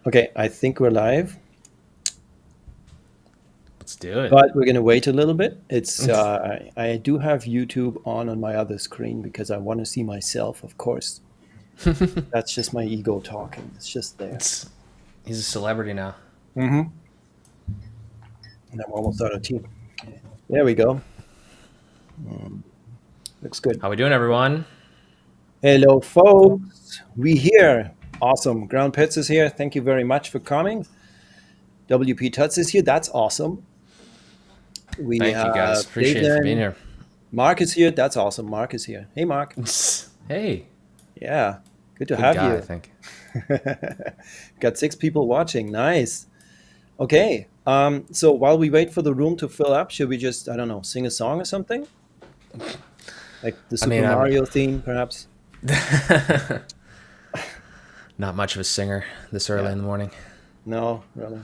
Okay, I think we're live, Let's do it. but we're gonna wait a little bit. It's I do have YouTube on my other screen because I want to see myself, of course. That's just my ego talking. It's just there. It's he's a celebrity now. Mm-hmm. And I'm almost out of tea. There we go. Looks good. How we doing, everyone? Hello, folks. We here. Awesome. Ground Pets is here. Thank you very much for coming. WP Tuts is here. That's awesome. We Thank you guys. have Appreciate it for being Jaden. here. Mark is here. That's awesome. Mark is here. Hey, Mark. Hey, Yeah, good to good have guy. I you. think. Got 6 people watching. Nice. Okay. So while we wait for the room to fill up, should we just, I don't know, sing a song or something? Like the I mean, Super Mario theme, perhaps? not much of a singer this early Yeah. in the morning. No, really.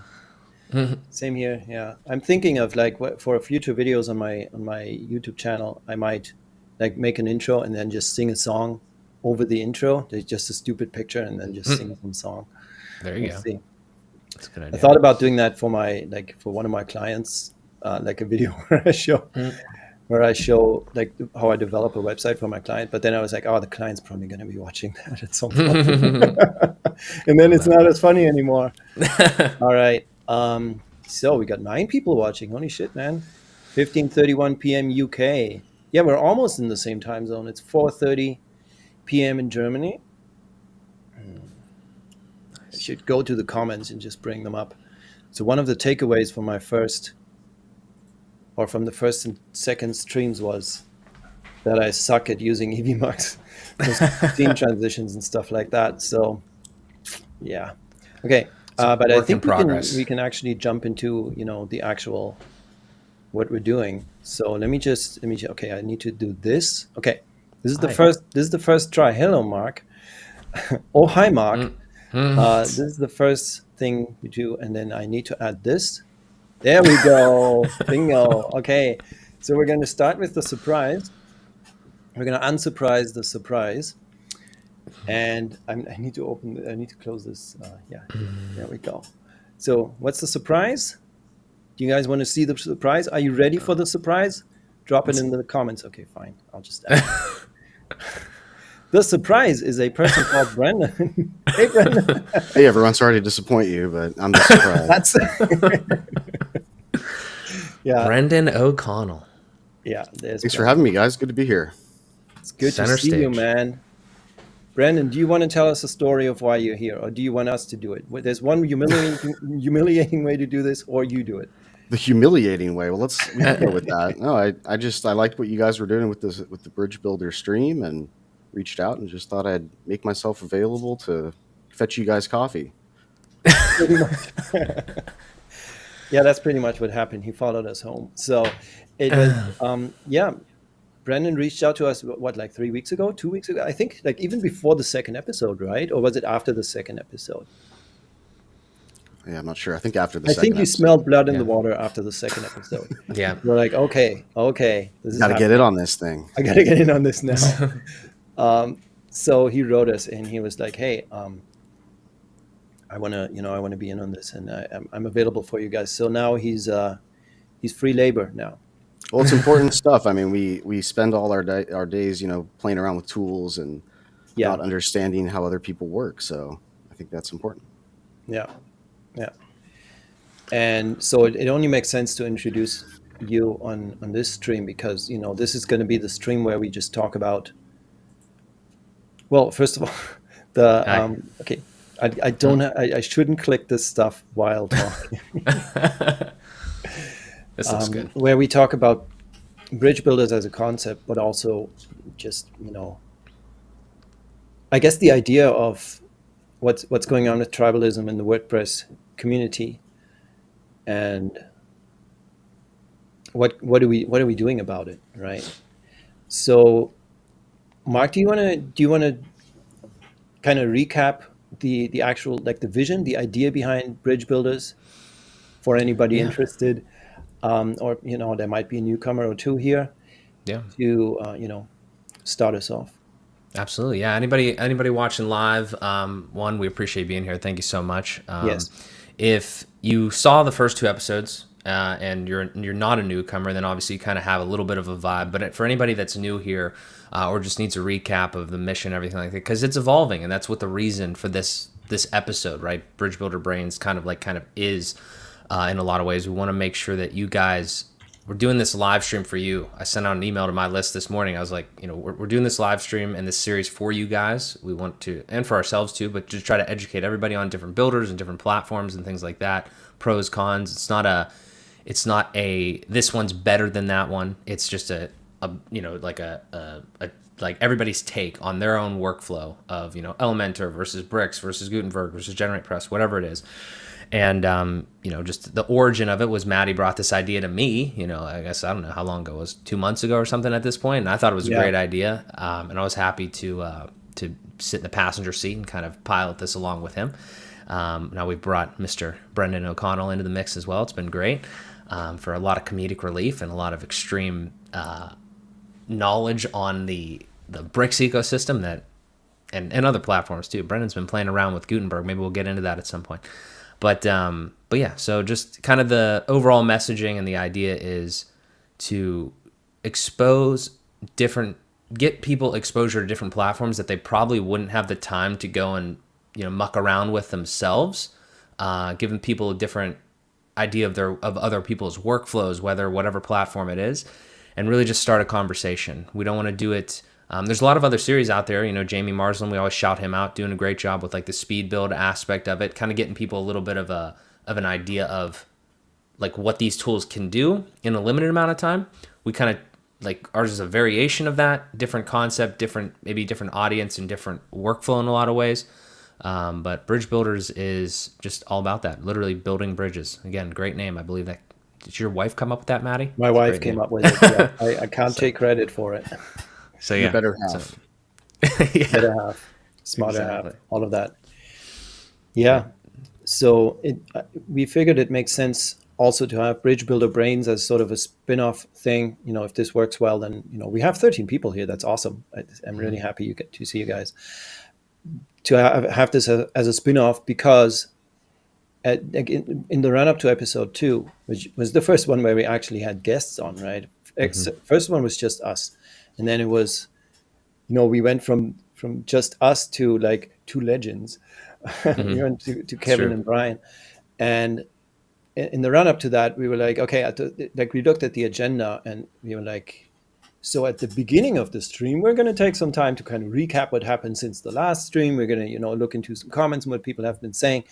Same here. Yeah. I'm thinking of like for future videos on my YouTube channel, I might like make an intro and then just sing a song over the intro. There's just a stupid picture and then just sing some song. There you We'll go. see. That's a good I idea. thought about doing that for for one of my clients, like a video where I show like how I develop a website for my client. But then I was like, oh, the client's probably going to be watching that at some point, and then Oh, it's no. not as funny anymore. All right. So we got 9 people watching. Holy shit, man! 15:31 p.m. UK. Yeah, we're almost in the same time zone. It's 4:30 p.m. in Germany. I should go to the comments and just bring them up. So one of the takeaways from from the first and second streams was that I suck at using EVMux for scene transitions and stuff like that. So yeah, okay. It's a But I work in think we progress. can actually jump into the actual what we're doing. So okay. I need to do this. Okay, Hi. this is the first try. Hello, Mark. Oh, hi, Mark. This is the first thing we do, and then I need to add this. There we go. Bingo. Okay. So we're going to start with the surprise. We're going to unsurprise the surprise. And I need to I need to close this. Yeah, here. There we go. So what's the surprise? Do you guys want to see the surprise? Are you ready for the surprise? Drop it in the comments. Okay, fine. I'll just add it. The surprise is a person called Brendan. Hey, Brendan. Hey everyone, sorry to disappoint you, but I'm just surprised. That's yeah, Brendan O'Connell, yeah. There's Thanks for Brendan. having me, guys. Good to be here. It's good to center see you, stage. man. Brandon, do you want to tell us a story of why you're here, or do you want us to do it? There's one humiliating way to do this, or you do it. The humiliating way. Well, we can go with that. No, I liked what you guys were doing with the Bridge Builder stream, and reached out and just thought I'd make myself available to fetch you guys coffee. Pretty much. Yeah, that's pretty much what happened. He followed us home. So it was, yeah. Brandon reached out to us, what, like 3 weeks ago, 2 weeks ago? I think like even before the second episode, right? Or was it after the second episode? Yeah, I'm not sure. I think after the I second think you episode. smelled blood in Yeah. the water after the second episode. Yeah. We're like, okay, this is Got to get happening. it on this thing. I gotta get in on this now. So he wrote us and he was like, hey, I want to be in on this, and I'm available for you guys. So now he's free labor now. Well, it's important stuff. I mean, we spend all our days, playing around with tools and Yeah, not understanding how other people work. So I think that's important. yeah, yeah. And so it only makes sense to introduce you on this stream because this is going to be the stream where we just talk about. Well, first of all, the Hi. okay. I don't. I shouldn't click this stuff while talking. This looks good. Where we talk about bridge builders as a concept, but also just I guess the idea of what's going on with tribalism in the WordPress community, and what are we doing about it, right? So, Mark, do you want to kind of recap the actual like the vision, the idea behind bridge builders for anybody Yeah. interested, or there might be a newcomer or two here Yeah. to start us off. Absolutely. Yeah. Anybody watching live, one, we appreciate being here. Thank you so much. Yes. If you saw the first 2 episodes, and you're not a newcomer, then obviously you kind of have a little bit of a vibe. But for anybody that's new here, or just needs a recap of the mission, everything like that, because it's evolving, and that's what the reason for this episode, right? Bridge Builder Brains kind of is, in a lot of ways. We want to make sure that you guys, we're doing this live stream for you. I sent out an email to my list this morning. I was like, we're doing this live stream and this series for you guys. We want to, and for ourselves too, but to try to educate everybody on different builders and different platforms and things like that. Pros, cons. It's not a this one's better than that one. It's just like everybody's take on their own workflow of Elementor versus Bricks versus Gutenberg versus GeneratePress, whatever it is. And just the origin of it was Maddie brought this idea to me. I guess I don't know how long ago it was, 2 months ago or something at this point, and I thought it was a great idea. And I was happy to sit in the passenger seat and kind of pilot this along with him. Now we've brought Mr. Brendan O'Connell into the mix as well. It's been great for a lot of comedic relief and a lot of extreme knowledge on the Bricks ecosystem and other platforms too. Brendan's been playing around with Gutenberg. Maybe we'll get into that at some point. But yeah, so just kind of the overall messaging and the idea is to get people exposure to different platforms that they probably wouldn't have the time to go and muck around with themselves, giving people a different idea of other people's workflows, whatever platform it is, and really just start a conversation. We don't want to do it. There's a lot of other series out there. Jamie Marsland, we always shout him out, doing a great job with like the speed build aspect of it, kind of getting people a little bit of an idea of like what these tools can do in a limited amount of time. We kind of like ours is a variation of that, different concept, maybe different audience and different workflow in a lot of ways. But Bridge Builders is just all about that, literally building bridges. Again, great name. I believe that. Did your wife come up with that, Maddie? My wife came up with it. Yeah. I can't take credit for it. So yeah, better half. Yeah. Better half, smarter half, all of that. Yeah. So we figured it makes sense also to have Bridge Builder Brains as sort of a spin-off thing. If this works well, then we have 13 people here. That's awesome. I'm really happy you get to see you guys. To have this as a spin-off, because in the run-up to episode 2, which was the first one where we actually had guests on, right? First one was just us. And then it was, we went from just us to like 2 legends, we went to Kevin and Brian. And in the run up to that, we were like, okay, we looked at the agenda and we were like, so at the beginning of the stream, we're going to take some time to kind of recap what happened since the last stream. We're going to, look into some comments and what people have been saying.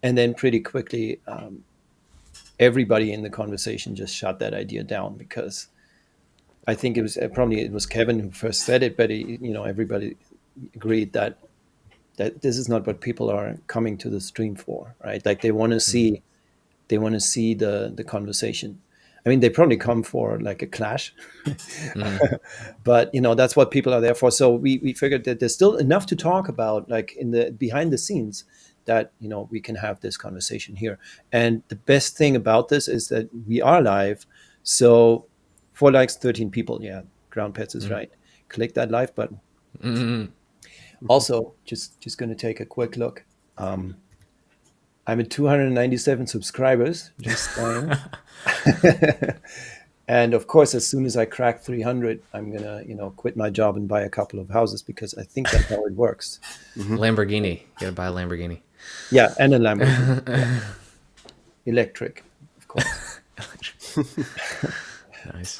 And then pretty quickly, everybody in the conversation just shut that idea down, because I think it was Kevin who first said it, but everybody agreed that this is not what people are coming to the stream for, right? Like they want to see the conversation. I mean, they probably come for like a clash, but that's what people are there for. So we figured that there's still enough to talk about, like in the behind the scenes, that we can have this conversation here. And the best thing about this is that we are live, so 4 likes, 13 people. Yeah, Ground Pets is right. Click that live button. Also, just going to take a quick look. I'm at 297 subscribers. Just saying. And of course, as soon as I crack 300, I'm gonna quit my job and buy a couple of houses, because I think that's how it works. Lamborghini. You gotta buy a Lamborghini. Yeah, and a Lamborghini. Yeah. Electric, of course. Nice.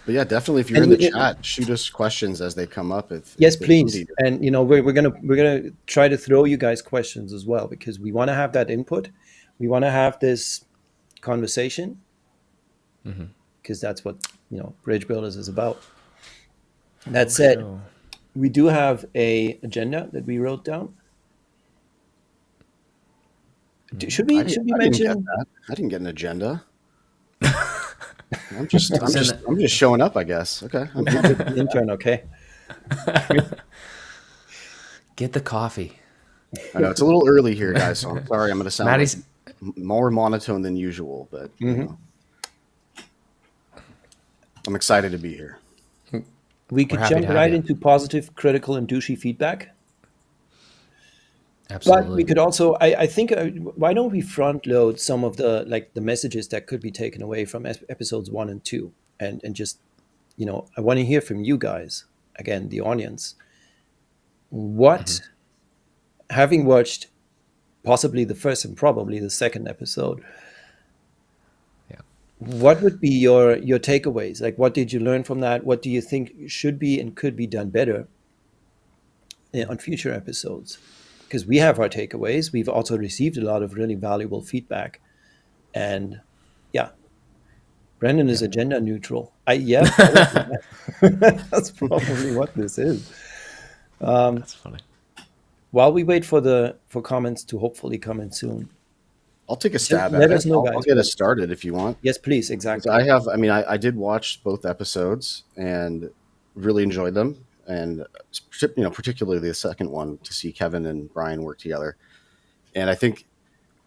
But yeah, definitely. If you're in the chat, shoot us questions as they come up. Yes, please. And we're gonna try to throw you guys questions as well, because we want to have that input. We want to have this conversation, because that's what Bridge Builders is about. That said, we do have a agenda that we wrote down. Should we mention? I didn't get an agenda. I'm just showing up, I guess. Okay. I'm the intern, okay. Get the coffee. I know it's a little early here, guys, so I'm sorry. I'm going to sound more monotone than usual, but I'm excited to be here. We We're could happy to jump have right you. into positive, critical, and douchey feedback. But we Absolutely. could also, I think, why don't we front load some of the messages that could be taken away from episodes 1 and 2, and just, I want to hear from you guys, again, the audience. What, having watched possibly the first and probably the second episode, Yeah. what would be your takeaways? Like, what did you learn from that? What do you think should be and could be done better on future episodes? Because we have our takeaways. We've also received a lot of really valuable feedback. And yeah, Brandon is agenda neutral. Yeah, probably. That's probably what this is. That's funny. While we wait for comments to hopefully come in soon, I'll take a stab let at us it. know, I'll guys. get us started if you want. Yes, please. 'Cause Exactly. I did watch both episodes and really enjoyed them. And, particularly the second one, to see Kevin and Brian work together. And I think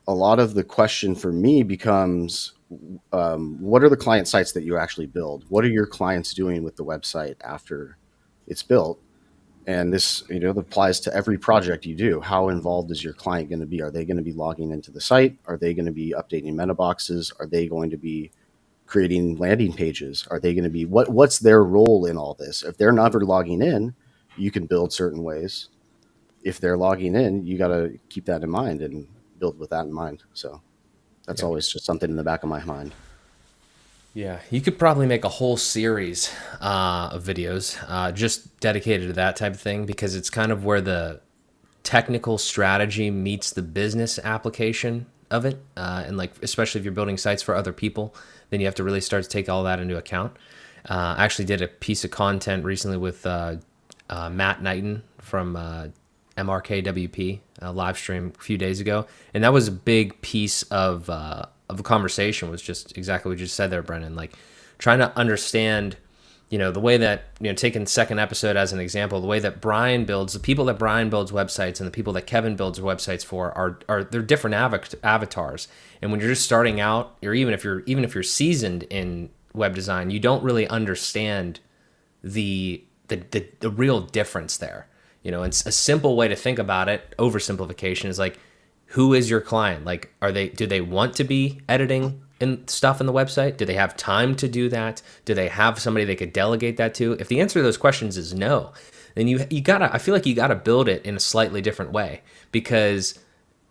a lot of the question for me becomes, what are the client sites that you actually build? What are your clients doing with the website after it's built? And this, applies to every project you do. How involved is your client going to be? Are they going to be logging into the site? Are they going to be updating meta boxes? Are they going to be creating landing pages? Are they going to be, what's their role in all this? If they're never logging in, you can build certain ways. If they're logging in, you got to keep that in mind and build with that in mind. So that's always just something in the back of my mind. Yeah, you could probably make a whole series of videos just dedicated to that type of thing, because it's kind of where the technical strategy meets the business application of it. And like, especially if you're building sites for other people, then you have to really start to take all that into account. I actually did a piece of content recently with Matt Knighton from MRKWP, a live stream a few days ago. And that was a big piece of the conversation, was just exactly what you just said there, Brendan. Like, trying to understand, the way that, taking second episode as an example, the way that Brian builds, the people that Brian builds websites and the people that Kevin builds websites for are they're different avatars. And when you're just starting out, or even if you're seasoned in web design, you don't really understand the real difference there. It's a simple way to think about it. Oversimplification is like, who is your client? Like, do they want to be editing and stuff in the website? Do they have time to do that? Do they have somebody they could delegate that to? If the answer to those questions is no, then I feel like you gotta build it in a slightly different way, because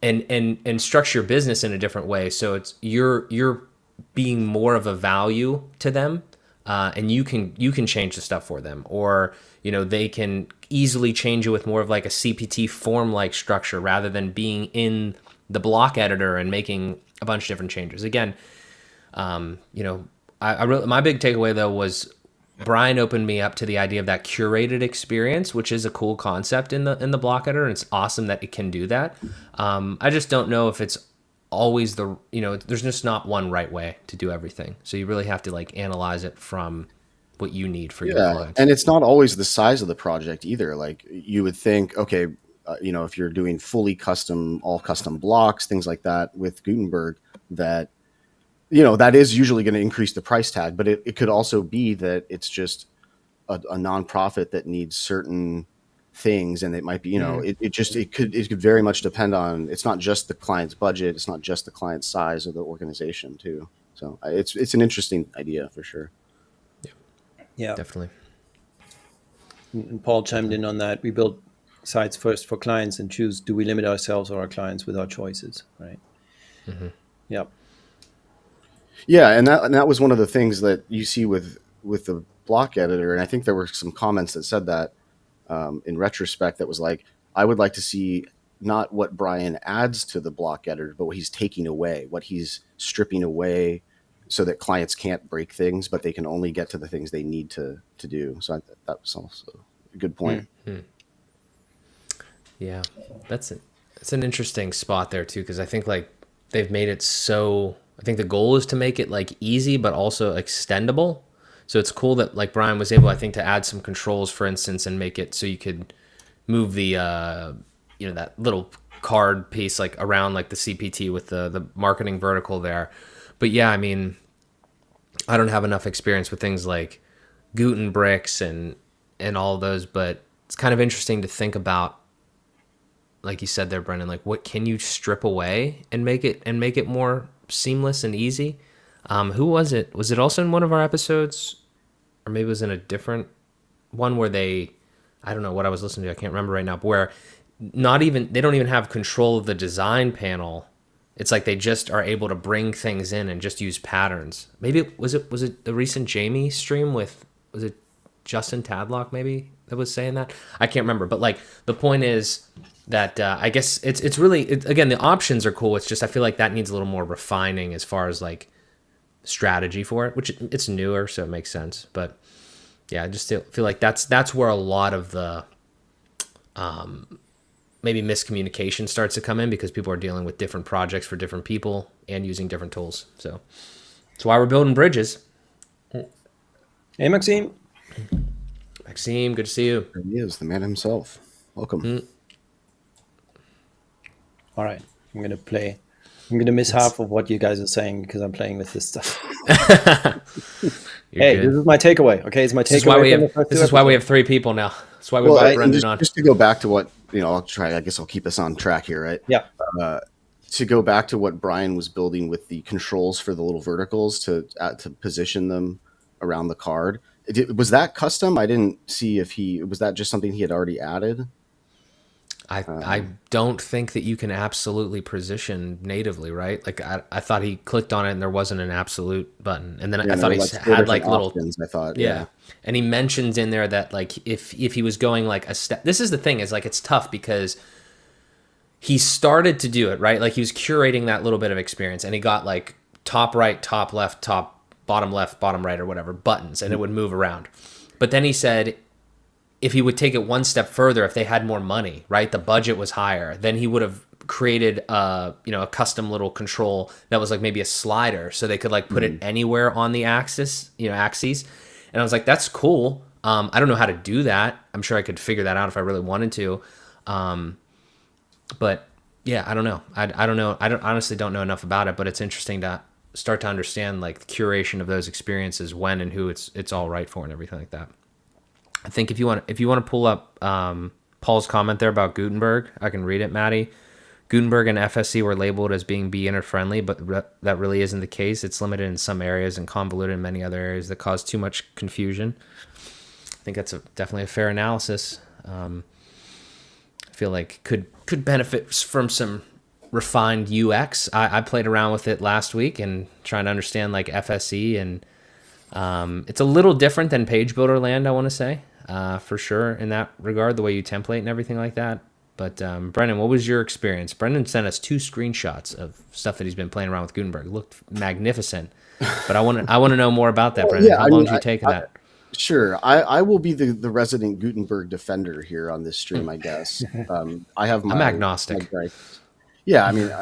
and structure your business in a different way. So it's you're being more of a value to them, and you can change the stuff for them, or they can easily change it with more of like a CPT form like structure, rather than being in the block editor and making a bunch of different changes. Again, my big takeaway though was Brian opened me up to the idea of that curated experience, which is a cool concept in the block editor, and it's awesome that it can do that. I just don't know if it's always there's just not one right way to do everything. So you really have to like analyze it from what you need for your clients. And it's not always the size of the project either. Like, you would think, okay, if you're doing fully custom, all custom blocks, things like that with Gutenberg, that, that is usually going to increase the price tag, but it could also be that it's just a nonprofit that needs certain things. And it might be, it could very much depend on, it's not just the client's budget. It's not just the client's size of the organization too. So it's an interesting idea for sure. Yeah, Definitely. And Paul chimed in on that. We build sites first for clients and choose, do we limit ourselves or our clients with our choices, right? Mm-hmm. Yeah. Yeah, and that was one of the things that you see with the block editor, and I think there were some comments that said that in retrospect, that was like, I would like to see not what Brian adds to the block editor, but what he's taking away, what he's stripping away, so that clients can't break things, but they can only get to the things they need to do. So that was also a good point. Mm-hmm. Yeah, it's an interesting spot there too, because I think like they've made it so. I think the goal is to make it like easy, but also extendable. So it's cool that like Brian was able, I think, to add some controls, for instance, and make it so you could move the that little card piece like around like the CPT with the marketing vertical there. But yeah, I mean, I don't have enough experience with things like Gutenbricks and and all of those, but it's kind of interesting to think about, like you said there, Brendan, like what can you strip away and make it more seamless and easy? Who was it? Was it also in one of our episodes, or maybe it was in a different one where I don't know what I was listening to. I can't remember right now, but where they don't even have control of the design panel. It's like they just are able to bring things in and just use patterns. Maybe was it the recent Jamie stream with, was it Justin Tadlock maybe that was saying that? I can't remember, but like the point is that I guess it's really, again, the options are cool. It's just I feel like that needs a little more refining as far as like strategy for it, which it's newer, so it makes sense. But yeah, I just feel like that's where a lot of the maybe miscommunication starts to come in, because people are dealing with different projects for different people and using different tools. So that's why we're building bridges. Hey, Maxime. Maxime, good to see you. There he is, the man himself. Welcome. All right, I'm gonna play. I'm gonna miss half of what you guys are saying because I'm playing with this stuff. Hey, good. this is my takeaway. Okay, it's my takeaway. This is why we have 3 people now. That's why we brought Brendan on. Just to go back to what, I guess I'll keep us on track here, right? Yeah. To go back to what Brian was building with the controls for the little verticals to position them around the card. Was that custom? I didn't see was that just something he had already added? I don't think that you can absolutely position natively, right? Like I thought he clicked on it and there wasn't an absolute button, and then I thought he had like little options, I thought, yeah. And he mentions in there that like if he was going like a step, this is the thing, is like it's tough because he started to do it right, like he was curating that little bit of experience, and he got like top right, top left, top bottom left, bottom right, or whatever buttons, and it would move around. But then he said, if he would take it one step further, if they had more money, right, the budget was higher, then he would have created a custom little control that was like maybe a slider, so they could like put it anywhere on the axes. And I was like, that's cool. I don't know how to do that. I'm sure I could figure that out if I really wanted to. But yeah, I don't know. I don't know. I honestly don't know enough about it, but it's interesting to start to understand like the curation of those experiences, when and who it's all right for, and everything like that. I think if you want to pull up Paul's comment there about Gutenberg, I can read it, Maddie. Gutenberg and FSC were labeled as being beginner friendly, but that really isn't the case. It's limited in some areas and convoluted in many other areas that cause too much confusion. I think that's definitely a fair analysis. I feel like could benefit from some refined UX. I played around with it last week and trying to understand like FSE, and it's a little different than Page Builder Land, I want to say. For sure in that regard, the way you template and everything like that. But Brendan, what was your experience? Brendan sent us 2 screenshots of stuff that he's been playing around with Gutenberg. It looked magnificent, but I want to know more about that, Brendan. How long did you take that? Sure, I will be the resident Gutenberg defender here on this stream, I guess. I have I'm agnostic. Yeah, I mean,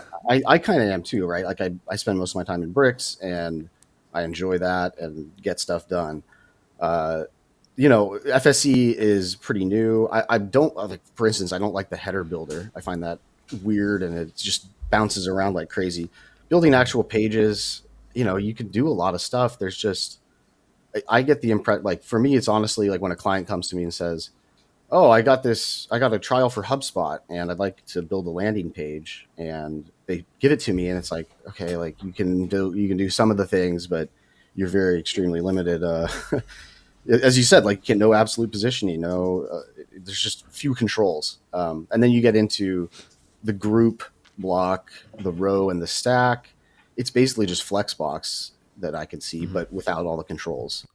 I kind of am too, right? Like I spend most of my time in bricks, and I enjoy that and get stuff done. FSE is pretty new. I don't like, for instance, I don't like the header builder. I find that weird, and it just bounces around like crazy. Building actual pages, you can do a lot of stuff. There's just, I get the impression, like for me, it's honestly like when a client comes to me and says, "Oh, I got a trial for HubSpot, and I'd like to build a landing page," and they give it to me, and it's like, okay, like you can do some of the things, but you're very extremely limited. As you said, like no absolute positioning, there's just few controls. And then you get into the group block, the row, and the stack. It's basically just Flexbox that I can see, but without all the controls.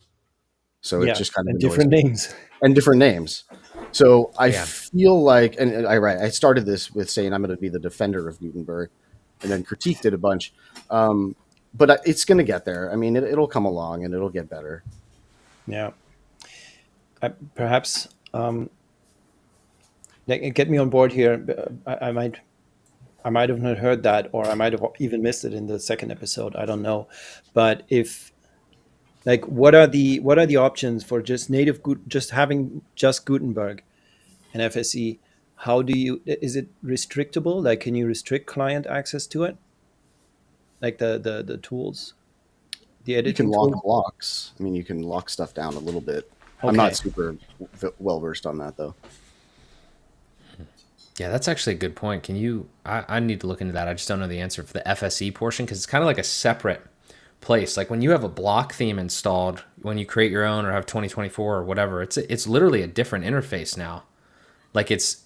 So it's just kind of different names. And different names. So I feel like, and I started this with saying I'm going to be the defender of Gutenberg, and then critiqued it a bunch. But it's going to get there. I mean, it'll come along and it'll get better. Yeah, perhaps get me on board here. I might have not heard that, or I might have even missed it in the second episode. I don't know, but what are the options for just having just Gutenberg and FSE? Is it restrictable? Like, can you restrict client access to it? Like the tools, the editing. You can lock blocks. I mean, you can lock stuff down a little bit. I'm Okay. not super well versed on that though. Yeah, that's actually a good point. Can you? I need to look into that. I just don't know the answer for the FSE portion because it's kind of like a separate place. Like when you have a block theme installed, when you create your own or have 2024 or whatever, it's literally a different interface now. Like it's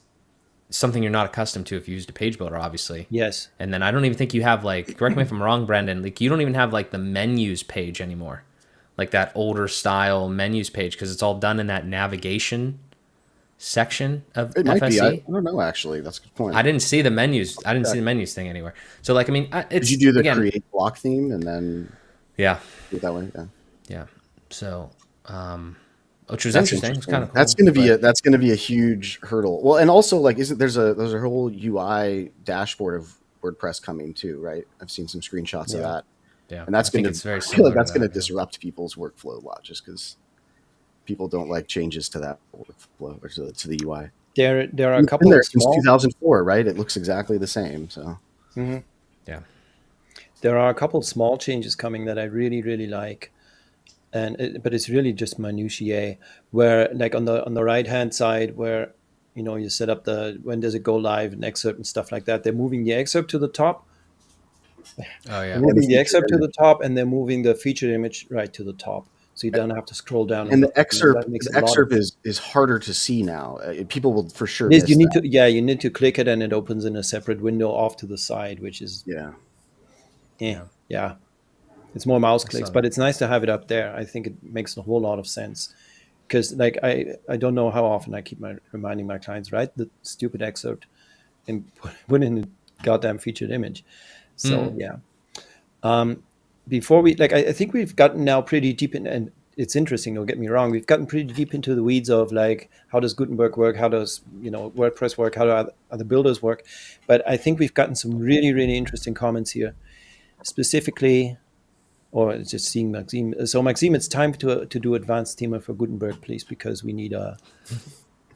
something you're not accustomed to if you used a page builder, obviously. Yes. And then I don't even think you have like, correct me if I'm wrong, Brendan, like you don't even have like the menus page anymore, like that older style menus page because it's all done in that navigation section of It might be. I FSE. don't know actually. That's a good point. I didn't see the menus. I didn't see the menus thing anywhere. So like, I mean, Did it's you do the again, create block theme and then yeah, do it that way? Yeah. yeah. So, which was That's interesting. It's kind of cool. That's going to be a huge hurdle. Well, and also like, isn't there's a whole UI dashboard of WordPress coming too, right? I've seen some screenshots of that, yeah, and that's going to. very I feel like similar that's to going to that, yeah. disrupt people's workflow a lot, just because people don't like changes to that workflow or to the UI. There are a It's couple been there of since small. 2004, right? It looks exactly the same. So Mhm. Yeah. There are a couple of small changes coming that I really, really like, but it's really just minutiae. Where like on the right hand side, where you set up when does it go live and excerpt and stuff like that. They're moving the excerpt to the top. Oh They're yeah. and the moving the featured excerpt to the top, and they're moving the featured image right to the top, so you don't have to scroll down and and look. That makes the a lot of excerpt is harder to see now. People will for sure it is. miss You need that. you need to click it, and it opens in a separate window off to the side, which is Yeah. Yeah. yeah. It's more mouse I clicks, saw but that. it's nice to have it up there. I think it makes a whole lot of sense because, like, I don't know how often I keep reminding my clients, write the stupid excerpt and put in the goddamn featured image. So yeah. Before we I think we've gotten now pretty deep in, and it's interesting. Don't get me wrong. We've gotten pretty deep into the weeds of like how does Gutenberg work, how does WordPress work, how do other builders work. But I think we've gotten some really really interesting comments here, specifically. Or just seeing Maxime. So Maxime, it's time to do advanced thema for Gutenberg, please, because we need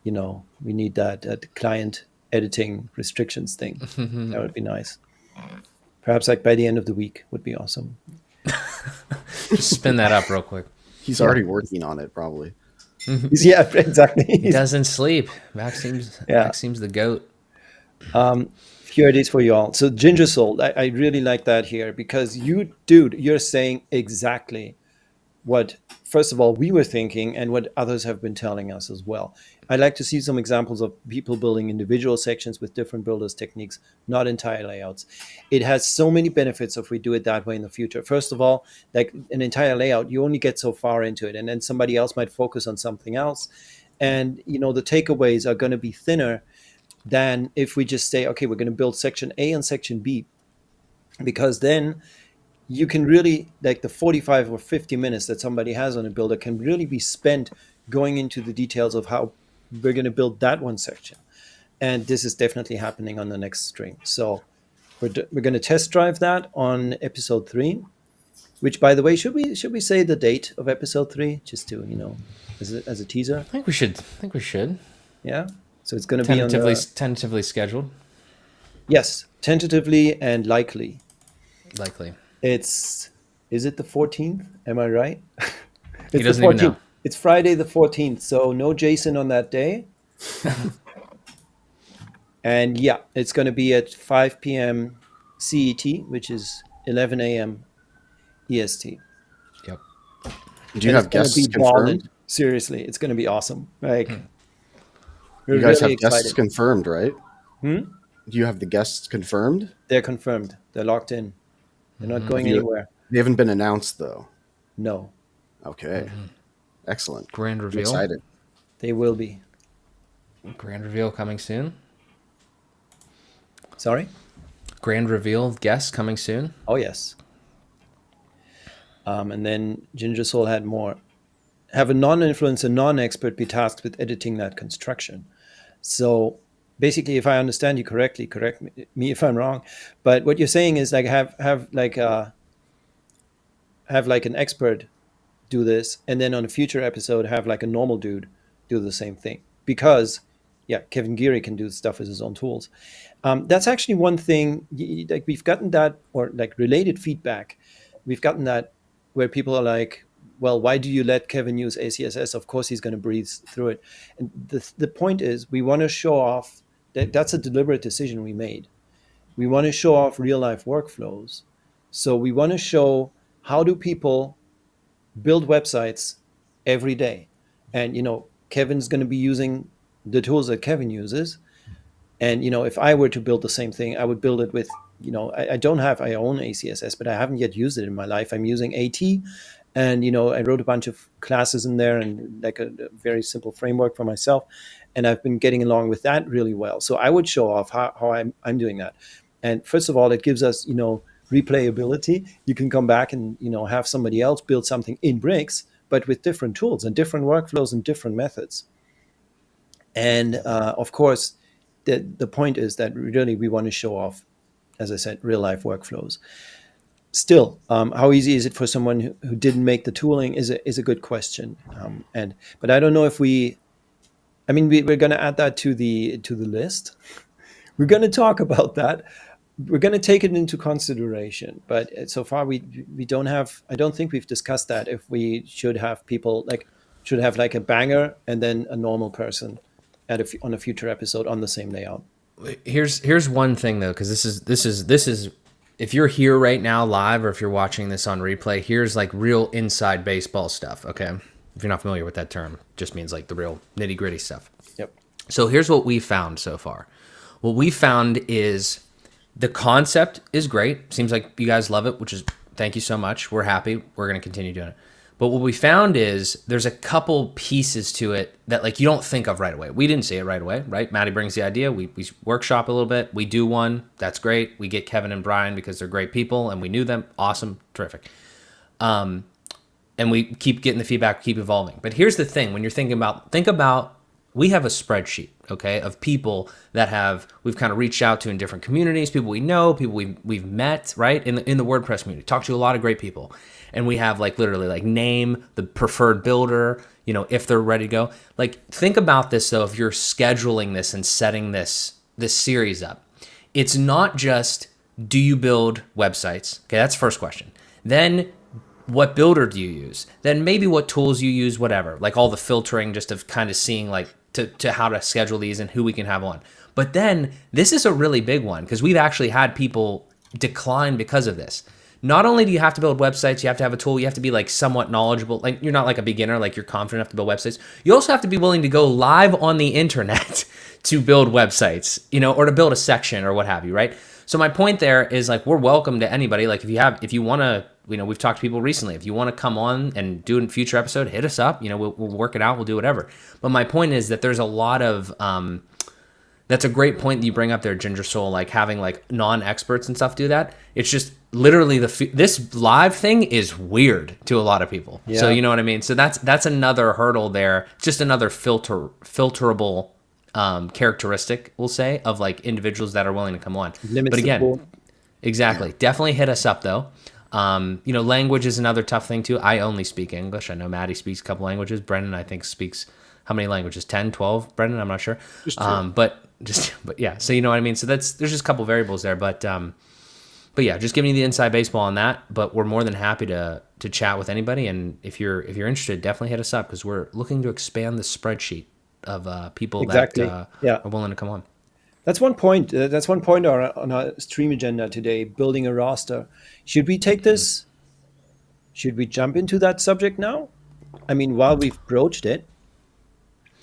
we need that client editing restrictions thing. That would be nice. Perhaps like by the end of the week would be awesome. Just spin that up real quick. He's already working on it, probably. Yeah, exactly. He doesn't sleep. Maxime's the goat. Few ideas for you all. So Ginger Soul, I really like that here because you're saying exactly what, first of all, we were thinking and what others have been telling us as well. I'd like to see some examples of people building individual sections with different builders techniques, not entire layouts. It has so many benefits if we do it that way in the future. First of all, like an entire layout, you only get so far into it, and then somebody else might focus on something else. And the takeaways are going to be thinner than if we just say, okay, we're going to build section A and section B, because then you can really, like, the 45 or 50 minutes that somebody has on a builder can really be spent going into the details of how we're going to build that one section. And this is definitely happening on the next string. So we're going to test drive that on episode 3, which, by the way, should we say the date of episode 3 just to as a teaser? I think we should. Yeah. So it's going to be on tentatively scheduled. Yes, tentatively and likely. Likely. Is it the 14th? Am I right? He doesn't even know. It's Friday the 14th, so no Jason on that day. And yeah, it's going to be at 5 p.m. CET, which is 11 a.m. EST. Yep. Do you have guests confirmed? Seriously, it's going to be awesome. Like, you guys have guests confirmed, right? Do you have the guests confirmed? They're confirmed. They're locked in. They're not going anywhere. They haven't been announced, though. No. Okay. Excellent. Grand reveal. I'm excited. They will be. Grand reveal coming soon. Sorry? Grand reveal guests coming soon. Oh, yes. And then Ginger Soul had more. Have a non-influencer, non-expert be tasked with editing that construction. So basically, if I understand you correctly, correct me if I'm wrong, but what you're saying is like have like an expert do this, and then on a future episode have like a normal dude do the same thing, because Kevin Geary can do stuff with his own tools. That's actually one thing, like we've gotten that, or like related feedback, we've gotten that where people are like, well, why do you let Kevin use ACSS? Of course, he's going to breeze through it. And the point is, we want to show off that's a deliberate decision we made. We want to show off real life workflows. So we want to show how do people build websites every day. And, Kevin's going to be using the tools that Kevin uses. And, if I were to build the same thing, I would build it with, I own ACSS, but I haven't yet used it in my life. I'm using AT. And, I wrote a bunch of classes in there and like a very simple framework for myself. And I've been getting along with that really well. So I would show off how I'm doing that. And first of all, it gives us, replayability. You can come back and, have somebody else build something in bricks, but with different tools and different workflows and different methods. And of course, the point is that really we want to show off, as I said, real life workflows. Still, how easy is it for someone who didn't make the tooling is a good question. But I don't know if we're going to add that to the list. We're going to talk about that. We're going to take it into consideration. But so far we don't have. I don't think we've discussed that. If we should have people should have like a banger and then a normal person on a future episode on the same layout. Here's one thing though, because this is if you're here right now live or if you're watching this on replay, here's like real inside baseball stuff. Okay, if you're not familiar with that term, it just means like the real nitty gritty stuff. Yep. So here's what we found so far. What we found is the concept is great. Seems like you guys love it, which is thank you so much. We're happy. We're going to continue doing it. But what we found is there's a couple pieces to it that like you don't think of right away. We didn't see it right away, right? Maddie brings the idea. We workshop a little bit. We do one. That's great. We get Kevin and Brian because they're great people and we knew them. Awesome. Terrific. And we keep getting the feedback, keep evolving. But here's the thing. When you're think about, we have a spreadsheet, okay, of people that we've kind of reached out to in different communities, people we know, people we've met, right? In the WordPress community, talked to a lot of great people. And we have like literally like name, the preferred builder, if they're ready to go. Like think about this though, if you're scheduling this and setting this series up, it's not just, do you build websites? Okay, that's the first question. Then what builder do you use? Then maybe what tools you use, whatever, like all the filtering just of kind of seeing like to how to schedule these and who we can have on. But then this is a really big one because we've actually had people decline because of this. Not only do you have to build websites, you have to have a tool, you have to be like somewhat knowledgeable. Like you're not like a beginner, like you're confident enough to build websites. You also have to be willing to go live on the internet to build websites, or to build a section or what have you, right? So my point there is like, we're welcome to anybody. Like if you want to, we've talked to people recently. If you want to come on and do a future episode, hit us up. We'll work it out. We'll do whatever. But my point is that there's a lot of, that's a great point that you bring up there, Ginger Soul, like having like non-experts and stuff do that. It's just literally this live thing is weird to a lot of people. Yeah. So you know what I mean? So that's another hurdle there. Just another filterable characteristic, we'll say, of like individuals that are willing to come on. But again, exactly. Definitely hit us up though. Language is another tough thing too. I only speak English. I know Maddie speaks a couple languages. Brendan, I think, speaks how many languages? 10, 12, Brendan? I'm not sure. But yeah, so you know what I mean? So there's just a couple variables there, but yeah, just giving you the inside baseball on that, but we're more than happy to chat with anybody. And if you're interested, definitely hit us up because we're looking to expand the spreadsheet of people that are willing to come on. That's one point. That's one point on our stream agenda today, building a roster. Should we take this? Should we jump into that subject now? I mean, while we've broached it,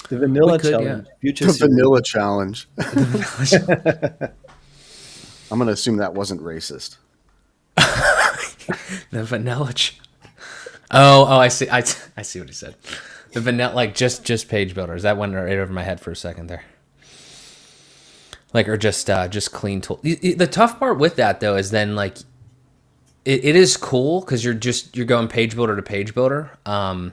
the vanilla challenge. Yeah. The vanilla challenge. I'm going to assume that wasn't racist. The vanilla. Oh, I see. I see what he said. The vanilla, like just page builders. That went right over my head for a second there. Like, or just clean tool. The tough part with that though is then like, it is cool because you're going page builder to page builder. But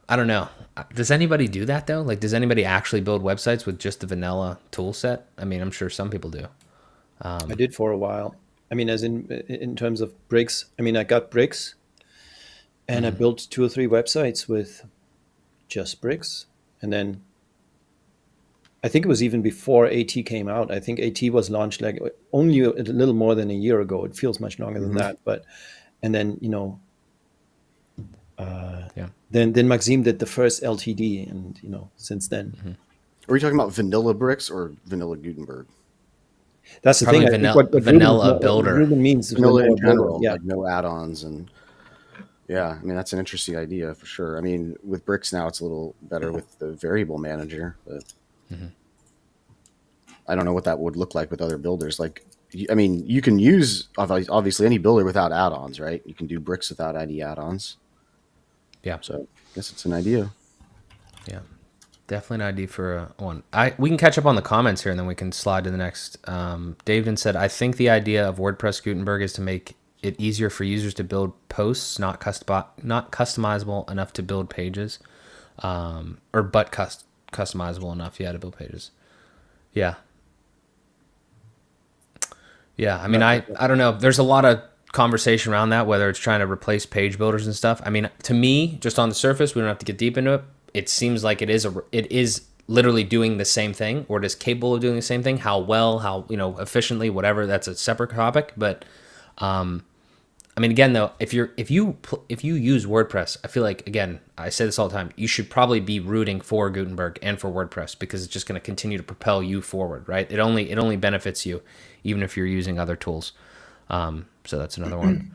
I don't know. Does anybody do that though? Like, does anybody actually build websites with just the vanilla tool set? I mean, I'm sure some people do. I did for a while. I mean, as in terms of bricks. I mean, I got bricks, and I built 2 or 3 websites with just bricks, and then I think it was even before AT came out. I think AT was launched like only a little more than a year ago. It feels much longer than that, and then Yeah. Then Maxime did the first LTD, and since then, Are we talking about vanilla bricks or vanilla Gutenberg? that's the Probably thing. I think what vanilla builder. Ruben means is Vanilla in vanilla builder. general, Yeah, like no add-ons. And yeah, I mean, that's an interesting idea for sure. I mean, with bricks now, it's a little better with the variable manager, but I don't know what that would look like with other builders. Like, I mean, you can use obviously any builder without add-ons, right? You can do bricks without any add-ons. Yeah. So I guess it's an idea. Yeah. Definitely an idea for one. We can catch up on the comments here, and then we can slide to the next. David said, "I think the idea of WordPress Gutenberg is to make it easier for users to build posts, not customizable enough to build pages, but customizable enough, to build pages." Yeah, yeah. I mean, I don't know. There's a lot of conversation around that, whether it's trying to replace page builders and stuff. I mean, to me, just on the surface, we don't have to get deep into it. It seems like it is literally doing the same thing, or it is capable of doing the same thing. How well, how efficiently, whatever. That's a separate topic. But I mean, again, though, if you use WordPress, I feel like, again, I say this all the time, you should probably be rooting for Gutenberg and for WordPress, because it's just going to continue to propel you forward, right? It only benefits you, even if you're using other tools. So that's another one.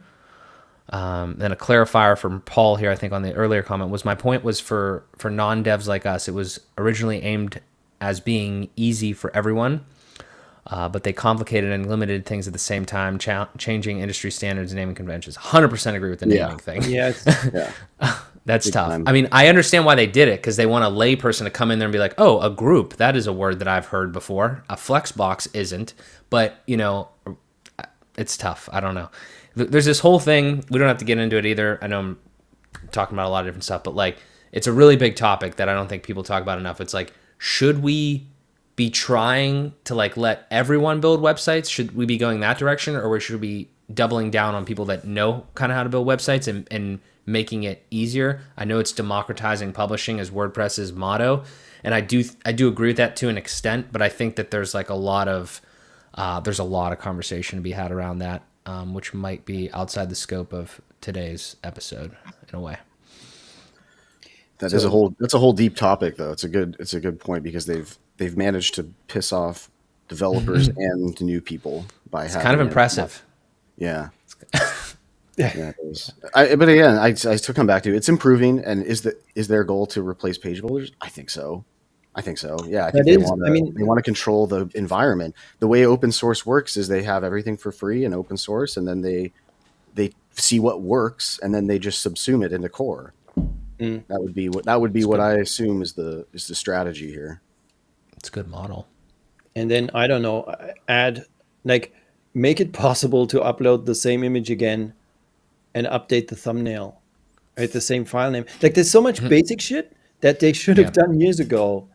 Then a clarifier from Paul here, I think, on the earlier comment was, my point was for non-devs like us, it was originally aimed as being easy for everyone, but they complicated and limited things at the same time, changing industry standards and naming conventions. 100% agree with the naming thing. yeah, That's Big tough. time. I mean, I understand why they did it, because they want a layperson to come in there and be like, oh, a group, that is a word that I've heard before. A flexbox isn't, but it's tough. I don't know. There's this whole thing. We don't have to get into it either. I know I'm talking about a lot of different stuff, but like, it's a really big topic that I don't think people talk about enough. It's like, should we be trying to like let everyone build websites? Should we be going that direction, or should we be doubling down on people that know kind of how to build websites and making it easier? I know it's democratizing publishing as WordPress's motto, and I do agree with that to an extent, but I think that there's like a lot of conversation to be had around that. Which might be outside the scope of today's episode in a way. That's a whole deep topic, though. It's a good point, because they've managed to piss off developers and new people by having Kind of impressive. Yeah. Yeah, it is. But again, I still come back to it's improving, and is their goal to replace page builders? I think so. Yeah, I think they want to control the environment. The way open source works is they have everything for free in open source, and then they see what works, and then they just subsume it into core. That would be what I assume is the strategy here. It's a good model. And then, I don't know, make it possible to upload the same image again and update the thumbnail, right? The same file name. Like, there's so much basic shit that they should have done years ago,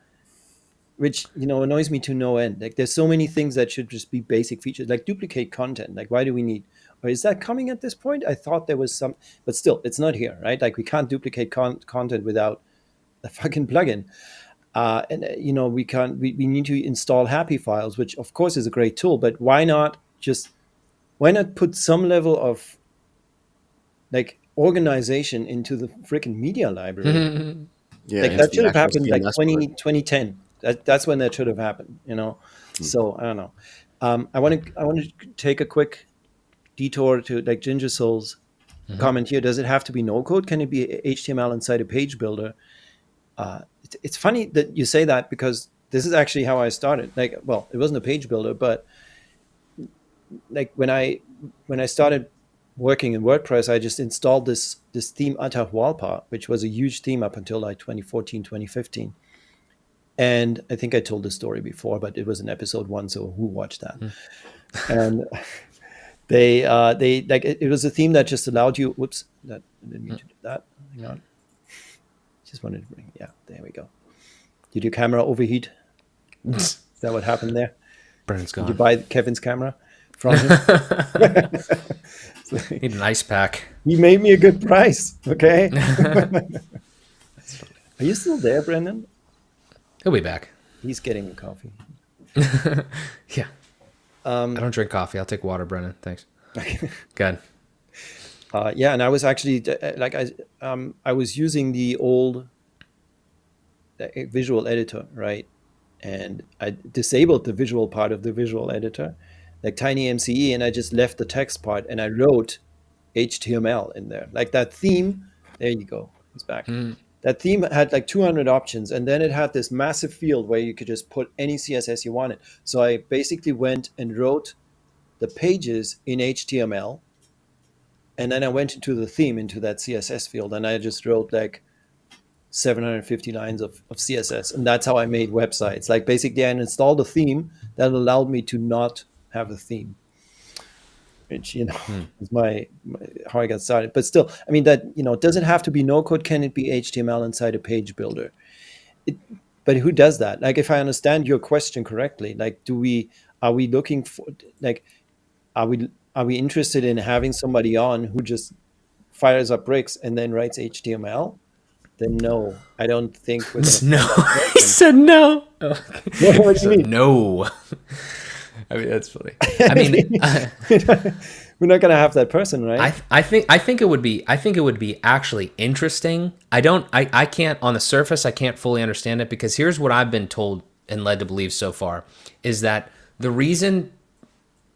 which, annoys me to no end. Like, there's so many things that should just be basic features, like duplicate content. Like, why do we need, or is that coming at this point? I thought there was some, but still, it's not here, right? Like, we can't duplicate content without a fucking plugin. We need to install happy files, which of course is a great tool, but why not put some level of like organization into the freaking media library? Yeah, like that should have happened like CMS 2010. That's when that should have happened, So I don't know. I want to take a quick detour to like Ginger Soul's comment here. Does it have to be no code? Can it be HTML inside a page builder? It's funny that you say that, because this is actually how I started. Like, well, it wasn't a page builder, but like when I started working in WordPress, I just installed this theme Atahualpa, which was a huge theme up until like 2014, 2015. And I think I told this story before, but it was in episode 1, so who watched that? And they like it was a theme that just allowed you. Whoops, that I didn't mean to do that. Hang on, just wanted to bring. Yeah, there we go. Did your camera overheat? Is that what happened there? Brennan's gone. Did you buy Kevin's camera from him? Need an ice pack. He made me a good price. Okay. Are you still there, Brendan? He'll be back. He's getting a coffee. Yeah. I don't drink coffee. I'll take water, Brennan. Thanks. Good. Yeah, and I was actually like I was using the old visual editor, right? And I disabled the visual part of the visual editor, like tiny MCE, and I just left the text part and I wrote HTML in there. Like that theme, there you go, it's back. That theme had like 200 options, and then it had this massive field where you could just put any CSS you wanted. So I basically went and wrote the pages in HTML, and then I went into the theme into that CSS field, and I just wrote like 750 lines of CSS. And that's how I made websites. Like basically I installed a theme that allowed me to not have a theme, which, is my how I got started. But still, I mean, that, does it have to be no code? Can it be HTML inside a page builder? But who does that? Like, if I understand your question correctly, like, are we looking for, like, are we interested in having somebody on who just fires up bricks and then writes HTML? Then no, I don't think we're going to No, find that he person. said no. What do you mean? No. I mean, that's funny. I mean, we're not going to have that person, right? I think it would be actually interesting. I can't, on the surface, I can't fully understand it, because here's what I've been told and led to believe so far, is that the reason,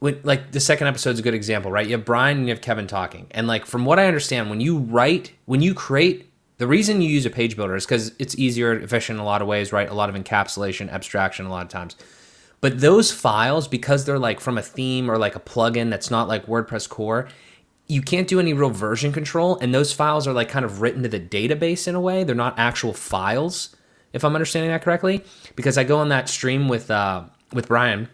like the second episode is a good example, right? You have Brian and you have Kevin talking, and like from what I understand, when you create, the reason you use a page builder is because it's easier, efficient in a lot of ways, right? A lot of encapsulation, abstraction, a lot of times. But those files, because they're like from a theme or like a plugin that's not like WordPress core, you can't do any real version control. And those files are like kind of written to the database in a way. They're not actual files, if I'm understanding that correctly. Because I go on that stream with Brian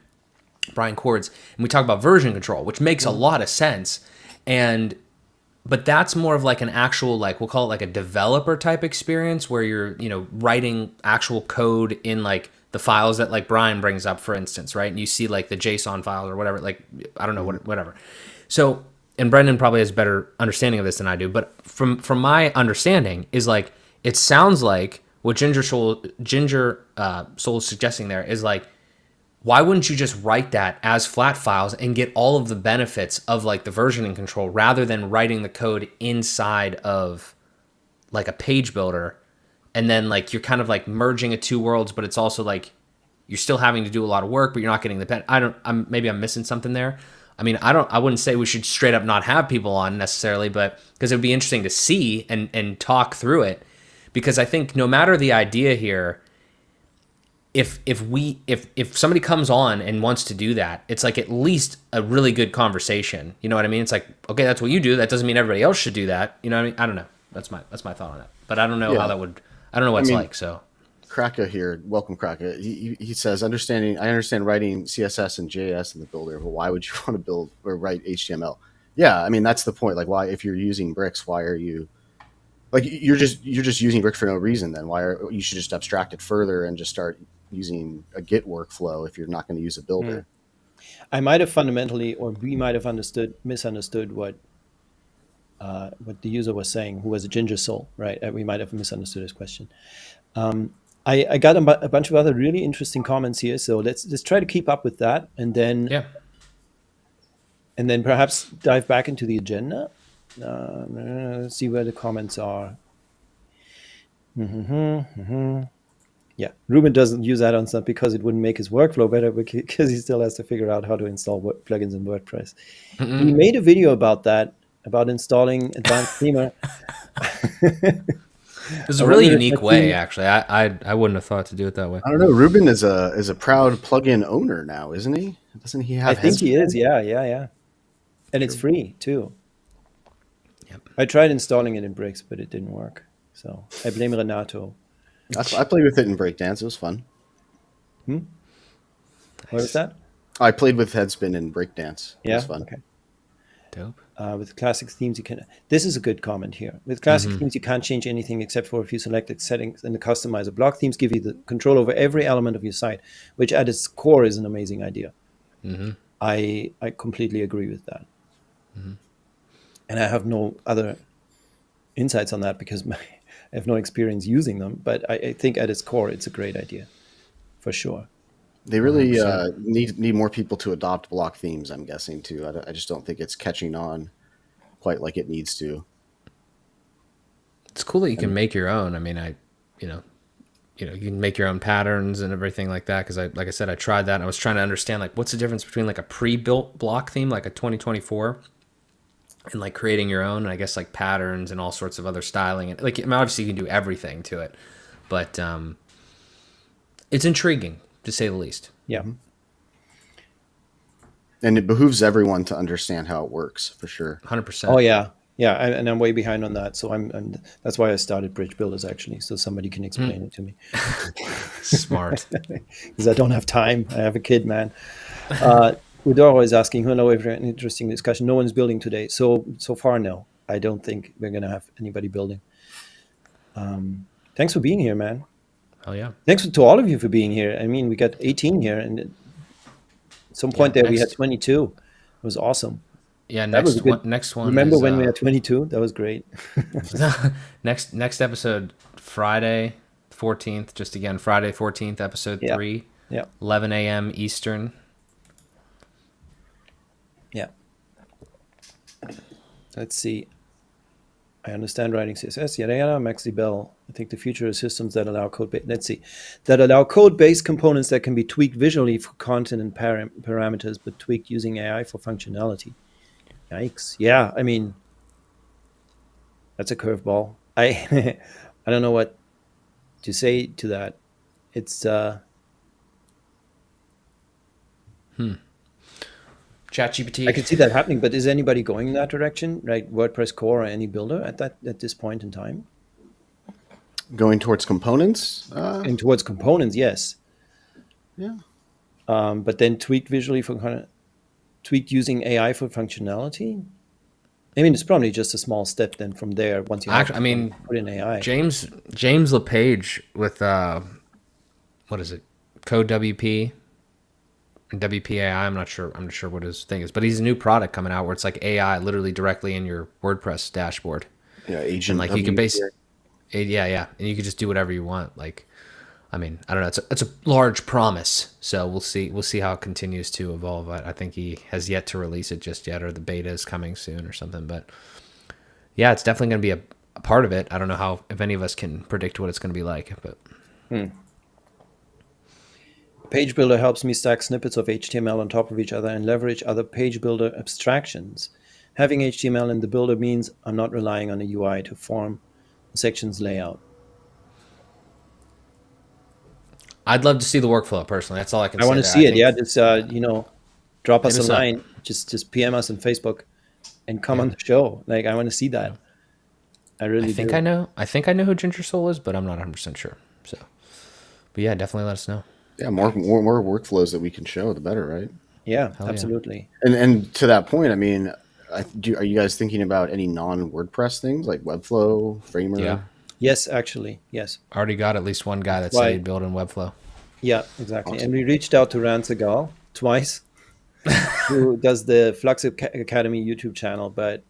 Cords, and we talk about version control, which makes a lot of sense. But that's more of like an actual, like, we'll call it like a developer type experience, where you're, writing actual code in like the files that like Brian brings up, for instance, right? And you see like the JSON file or whatever, like, I don't know, whatever. So, and Brendan probably has better understanding of this than I do, but from my understanding is like, it sounds like what Ginger Soul is suggesting there is like, why wouldn't you just write that as flat files and get all of the benefits of like the versioning control, rather than writing the code inside of like a page builder? And then like you're kind of like merging of two worlds, but it's also like you're still having to do a lot of work, but you're not getting the maybe I'm missing something there. I mean, I wouldn't say we should straight up not have people on necessarily, but because it would be interesting to see and talk through it. Because I think no matter the idea here, if somebody comes on and wants to do that, it's like at least a really good conversation. You know what I mean? It's like, okay, that's what you do. That doesn't mean everybody else should do that. You know what I mean? I don't know. That's my thought on that. But I don't know how that would. I don't know what it's like. So, Kraka here, welcome Kraka. He says, I understand writing CSS and JS in the builder, but why would you want to build or write HTML? Yeah, I mean that's the point. Like, why, if you're using bricks, why are you like you're just using bricks for no reason? Then you should just abstract it further and just start using a Git workflow if you're not going to use a builder. I might have fundamentally, or we might have misunderstood what the user was saying, who was a Ginger Soul, right? We might have misunderstood his question. I got a bunch of other really interesting comments here, so let's try to keep up with that, and then perhaps dive back into the agenda. Let's see where the comments are. Yeah, Ruben doesn't use add-on stuff because it wouldn't make his workflow better, because he still has to figure out how to install plugins in WordPress. He made a video about that, about installing Advanced Themer. It's a really unique way, actually. I wouldn't have thought to do it that way. I don't know. Ruben is a proud plugin owner now, isn't he? Doesn't he have? I think he is. Yeah. And it's free too. Yep. I tried installing it in Bricks, but it didn't work. So I blame Renato. I played with it in Breakdance. It was fun. What was that? I played with Headspin in Breakdance. It was fun. Okay. Dope. With classic themes, you can. This is a good comment here. With classic themes, you can't change anything except for a few selected settings in the customizer. Block themes give you the control over every element of your site, which at its core is an amazing idea. I completely agree with that. And I have no other insights on that because I have no experience using them. But I think at its core, it's a great idea, for sure. They really need more people to adopt block themes, I'm guessing, too. I just don't think it's catching on. quite like it needs to. It's cool that you can make your own. I mean, you can make your own patterns and everything like that. Because like I said, I tried that and I was trying to understand like what's the difference between like a pre-built block theme, like a 2024, and like creating your own. And I guess like patterns and all sorts of other styling. And like, I mean, obviously you can do everything to it, but it's intriguing to say the least. Yeah. And it behooves everyone to understand how it works, for sure. 100%. Oh yeah. Yeah, and I'm way behind on that. So I'm that's why I started Bridge Builders, actually, so somebody can explain it to me. Smart. Because I don't have time. I have a kid, man. Udoro is asking, hello, an interesting discussion. No one's building today. So far, no. I don't think we're going to have anybody building. Thanks for being here, man. Oh, yeah. Thanks to all of you for being here. I mean, we got 18 here, and at some point we had 22. It was awesome. Yeah, next one. Remember is, when we had 22? That was great. next episode, Friday 14th. Just again, Friday 14th, episode 3. Yeah. 11 a.m. Eastern. Yeah. Let's see. I understand writing CSS. Yada yada. Maxi Bell. I think the future is systems that allow code-based components that can be tweaked visually for content and parameters, but tweaked using AI for functionality. Yikes. Yeah, I mean, that's a curveball. I don't know what to say to that. It's ChatGPT. I can see that happening, but is anybody going in that direction? Right, WordPress core or any builder at this point in time? Going towards components? And towards components, yes. Yeah. But then tweaked visually tweaked using AI for functionality. I mean, it's probably just a small step then from there. Once you put in AI. James LePage with what is it? Code WP and WPAI. I'm not sure what his thing is, but he's a new product coming out where it's like AI literally directly in your WordPress dashboard. Yeah, agent. And like you can and you can just do whatever you want. Like, I mean, I don't know. It's a large promise, so we'll see how it continues to evolve. I think he has yet to release it just yet, or the beta is coming soon or something. But yeah, it's definitely going to be a part of it. I don't know if any of us can predict what it's going to be like, but. Page Builder helps me stack snippets of HTML on top of each other and leverage other Page Builder abstractions. Having HTML in the builder means I'm not relying on a UI to form the section's layout. I'd love to see the workflow personally. That's all I can say. I want to see it. Yeah, just drop us a line. Just PM us on Facebook and come on the show. Like, I want to see that. I think I know who Ginger Soul is, but I'm not 100% sure. So, but yeah, definitely let us know. Yeah, more workflows that we can show, the better, right? Yeah, absolutely. Yeah. And to that point, I mean, are you guys thinking about any non-WordPress things like Webflow, Framer? Yeah. Yes, actually, yes. Already got at least one guy that said he'd build in Webflow. Yeah, exactly. Awesome. And we reached out to Ran Segal twice, who does the Flux Academy YouTube channel. But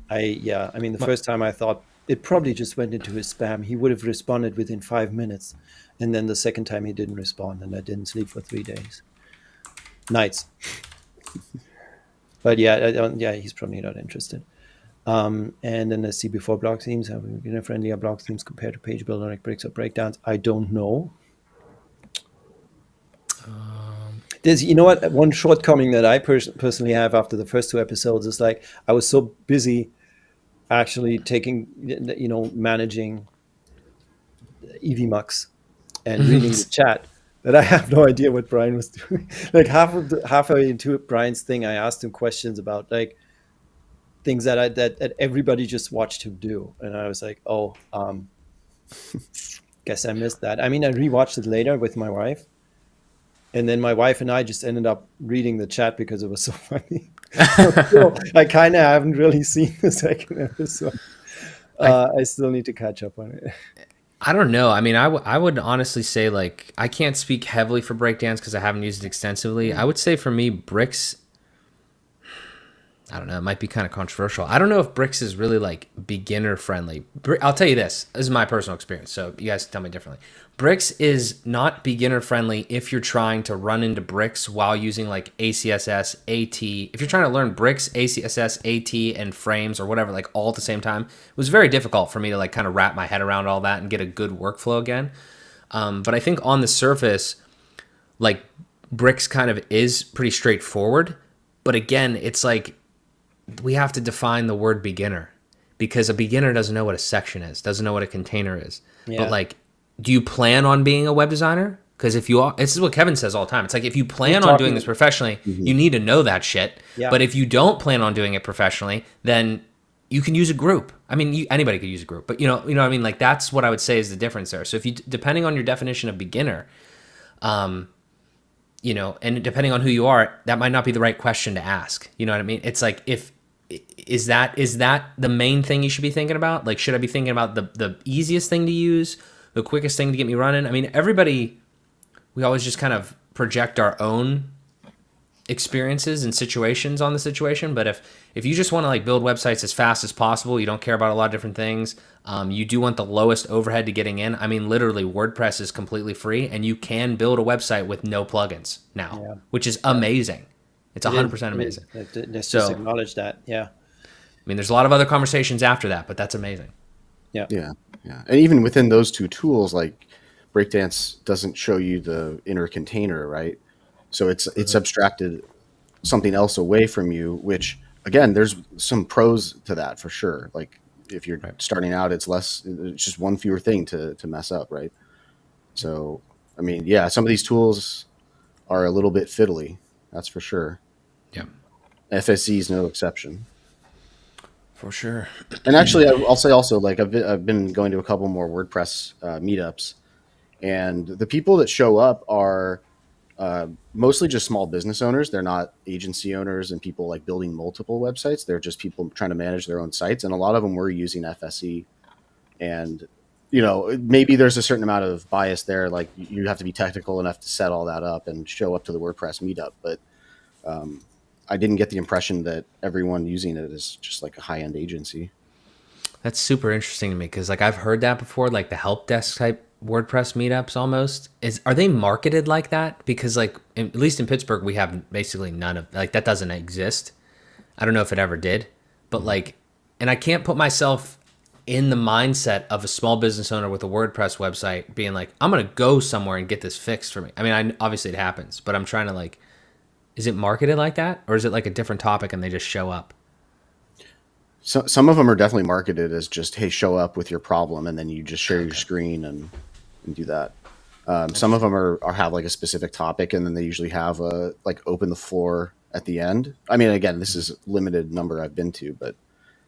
the first time I thought it probably just went into his spam. He would have responded within 5 minutes. And then the second time he didn't respond, and I didn't sleep for 3 days. Nights. But he's probably not interested. And then let's see, before block themes, have we been friendlier block themes compared to Page Builder like bricks or breakdowns? I don't know. There's, one shortcoming that I personally have after the first 2 episodes is like I was so busy actually managing EVMux and reading the chat that I have no idea what Brian was doing. Like halfway into Brian's thing, I asked him questions about like things that everybody just watched him do, and I was like, guess I missed that. I mean, I rewatched it later with my wife, and then my wife and I just ended up reading the chat because it was so funny. So I kind of haven't really seen the second episode. I still need to catch up on it. I don't know. I mean, I would honestly say, like, I can't speak heavily for breakdowns because I haven't used it extensively. I would say for me, bricks, I don't know, it might be kind of controversial. I don't know if Bricks is really like beginner friendly. I'll tell you this. This is my personal experience, so you guys can tell me differently. Bricks is not beginner friendly if you're trying to run into Bricks while using like ACSS, AT. If you're trying to learn Bricks, ACSS, AT, and frames or whatever, like all at the same time, it was very difficult for me to like kind of wrap my head around all that and get a good workflow again. But I think on the surface, like Bricks kind of is pretty straightforward. But again, it's like, we have to define the word beginner, because a beginner doesn't know what a section is, doesn't know what a container is. Yeah. But like, do you plan on being a web designer? Because if you are, this is what Kevin says all the time. It's like, if you plan on doing this professionally, you need to know that shit. Yeah. But if you don't plan on doing it professionally, then you can use a group. I mean, anybody could use a group, but you know what I mean? Like, that's what I would say is the difference there. So if you, depending on your definition of beginner, you know, and depending on who you are, that might not be the right question to ask. You know what I mean? It's like, is that the main thing you should be thinking about? Like, should I be thinking about the easiest thing to use, the quickest thing to get me running? I mean, we always just kind of project our own experiences and situations on the situation. But if you just want to like build websites as fast as possible, you don't care about a lot of different things. You do want the lowest overhead to getting in. I mean, literally WordPress is completely free and you can build a website with no plugins now, which is amazing. It's 100% amazing. Let's just acknowledge that. Yeah. I mean, there's a lot of other conversations after that, but that's amazing. Yeah. And even within those two tools, like Breakdance doesn't show you the inner container, right? So it's abstracted something else away from you, which again, there's some pros to that for sure. Like if you're starting out, it's just one fewer thing to mess up, right? So, I mean, yeah, some of these tools are a little bit fiddly, that's for sure. Yeah. FSC is no exception. For sure. And actually, I'll say also, like I've been going to a couple more WordPress meetups, and the people that show up are mostly just small business owners. They're not agency owners and people like building multiple websites. They're just people trying to manage their own sites, and a lot of them were using FSE. And you know, maybe there's a certain amount of bias there. Like you have to be technical enough to set all that up and show up to the WordPress meetup, but I didn't get the impression that everyone using it is just like a high-end agency. That's super interesting to me because like I've heard that before, like the help desk type WordPress meetups almost. Are they marketed like that? Because like at least in Pittsburgh, we have basically none of like that doesn't exist. I don't know if it ever did, but like, and I can't put myself in the mindset of a small business owner with a WordPress website being like, I'm going to go somewhere and get this fixed for me. I mean, obviously it happens, but I'm trying to like, is it marketed like that? Or is it like a different topic and they just show up? So some of them are definitely marketed as just, hey, show up with your problem. And then you just share your screen and do that. Some of them have like a specific topic, and then they usually have like open the floor at the end. I mean, again, this is a limited number I've been to, but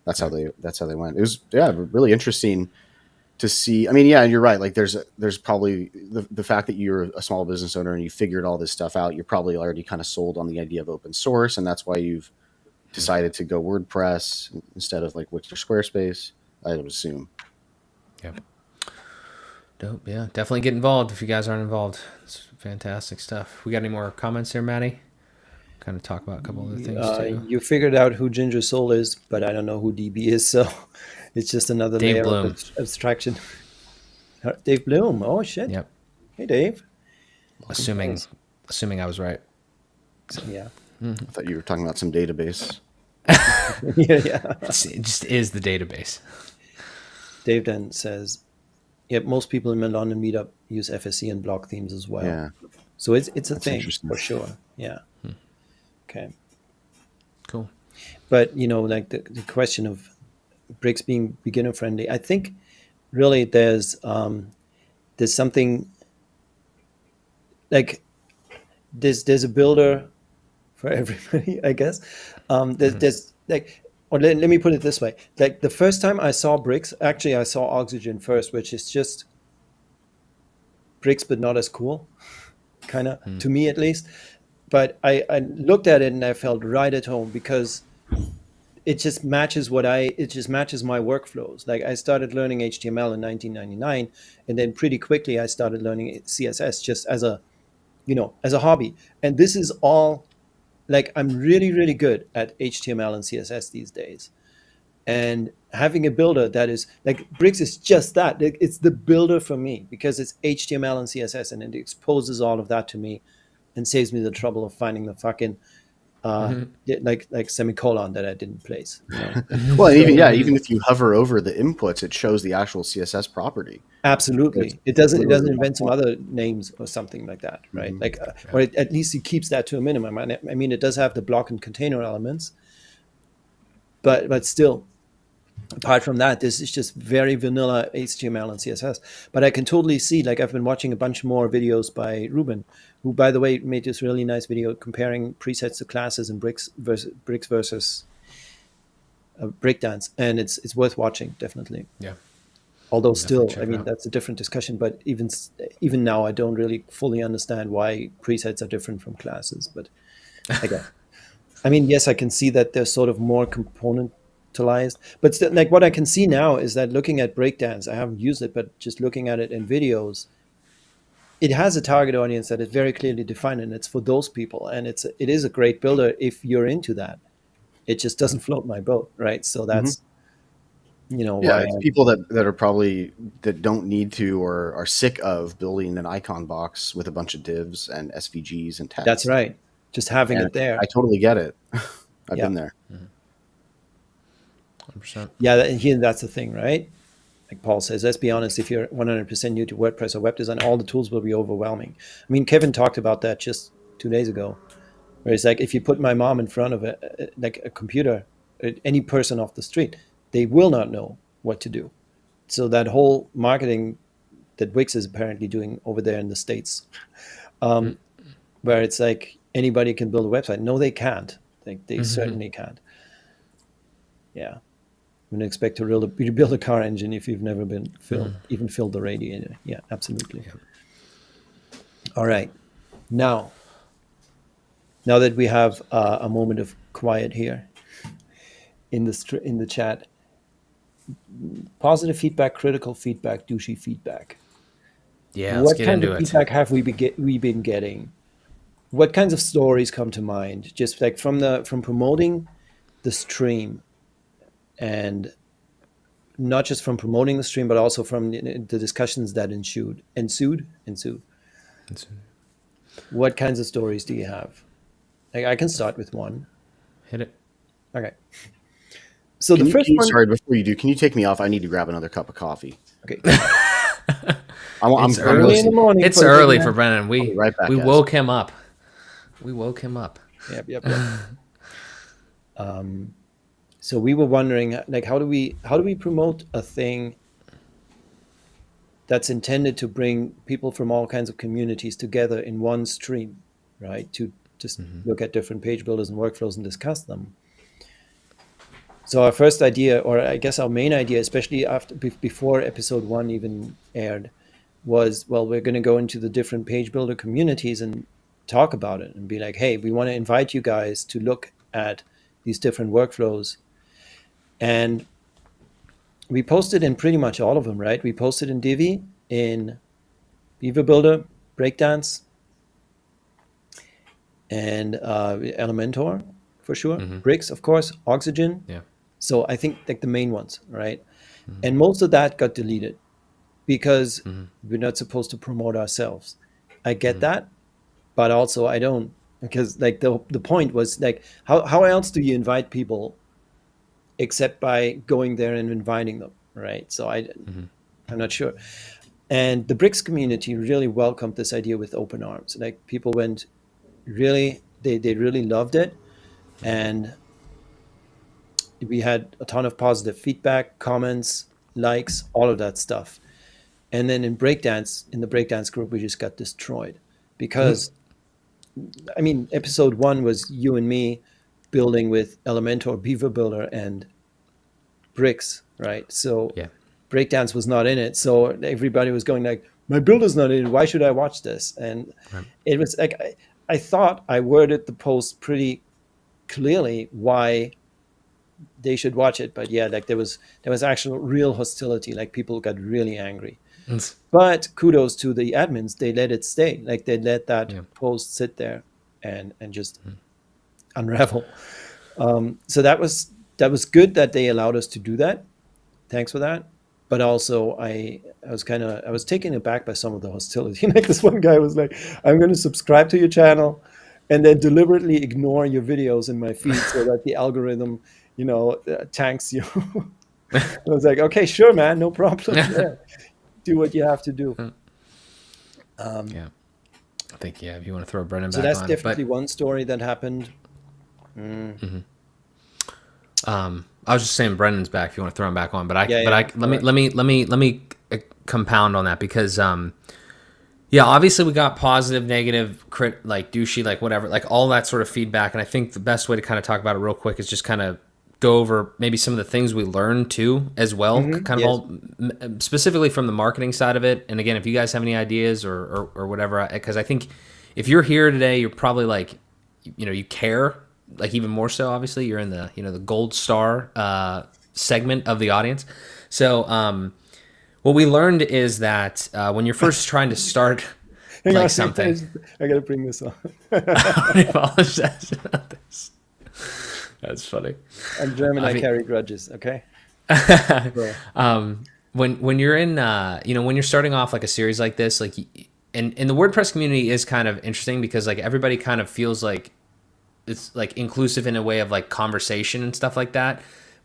that's how they went. It was, really interesting to see. I mean, yeah, you're right. Like there's probably the fact that you're a small business owner and you figured all this stuff out, you're probably already kind of sold on the idea of open source. And that's why you've decided to go WordPress instead of like Wix or Squarespace, I would assume. Yeah. Dope. Yeah. Definitely get involved if you guys aren't involved. It's fantastic stuff. We got any more comments here, Maddie? Kind of talk about a couple other things too. You figured out who Ginger Soul is, but I don't know who DB is, so it's just another Dave layer Bloom. of abstraction. Dave Bloom. Oh shit. Yep. Hey Dave. Assuming I was right. Yeah. I thought you were talking about some database. Yeah. It just is the database. Dave then says, "Yep, most people in the London meetup use FSC and block themes as well. Yeah. So it's a thing interesting. for sure. Yeah. Okay. Cool. But like the question of Bricks being beginner friendly, I think really there's something like there's a builder for everybody, I guess. There's like, or let me put it this way. Like the first time I saw Bricks, actually I saw Oxygen first, which is just Bricks, but not as cool, kind of, to me at least. But I looked at it and I felt right at home because it just matches my workflows. Like I started learning HTML in 1999, and then pretty quickly I started learning CSS just as a hobby. And this is all like I'm really, really good at HTML and CSS these days. And having a builder that is like Bricks is just that. It's the builder for me because it's HTML and CSS, and it exposes all of that to me and saves me the trouble of finding the fucking like semicolon that I didn't place. You know? Well, and even if you hover over the inputs, it shows the actual CSS property. Absolutely, it doesn't invent some other names or something like that, right? Mm-hmm. Like, or at least it keeps that to a minimum. I mean, it does have the block and container elements, but still, apart from that, this is just very vanilla HTML and CSS. But I can totally see, like, I've been watching a bunch more videos by Ruben, who, by the way, made this really nice video comparing presets to classes in Bricks versus Breakdance, and it's worth watching, definitely. Yeah. Although still, I mean, that's a different discussion. But even now, I don't really fully understand why presets are different from classes. But again, I mean, yes, I can see that they're sort of more componentalized. But still, like what I can see now is that looking at Breakdance, I haven't used it, but just looking at it in videos, it has a target audience that is very clearly defined, and it's for those people. And it is a great builder if you're into that. It just doesn't float my boat, right? So that's why it's people that are probably that don't need to or are sick of building an icon box with a bunch of divs and SVGs and text. That's right. Just having it there. I totally get it. I've been there. 100%. Yeah, that's the thing, right? Like Paul says, let's be honest, if you're 100% new to WordPress or web design, all the tools will be overwhelming. I mean, Kevin talked about that just 2 days ago, where it's like, if you put my mom in front of a computer, any person off the street, they will not know what to do. So that whole marketing that Wix is apparently doing over there in the States, where it's like anybody can build a website. No, they can't. Like they certainly can't. Yeah. I'm going to expect to build a car engine if you've never been even filled the radiator. Yeah, absolutely. Yeah. All right. Now that we have a moment of quiet here in the chat, positive feedback, critical feedback, douchey feedback. Yeah, what kind of feedback have we been getting? What kinds of stories come to mind? Just like from promoting the stream, and not just from promoting the stream, but also from the discussions that ensued. What kinds of stories do you have? I can start with one. Hit it. Okay. So the first one. Sorry, before you do, can you take me off? I need to grab another cup of coffee. Okay. I'm early in the morning. It's early for Brennan. We woke him up. We woke him up. Yep. So we were wondering, like, how do we promote a thing that's intended to bring people from all kinds of communities together in one stream, right? To just look at different page builders and workflows and discuss them. So our first idea, or I guess our main idea, especially before episode 1 even aired, was, well, we're going to go into the different page builder communities and talk about it and be like, hey, we want to invite you guys to look at these different workflows. And we posted in pretty much all of them, right? We posted in Divi, in Beaver Builder, Breakdance, and Elementor, for sure. Bricks, of course, Oxygen. Yeah. So I think like the main ones, right? And most of that got deleted because we're not supposed to promote ourselves. I get that, but also I don't, because like the point was like, how else do you invite people except by going there and inviting them, right? So I'm not sure. And the Bricks community really welcomed this idea with open arms. Like people went really, they really loved it. And we had a ton of positive feedback, comments, likes, all of that stuff. And then in the Breakdance group, we just got destroyed because, I mean, episode 1 was you and me building with Elementor, Beaver Builder, and Bricks, right? So Breakdance was not in it. So everybody was going like, my builder's not in it. Why should I watch this? And it was like, I thought I worded the post pretty clearly why they should watch it. But yeah, like there was actual real hostility. Like people got really angry. But kudos to the admins. They let it stay. Like they let that post sit there and just unravel. So that was good that they allowed us to do that. Thanks for that. But also, I was taken aback by some of the hostility. Like this one guy was like, "I'm going to subscribe to your channel, and then deliberately ignore your videos in my feed so that the algorithm, tanks you." I was like, "Okay, sure, man, no problem. Yeah, do what you have to do." Yeah. I think, if you want to throw Brennan So back that's on. definitely one story that happened. I was just saying Brennan's back if you want to throw him back on, but Yeah. let me compound on that because yeah, obviously we got positive, negative, like douchey, like whatever, like all that sort of feedback, and I think the best way to kind of talk about it real quick is just kind of go over maybe some of the things we learned too as well, kind of Yes. all specifically from the marketing side of it. And again, if you guys have any ideas or whatever, because I think if you're here today, you're probably like, you care, like even more so. Obviously, you're in the the gold star segment of the audience. So what we learned is that when you're first trying to start Hang like on, something, I gotta bring this on. I apologize about this. That's funny. I'm German. I carry grudges. Okay. When you're in when you're starting off like a series like this, like and the WordPress community is kind of interesting because like everybody kind of feels like it's like inclusive in a way of like conversation and stuff like that.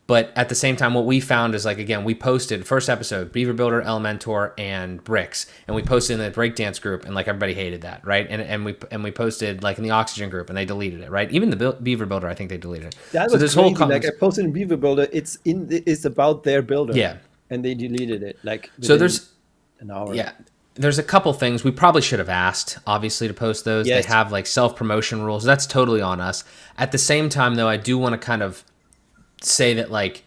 But at the same time, what we found is like, again, we posted first episode, Beaver Builder, Elementor, and Bricks. And we posted in the breakdance group and like everybody hated that. Right. And we posted like in the Oxygen group and they deleted it. Right. Even the Beaver Builder, I think they deleted it. That so was this crazy. whole Like I posted in Beaver Builder, it's about their builder. Yeah. And they deleted it. Like so there's an hour. Yeah. There's a couple things we probably should have asked, obviously, to post those. Yes. They have like self-promotion rules. That's totally on us. At the same time, though, I do want to kind of say that like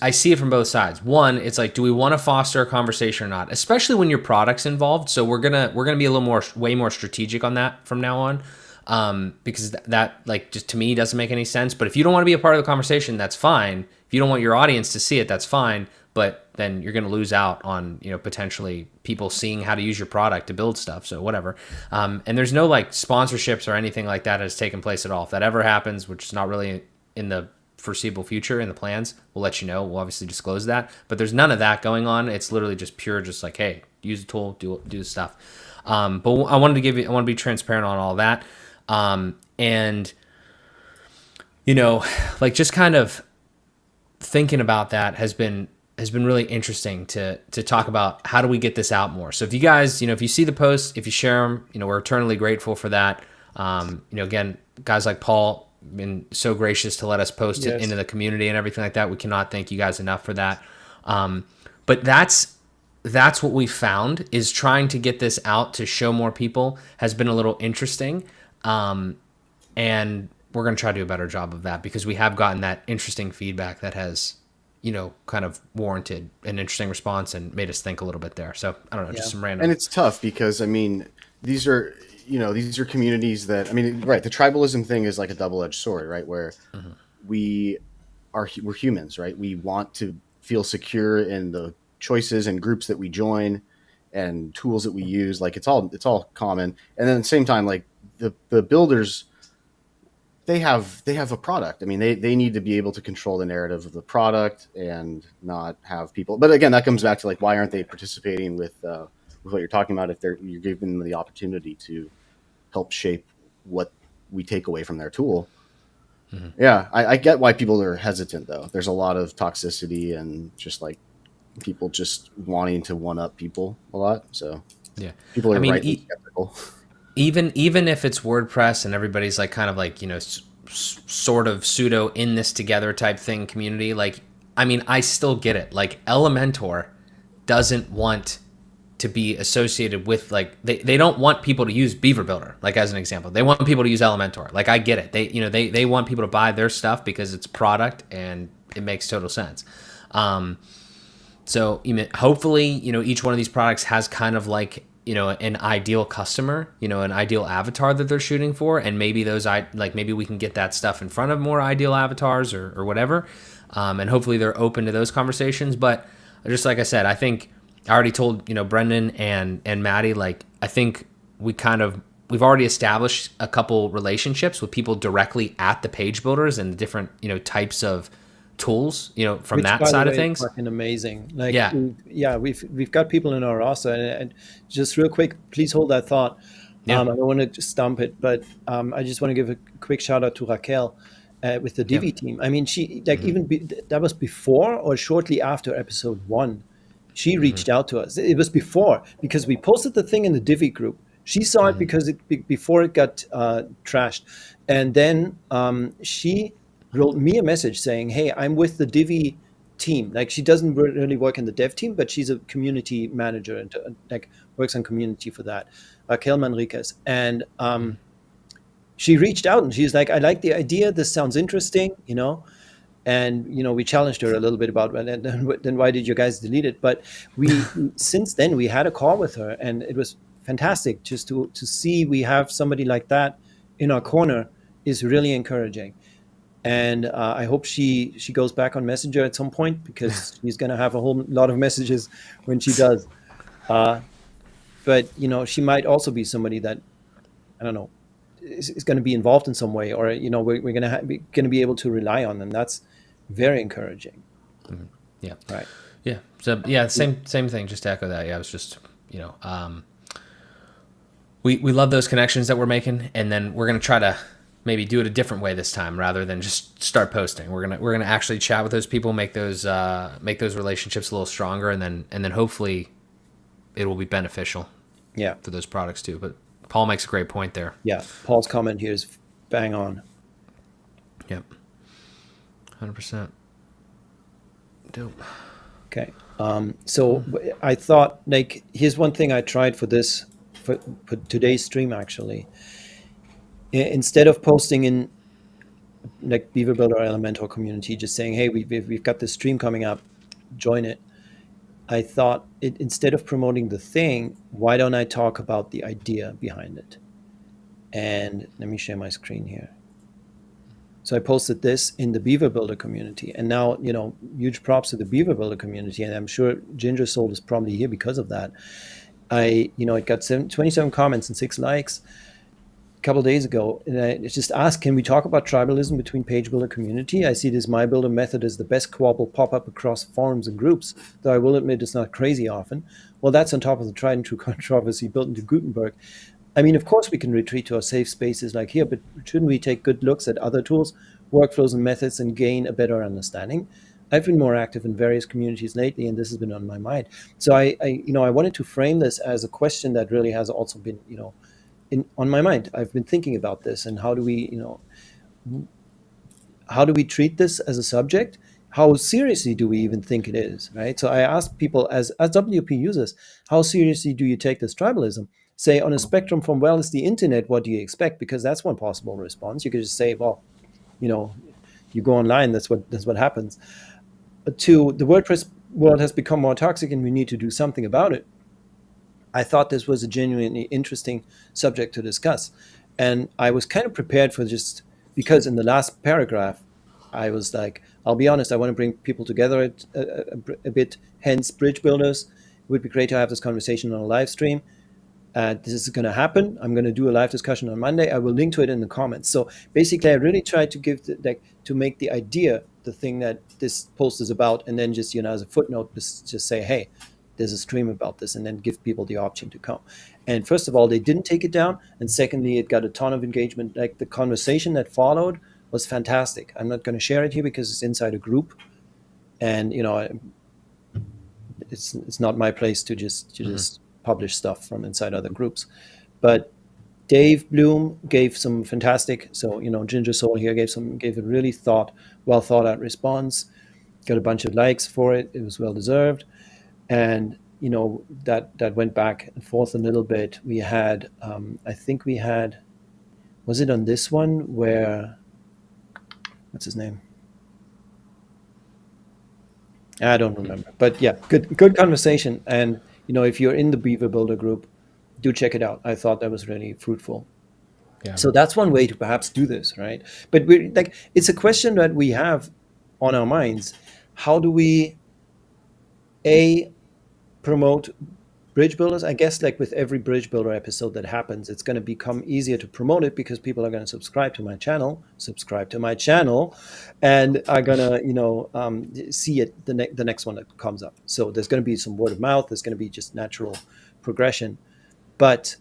I see it from both sides. One, it's like, do we want to foster a conversation or not? Especially when your product's involved. So we're gonna be a little way more strategic on that from now on, because that like just to me doesn't make any sense. But if you don't want to be a part of the conversation, that's fine. If you don't want your audience to see it, that's fine. But then you're going to lose out on potentially people seeing how to use your product to build stuff. So whatever. And there's no like sponsorships or anything like that has taken place at all. If that ever happens, which is not really in the foreseeable future in the plans, we'll let you know. We'll obviously disclose that. But there's none of that going on. It's literally just pure, just like, hey, use the tool, do the stuff. But I wanted to be transparent on all that. And like just kind of thinking about that has been really interesting to talk about how do we get this out more. So if you guys, if you see the posts, if you share them, we're eternally grateful for that. Again, guys like Paul been so gracious to let us post it into the community and everything like that. We cannot thank you guys enough for that. But that's what we found is trying to get this out to show more people has been a little interesting. And we're going to try to do a better job of that because we have gotten that interesting feedback that has, kind of warranted an interesting response and made us think a little bit there. So I don't know, just some random. And it's tough because these are communities that, right. The tribalism thing is like a double-edged sword, right? Where we're humans, right? We want to feel secure in the choices and groups that we join and tools that we use. Like it's all common. And then at the same time, like the builders, they have a product. They need to be able to control the narrative of the product and not have people. But again, that comes back to like, why aren't they participating with what you're talking about? If you're giving them the opportunity to help shape what we take away from their tool. Yeah, I get why people are hesitant though. There's a lot of toxicity and just like people just wanting to one up people a lot. So yeah, people are rightly skeptical. Even if it's WordPress and everybody's like kind of like sort of pseudo in this together type thing community, like I still get it. Like Elementor doesn't want to be associated with like they don't want people to use Beaver Builder, like as an example. They want people to use Elementor. Like I get it. They want people to buy their stuff because it's a product and it makes total sense. So hopefully each one of these products has kind of like an ideal customer, an ideal avatar that they're shooting for, and maybe maybe we can get that stuff in front of more ideal avatars or whatever, and hopefully they're open to those conversations. But just like I said, I think I already told Brendan and Maddie, like I think we kind of we've already established a couple relationships with people directly at the page builders and the different, types of tools, from Which, that by the side of way, is things. fucking amazing. Like, Yeah. we've got people in our roster, and just real quick, please hold that thought. Yeah. I don't want to just stump it, but I just want to give a quick shout out to Raquel with the Divi team. I mean, she that was before or shortly after episode 1. She reached out to us. It was before, because we posted the thing in the Divi group. She saw it because before it got trashed, and then she wrote me a message saying, "Hey, I'm with the Divi team." Like, she doesn't really work in the dev team, but she's a community manager and like works on community for that. Raquel Manriquez, and she reached out and she's like, "I like the idea. This sounds interesting, And we challenged her a little bit about, well, then why did you guys delete it? But since then we had a call with her, and it was fantastic just to see we have somebody like that in our corner is really encouraging. And I hope she goes back on Messenger at some point, because she's going to have a whole lot of messages when she does. But she might also be somebody that, I don't know, is going to be involved in some way, or we're going to be able to rely on them. That's very encouraging. Yeah. Right. Yeah. So yeah, same thing. Just to echo that. Yeah, it was just we love those connections that we're making, and then we're gonna try to maybe do it a different way this time, rather than just start posting. We're gonna actually chat with those people, make those relationships a little stronger, and then hopefully it will be beneficial. Yeah. For those products too. But Paul makes a great point there. Yeah. Paul's comment here is bang on. Yep. 100%. Dope. Okay. So I thought, like, here's one thing I tried for today's stream, actually. Instead of posting in like Beaver Builder or Elementor community, just saying, "Hey, we've got this stream coming up, join it." I thought, instead of promoting the thing, why don't I talk about the idea behind it? And let me share my screen here. So I posted this in the Beaver Builder community, and now, huge props to the Beaver Builder community, and I'm sure Ginger Soul is probably here because of that. It got 27 comments and 6 likes a couple of days ago, and I just asked, can we talk about tribalism between page builder community? I see this My Builder method as the best quabble pop up across forums and groups, though I will admit it's not crazy often. Well, that's on top of the tried and true controversy built into Gutenberg. I mean, of course we can retreat to our safe spaces like here, but shouldn't we take good looks at other tools, workflows, and methods and gain a better understanding? I've been more active in various communities lately, and this has been on my mind. So I wanted to frame this as a question that really has also been, on my mind. I've been thinking about this, and how do we treat this as a subject? How seriously do we even think it is, right? So I asked people as WP users, how seriously do you take this tribalism? Say, on a spectrum from, well, it's the internet, what do you expect? Because that's one possible response. You could just say, well, you go online, that's what happens. To the WordPress world has become more toxic and we need to do something about it. I thought this was a genuinely interesting subject to discuss. And I was kind of prepared for just, because in the last paragraph, I was like, I'll be honest, I want to bring people together a bit, hence bridge builders. It would be great to have this conversation on a live stream. This is going to happen. I'm going to do a live discussion on Monday. I will link to it in the comments. So basically, I really tried to give to make the idea the thing that this post is about, and then just as a footnote, just say, hey, there's a stream about this, and then give people the option to come. And first of all, they didn't take it down, and secondly, it got a ton of engagement. Like, the conversation that followed was fantastic. I'm not going to share it here because it's inside a group, and it's not my place to just publish stuff from inside other groups. But Dave Bloom gave some fantastic, so Ginger Soul here gave a really well thought out response, got a bunch of likes for it. It was well deserved. And that went back and forth a little bit. We had was it on this one where, what's his name? I don't remember, but yeah, good conversation. And if you're in the Beaver Builder group, do check it out. I thought that was really fruitful. Yeah. So that's one way to perhaps do this, right? But it's a question that we have on our minds. How do we promote bridge builders, I guess, like with every bridge builder episode that happens, it's going to become easier to promote it because people are going to subscribe to my channel, and are going to, see it the next one that comes up. So there's going to be some word of mouth. There's going to be just natural progression. But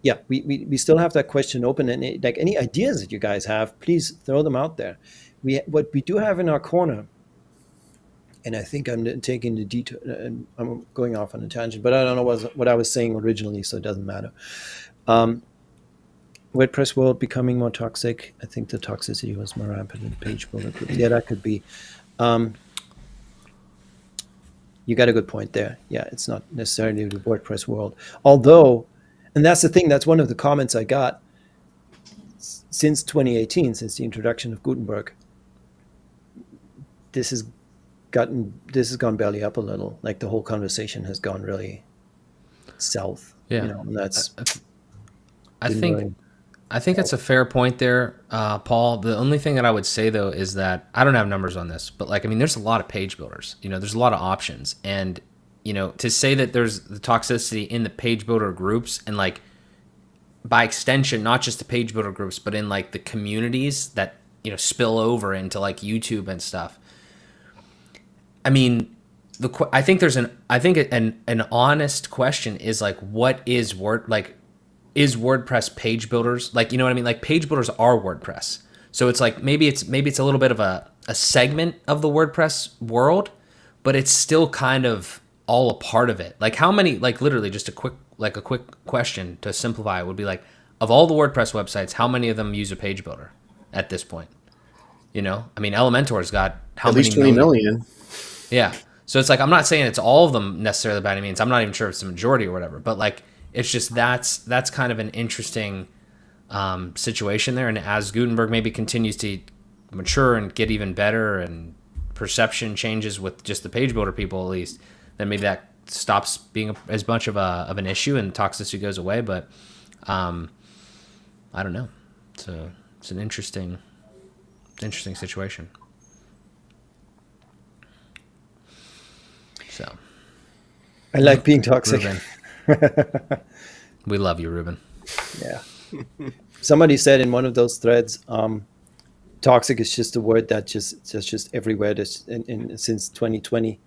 yeah, we still have that question open, and like any ideas that you guys have, please throw them out there. What we do have in our corner, and I think I'm taking the detour, and I'm going off on a tangent, but I don't know what I was saying originally, so it doesn't matter. WordPress world becoming more toxic. I think the toxicity was more rampant in page builder groups. Yeah, that could be. You got a good point there. Yeah, it's not necessarily the WordPress world. Although, and that's the thing, that's one of the comments I got since 2018, since the introduction of Gutenberg. This has gone belly up a little. Like the whole conversation has gone really south. Yeah. And that's I think that's a fair point there, Paul. The only thing that I would say though is that I don't have numbers on this, but there's a lot of page builders. There's a lot of options, and to say that there's the toxicity in the page builder groups, and by extension, not just the page builder groups, but in the communities that spill over into YouTube and stuff. I mean, I think an honest question is what is is WordPress page builders? You know what I mean? Page builders are WordPress. So it's maybe it's a little bit of a segment of the WordPress world, but it's still kind of all a part of it. How many, literally just a quick question to simplify it would be of all the WordPress websites, how many of them use a page builder at this point? I mean, Elementor's got how at many least 20 million. Yeah. So it's I'm not saying it's all of them necessarily by any means. I'm not even sure if it's the majority or whatever, but it's just that's kind of an interesting situation there. And as Gutenberg maybe continues to mature and get even better, and perception changes with just the page builder people at least, then maybe that stops being as much of an issue and toxicity goes away. But I don't know. It's an interesting situation. So I like being toxic. Ruben. We love you, Ruben. Yeah. Somebody said in one of those threads, toxic is just a word that's just everywhere since 2020.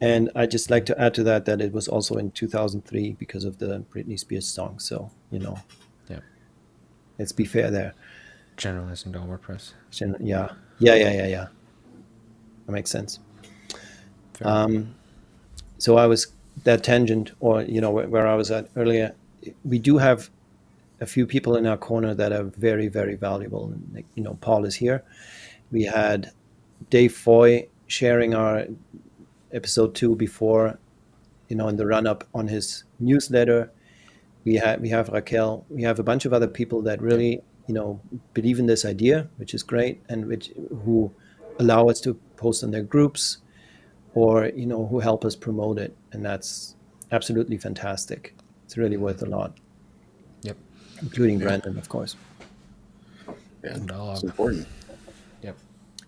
And I just like to add to that it was also in 2003 because of the Britney Spears song. So, Yeah. Let's be fair there. Generalizing to WordPress. Yeah. That makes sense. So I was that tangent, or where I was at earlier. We do have a few people in our corner that are very, very valuable. Paul is here. We had Dave Foy sharing our episode 2 before, in the run up on his newsletter. We have Raquel. We have a bunch of other people that really believe in this idea, which is great, and who allow us to post in their groups, or who help us promote it, and that's absolutely fantastic. It's really worth a lot. Yep. Including Brandon, of course. Yeah, it's important. Yep.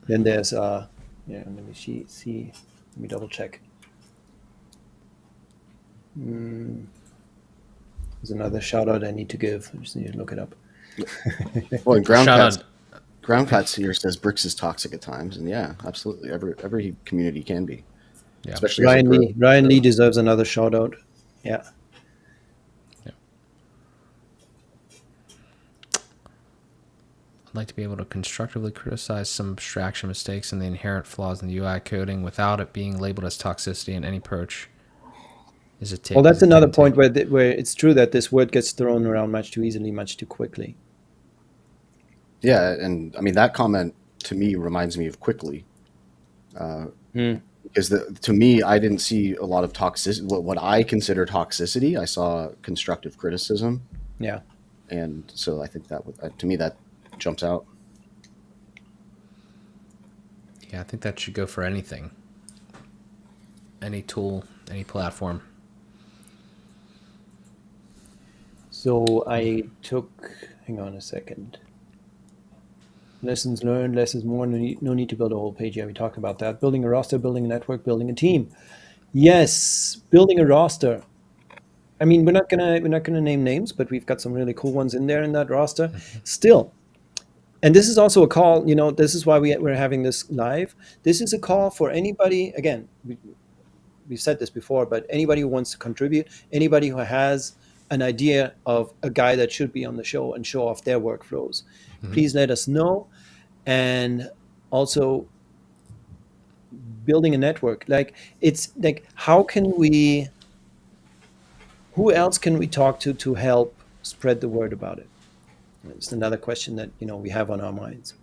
Then there's let me see. Let me double check. There's another shout out I need to give. I just need to look it up. Well, and Groundcats here says Bricks is toxic at times, and yeah, absolutely. Every community can be. Yeah. Especially Ryan Lee deserves another shout out. Yeah. I'd like to be able to constructively criticize some abstraction mistakes and the inherent flaws in the UI coding without it being labeled as toxicity, and any approach is a take. Well, that's another point where it's true that this word gets thrown around much too easily, much too quickly. Yeah, and I mean, that comment to me reminds me of Quickly. Because to me, I didn't see a lot of toxicity. What I consider toxicity, I saw constructive criticism. Yeah. And so I think that to me, that jumps out. Yeah, I think that should go for anything. Any tool, any platform. So I took, hang on a second. Lessons learned, less is more. No need to build a whole page. Yeah, we talked about that. Building a roster, building a network, building a team. Yes, building a roster. I mean, we're not gonna name names, but we've got some really cool ones in there in that roster. Still, and this is also a call. This is why we're having this live. This is a call for anybody. Again, we've said this before, but anybody who wants to contribute, anybody who has an idea of a guy that should be on the show and show off their workflows, please let us know. And also building a network, like it's like, who else can we talk to help spread the word about it? It's another question that we have on our minds.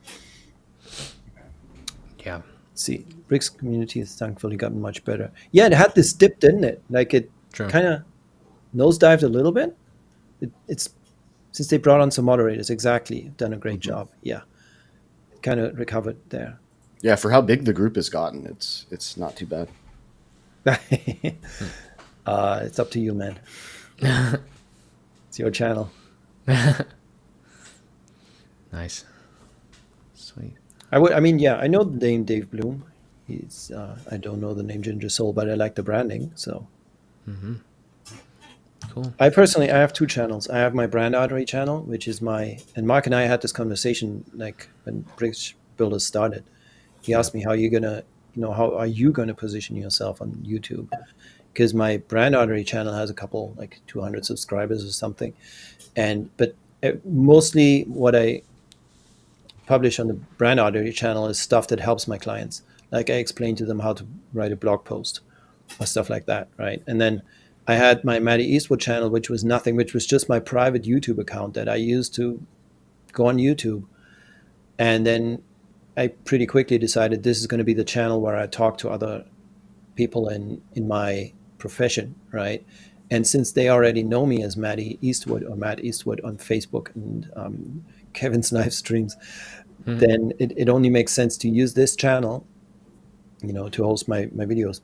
Yeah. See, Bricks community has thankfully gotten much better. Yeah, it had this dip, didn't it? Like it kind of nosedived a little bit. It's since they brought on some moderators, exactly, done a great job. Yeah, it kind of recovered there. Yeah, for how big the group has gotten, it's not too bad. It's up to you, man. It's your channel. Nice. Sweet. I know the name Dave Bloom. He's I don't know the name Ginger Soul, but I like the branding. So Cool. I have two channels. I have my brand artery channel, which is and Mark and I had this conversation like when Bridge Builder started. He asked me how are you gonna position yourself on YouTube? Because my brand artery channel has a couple, like 200 subscribers or something, but mostly what I publish on the brand artery channel is stuff that helps my clients. Like I explain to them how to write a blog post or stuff like that, right? And then I had my Matty Eastwood channel, which was nothing, which was just my private YouTube account that I used to go on YouTube. And then I pretty quickly decided this is going to be the channel where I talk to other people in my profession, right? And since they already know me as Matty Eastwood or Matt Eastwood on Facebook and Kevin's live streams, then it only makes sense to use this channel, to host my videos.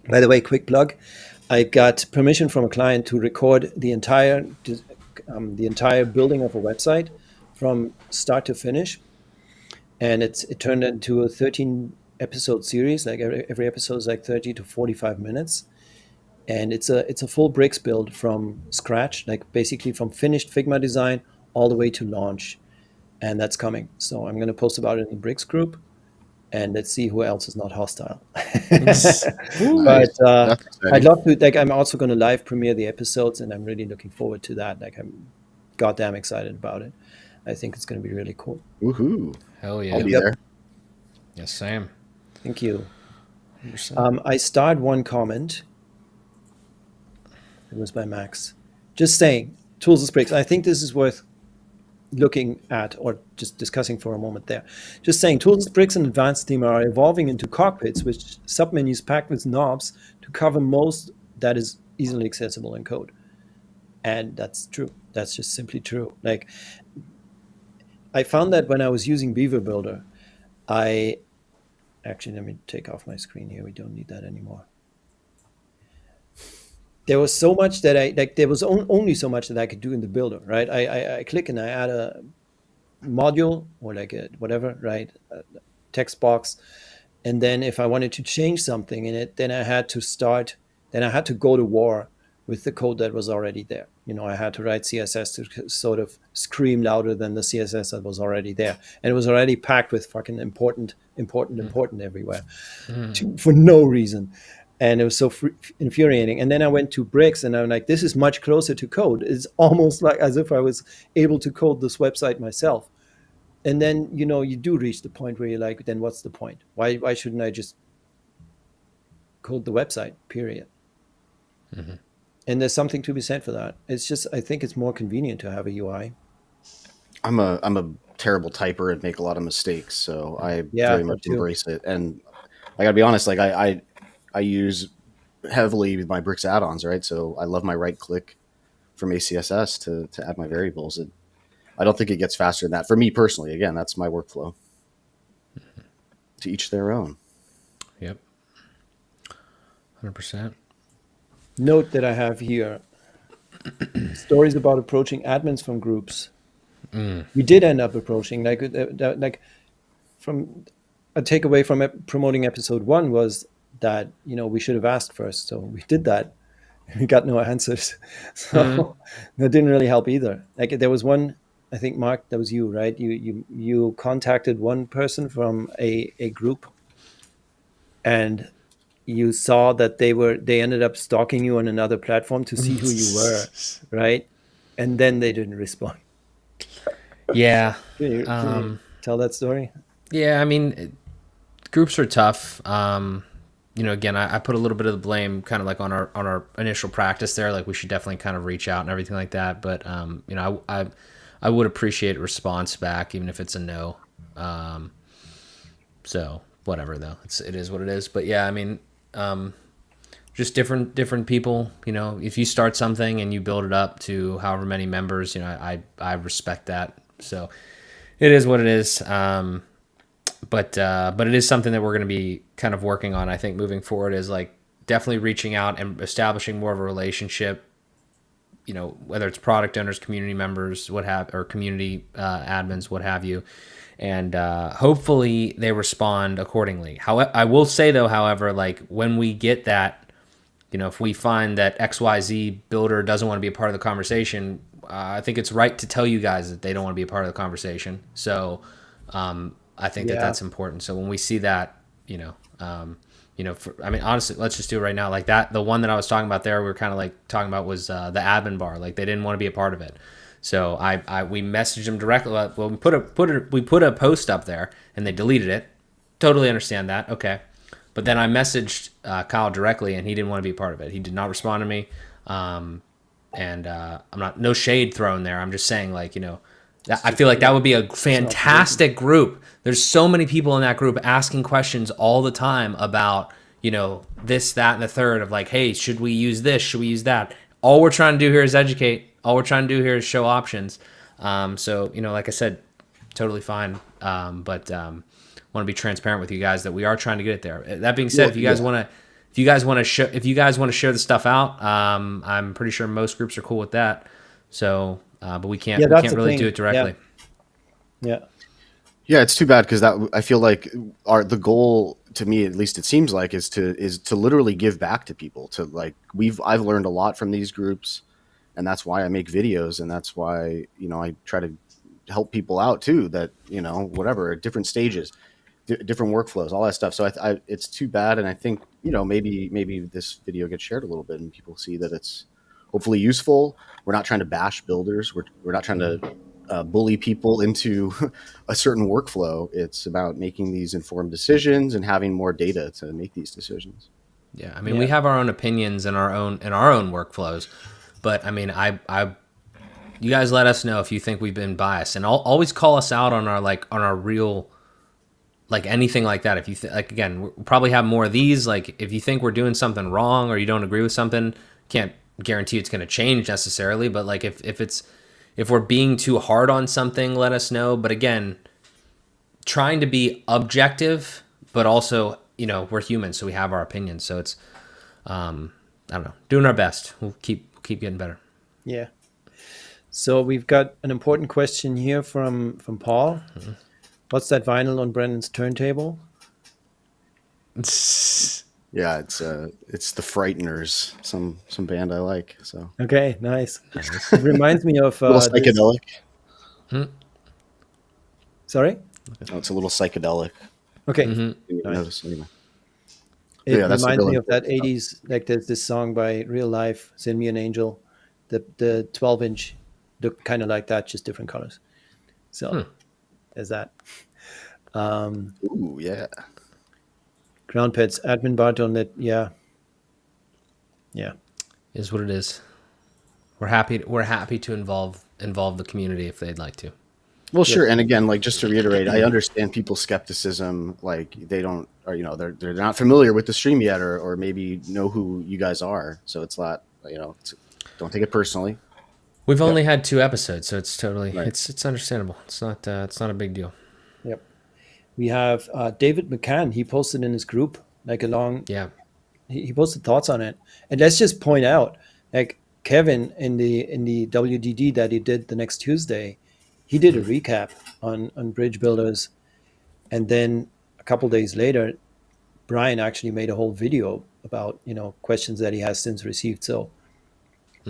By the way, quick plug. I got permission from a client to record the entire building of a website from start to finish. And it turned into a 13 episode series. Like every episode is like 30 to 45 minutes. And it's a full bricks build from scratch, like basically from finished Figma design all the way to launch. And that's coming. So I'm going to post about it in the Bricks group, and let's see who else is not hostile. But I'd love to. Like, I'm also going to live premiere the episodes, and I'm really looking forward to that. Like, I'm goddamn excited about it. I think it's going to be really cool. Woohoo! Hell yeah! I'll be there. Yes, same. Thank you. I starred one comment. It was by Max, just saying tools and bricks. I think this is worth looking at or just discussing for a moment there. Just saying tools, bricks, and advanced theme are evolving into cockpits with submenus packed with knobs to cover most that is easily accessible in code. And that's true. That's just simply true. Like, I found that when I was using Beaver Builder, let me take off my screen here. We don't need that anymore. There was so much that there was only so much that I could do in the builder, right? I click and I add a module or like a whatever, right? A text box. And then if I wanted to change something in it, then I had to go to war with the code that was already there. I had to write CSS to sort of scream louder than the CSS that was already there. And it was already packed with fucking important everywhere for no reason. And it was so infuriating. And then I went to bricks and I'm like, this is much closer to code. It's almost like as if I was able to code this website myself. And then, you do reach the point where you're like, then what's the point? Why shouldn't I just code the website, period? Mm-hmm. And there's something to be said for that. It's just, I think it's more convenient to have a UI. I'm a terrible typer and make a lot of mistakes. So I very much embrace it. And I gotta be honest, like I use heavily my bricks add-ons, right? So I love my right click from ACSS to add my variables. And I don't think it gets faster than that. For me personally, again, that's my workflow. To each their own. Yep. 100%. Note that I have here stories about approaching admins from groups. We did end up approaching like from a takeaway from promoting episode 1 was that we should have asked first, so we did that, We got no answers. So that didn't really help either. Like there was one, I think, Mark, that was you, right? You contacted one person from a group, and you saw that they ended up stalking you on another platform to see who you were, right? And then they didn't respond. Yeah. Can you tell that story? Yeah, I mean, groups are tough. Again, I put a little bit of the blame kind of like on our initial practice there. Like we should definitely kind of reach out and everything like that. But I would appreciate a response back, even if it's a no. So whatever though, it is what it is. But yeah, I mean, just different people. If you start something and you build it up to however many members, I respect that. So it is what it is. But it is something that we're going to be kind of working on. I think moving forward is like definitely reaching out and establishing more of a relationship. Whether it's product owners, community members, or community admins, what have you, and hopefully they respond accordingly. I will say though, however, like when we get that, if we find that XYZ builder doesn't want to be a part of the conversation, I think it's right to tell you guys that they don't want to be a part of the conversation. So I think that's important. So when we see that, honestly, let's just do it right now. Like that, the one that I was talking about there, we were kind of like talking about was the admin bar. Like they didn't want to be a part of it. So we messaged them directly. Well, we put a post up there and they deleted it. Totally understand that. Okay. But then I messaged Kyle directly and he didn't want to be a part of it. He did not respond to me. I'm not, no shade thrown there. I'm just saying like, I feel like that would be a fantastic group. There's so many people in that group asking questions all the time about, this, that, and the third of like, hey, should we use this? Should we use that? All we're trying to do here is educate. All we're trying to do here is show options. So, like I said, totally fine. But want to be transparent with you guys that we are trying to get it there. That being said, if you guys want to share the stuff out, I'm pretty sure most groups are cool with that. So, but we can't really do it directly. Yeah. Yeah, it's too bad because I feel like the goal, to me at least, it seems like is to literally give back to people. To like I've learned a lot from these groups, and that's why I make videos, and that's why I try to help people out too. That whatever at different stages, different workflows, all that stuff. So it's too bad, and I think maybe this video gets shared a little bit, and people see that it's hopefully useful. We're not trying to bash builders. We're not trying to bully people into a certain workflow. It's about making these informed decisions and having more data to make these decisions. Yeah, I mean, we have our own opinions and our own workflows, but I mean, you guys let us know if you think we've been biased, and always call us out on our real, like anything like that. If you again, we'll probably have more of these. Like if you think we're doing something wrong or you don't agree with something, can't guarantee it's going to change necessarily, but like if we're being too hard on something, let us know. But again, trying to be objective, but also, we're human, so we have our opinions. So it's, I don't know, doing our best. We'll keep getting better. Yeah. So we've got an important question here from Paul. Mm-hmm. What's that vinyl on Brandon's turntable? Yeah, it's the Frighteners, some band I like. So okay, nice. It reminds me of a little psychedelic. Sorry? Oh, it's a little psychedelic. Okay. Mm-hmm. Nice. Notice, anyway. It reminds me of that 80s, like there's this song by Real Life, Send Me an Angel, the 12-inch look kind of like that, just different colors. So there's that. Ooh, yeah. Ground pets, admin bottleneck, yeah. Is what it is. We're happy to involve the community if they'd like to. Well, sure. And again, like just to reiterate, I understand people's skepticism. Like they don't, or they're not familiar with the stream yet, or maybe know who you guys are. So it's not, don't take it personally. We've only had 2 episodes, so it's totally it's understandable. It's not a big deal. Yep. We have David McCann. He posted in his group he posted thoughts on it. And let's just point out, like Kevin in the WDD that he did the next Tuesday, he did a recap on bridge builders, and then a couple days later, Brian actually made a whole video about questions that he has since received. So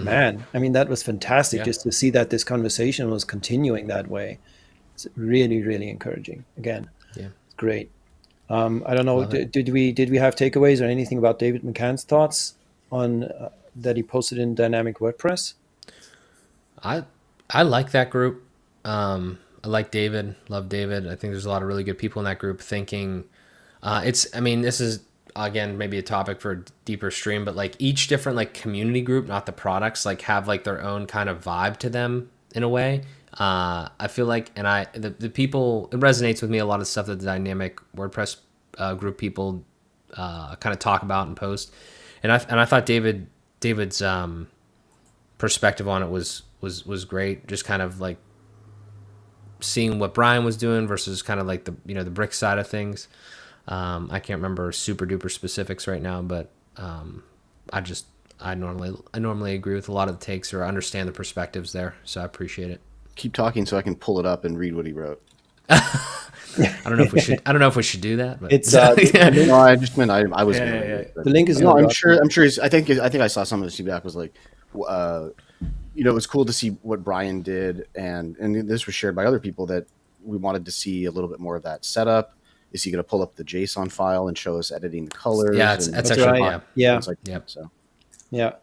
Man, I mean, that was fantastic just to see that this conversation was continuing that way. It's really, really encouraging. Again, it's great. I don't know. Did we have takeaways or anything about David McCann's thoughts on that he posted in Dynamic WordPress? I like that group. I like David. Love David. I think there's a lot of really good people in that group thinking. This is again maybe a topic for a deeper stream, but like each different like community group, not the products, like have like their own kind of vibe to them in a way. I feel like, and the people, it resonates with me a lot of stuff that the Dynamic WordPress group people kind of talk about and post, and I thought David's perspective on it was great. Just kind of like seeing what Brian was doing versus kind of like the brick side of things. I can't remember super duper specifics right now, but I normally agree with a lot of the takes or understand the perspectives there, so I appreciate it. Keep talking so I can pull it up and read what he wrote. I don't know if we should do that, but it's no, I just meant I was the link is I'm sure I think I saw some of the feedback was like it was cool to see what Brian did, and this was shared by other people that we wanted to see a little bit more of that setup. Is he going to pull up the JSON file and show us editing the colors? Yeah, that's actually right. Yeah. Like that. So yeah,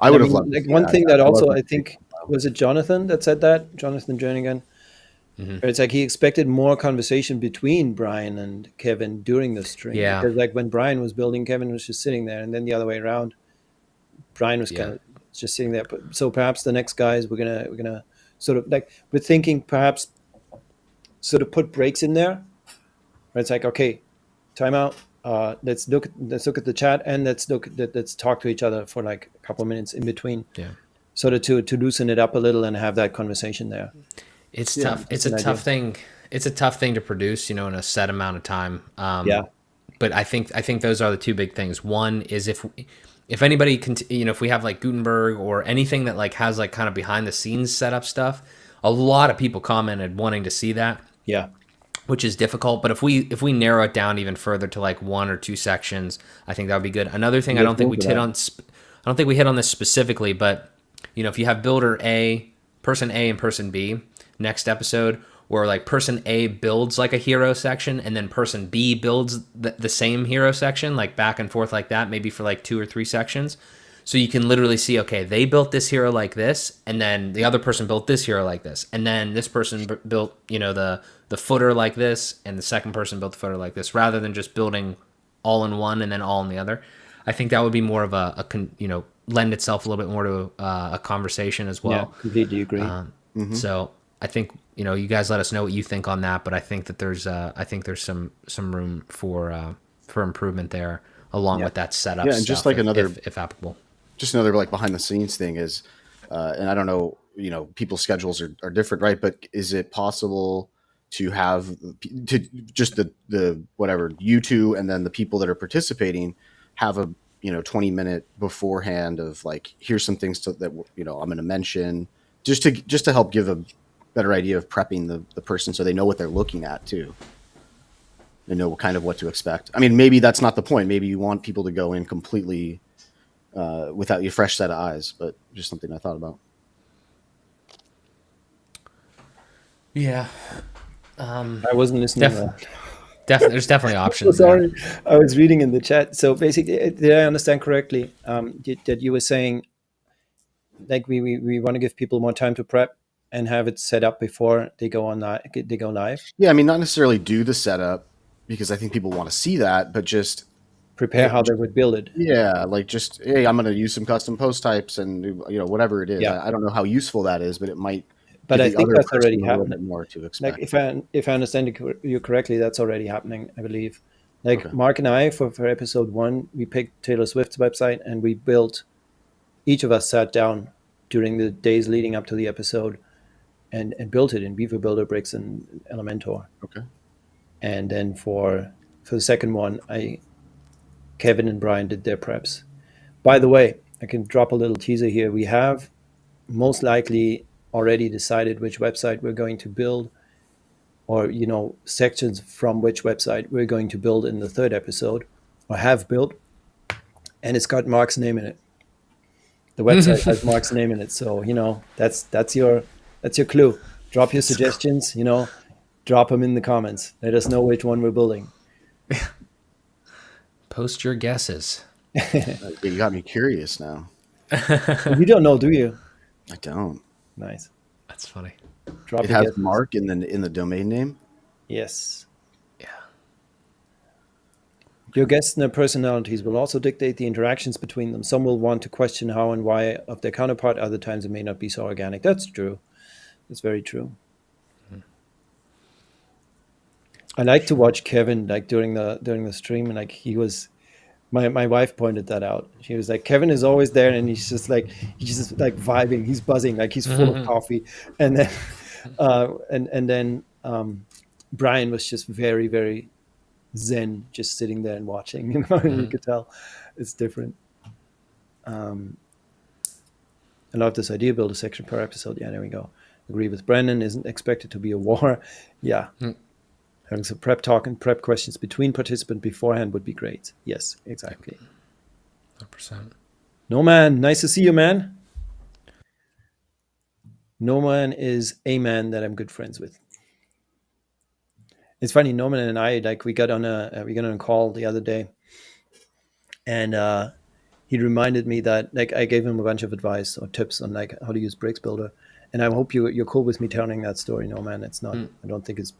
I would have loved like one thing that also I think was it Jonathan that said that, Jonathan Jernigan. It's like he expected more conversation between Brian and Kevin during the stream. Yeah. Because like when Brian was building, Kevin was just sitting there, and then the other way around, Brian was kind of just sitting there. But so perhaps the next guys we're gonna sort of like we're thinking perhaps sort of put breaks in there. Where it's like, okay, time out. Let's look at the chat and let's talk to each other for like a couple of minutes in between. Yeah. Sort of to loosen it up a little and have that conversation there. It's tough. It's a tough thing. It's a tough thing to produce, in a set amount of time. But I think those are the two big things. One is if anybody can, if we have like Gutenberg or anything that like has like kind of behind the scenes setup stuff, a lot of people commented wanting to see that. Yeah. Which is difficult, but if we narrow it down even further to like one or two sections, I think that would be good. Another thing I don't think we hit on this specifically, but if you have builder A, person A and person B next episode, where like person A builds like a hero section and then person B builds the same hero section, like back and forth like that, maybe for like 2 or 3 sections. So you can literally see, okay, they built this hero like this, and then the other person built this hero like this, and then this person built, the footer like this, and the second person built the footer like this, rather than just building all in one and then all in the other. I think that would be more of lend itself a little bit more to a conversation as well. Yeah, completely agree. So I think you guys let us know what you think on that, but I think that there's some room for improvement there, along with that setup. Yeah, and stuff, just like if applicable. Just another like behind the scenes thing is, and I don't know, people's schedules are different, right? But is it possible to have just the whatever you two and then the people that are participating have a 20-minute beforehand of like, here's some things that I'm going to mention just to help give a better idea of prepping the person so they know what they're looking at too. They know kind of what to expect. I mean, maybe that's not the point. Maybe you want people to go in completely without a fresh set of eyes, but just something I thought about. Yeah. I wasn't listening. There's definitely options. Sorry, I was reading in the chat. So basically, did I understand correctly that you were saying, like we want to give people more time to prep and have it set up before they go live? Yeah, I mean, not necessarily do the setup because I think people want to see that, but just prepare how they would build it. Yeah, like just, hey, I'm going to use some custom post types and whatever it is. Yeah. I don't know how useful that is, but it might. But I think that's already happening. More to expect. Like if I understand you correctly, that's already happening, I believe. Like okay. Mark and I, for episode 1, we picked Taylor Swift's website and we built. Each of us sat down during the days leading up to the episode and built it in Beaver Builder, Bricks, and Elementor. Okay. And then for the second one, Kevin and Brian did their preps. By the way, I can drop a little teaser here. We have most likely already decided which website we're going to build, or sections from which website we're going to build in the 3rd episode, or have built, and it's got Mark's name in it. The website has Mark's name in it, so that's your clue. Drop your suggestions. Drop them in the comments. Let us know which one we're building. Post your guesses. You got me curious now. You don't know, do you? I don't. Nice. That's funny. Drop It your has guesses. Mark in the domain name. Yes. Yeah. Your guests and their personalities will also dictate the interactions between them. Some will want to question how and why of their counterpart. Other times it may not be so organic. That's true. That's very true. I like to watch Kevin during the stream, and he was. My wife pointed that out. She was like, Kevin is always there, and he's just vibing. He's buzzing, he's full of coffee. And then, and then Brian was just very, very zen, just sitting there and watching. You could tell it's different. I love this idea. Build a section per episode. Yeah, there we go. Agree with Brendan. Isn't expected to be a war. Yeah. Having some prep talk and prep questions between participants beforehand would be great. Yes, exactly. 100%. No man, nice to see you, man. No man is a man that I'm good friends with. It's funny, Norman and I we got on a call the other day, and he reminded me that I gave him a bunch of advice or tips on how to use Bricks Builder, and I hope you're cool with me telling that story. No man, it's not. I don't think it's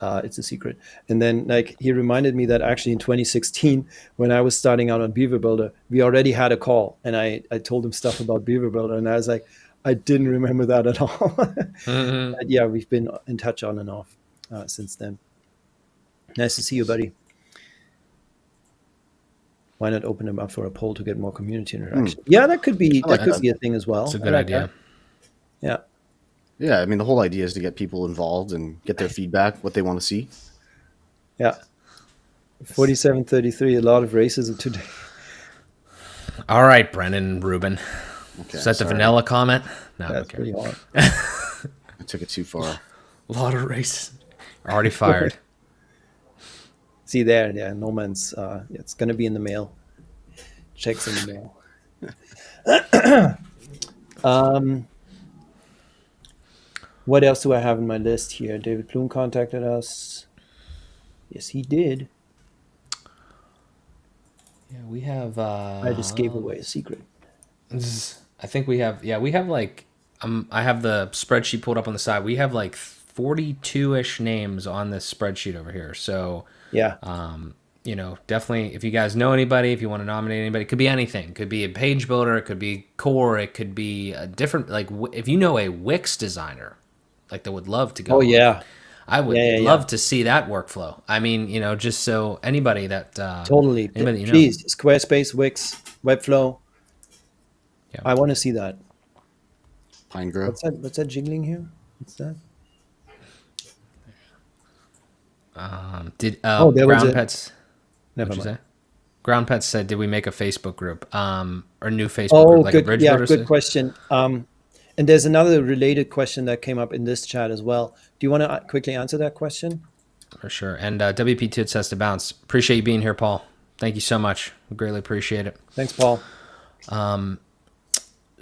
a secret. And then he reminded me that actually in 2016, when I was starting out on Beaver Builder, we already had a call, and I told him stuff about Beaver Builder, and I was like, I didn't remember that at all. But yeah, we've been in touch on and off since then. Nice to see you, buddy. Why not open them up for a poll to get more community interaction? Yeah, that could be be a thing as well. It's a good idea. That. Yeah. Yeah, I mean, the whole idea is to get people involved and get their feedback, what they want to see. Yeah. 4733, a lot of racism today. All right, Brennan and Ruben. Okay, is that the vanilla comment? No, that's pretty hard. I took it too far. A lot of racism. Already fired. See there, yeah, no man's, it's going to be in the mail. Checks in the mail. What else do I have in my list here? David Bloom contacted us. Yes, he did. Yeah, we have... I just gave away a secret. I think we have... Yeah, we have I have the spreadsheet pulled up on the side. We have 42-ish names on this spreadsheet over here. So... Yeah. Definitely, if you guys know anybody, if you want to nominate anybody, it could be anything. It could be a page builder, it could be core, it could be a different, if you know a Wix designer, that would love to go. Oh, yeah. I would love to see that workflow. I mean, just so anybody that... totally. Anybody, Please, Squarespace, Wix, Webflow. Yeah. I want to see that. Pine Grove. What's that jiggling here? What's that? There was Ground Pets... Never mind. Say? Ground Pets said, "Did we make a Facebook group or new Facebook group, good, a bridge yeah, builder?" Good question. And there's another related question that came up in this chat as well. Do you want to quickly answer that question? For sure. And WP Toots has to bounce. Appreciate you being here, Paul. Thank you so much. We greatly appreciate it. Thanks, Paul.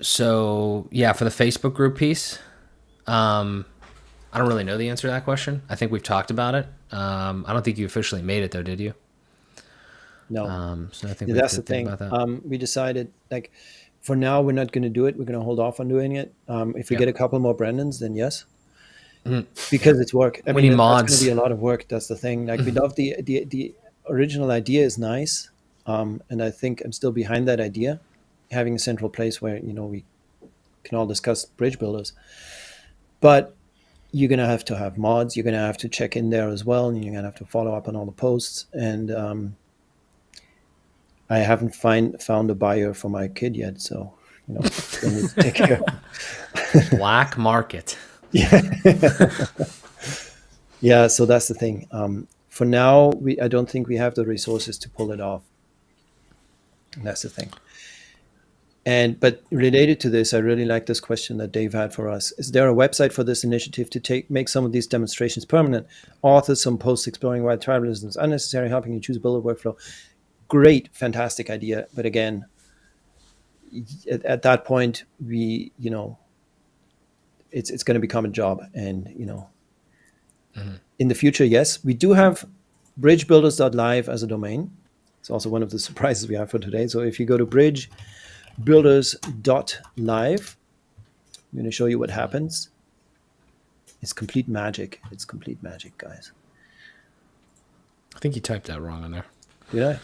So yeah, for the Facebook group piece, I don't really know the answer to that question. I think we've talked about it. I don't think you officially made it though, did you? No. So I think that's the thing. About that. We decided for now we're not going to do it. We're going to hold off on doing it. If we get a couple more Brendans, then yes, because it's work. We need mods. It's going to be a lot of work. That's the thing. We love the original idea is nice, and I think I'm still behind that idea, having a central place where we can all discuss bridge builders, but you're going to have mods. You're going to have to check in there as well, and you're going to have to follow up on all the posts. And I haven't found a buyer for my kid yet, so I need to take care. Black market. Yeah, yeah. So that's the thing. For now, I don't think we have the resources to pull it off. And that's the thing. But related to this, I really like this question that Dave had for us. Is there a website for this initiative to make some of these demonstrations permanent? Author some posts exploring why tribalism is unnecessary, helping you choose a builder workflow. Great, fantastic idea. But again, at that point, we, it's going to become a job. And, in the future, yes, we do have bridgebuilders.live as a domain. It's also one of the surprises we have for today. So if you go to bridgebuilders.live, I'm going to show you what happens. It's complete magic. It's complete magic, guys. I think you typed that wrong on there. Did I?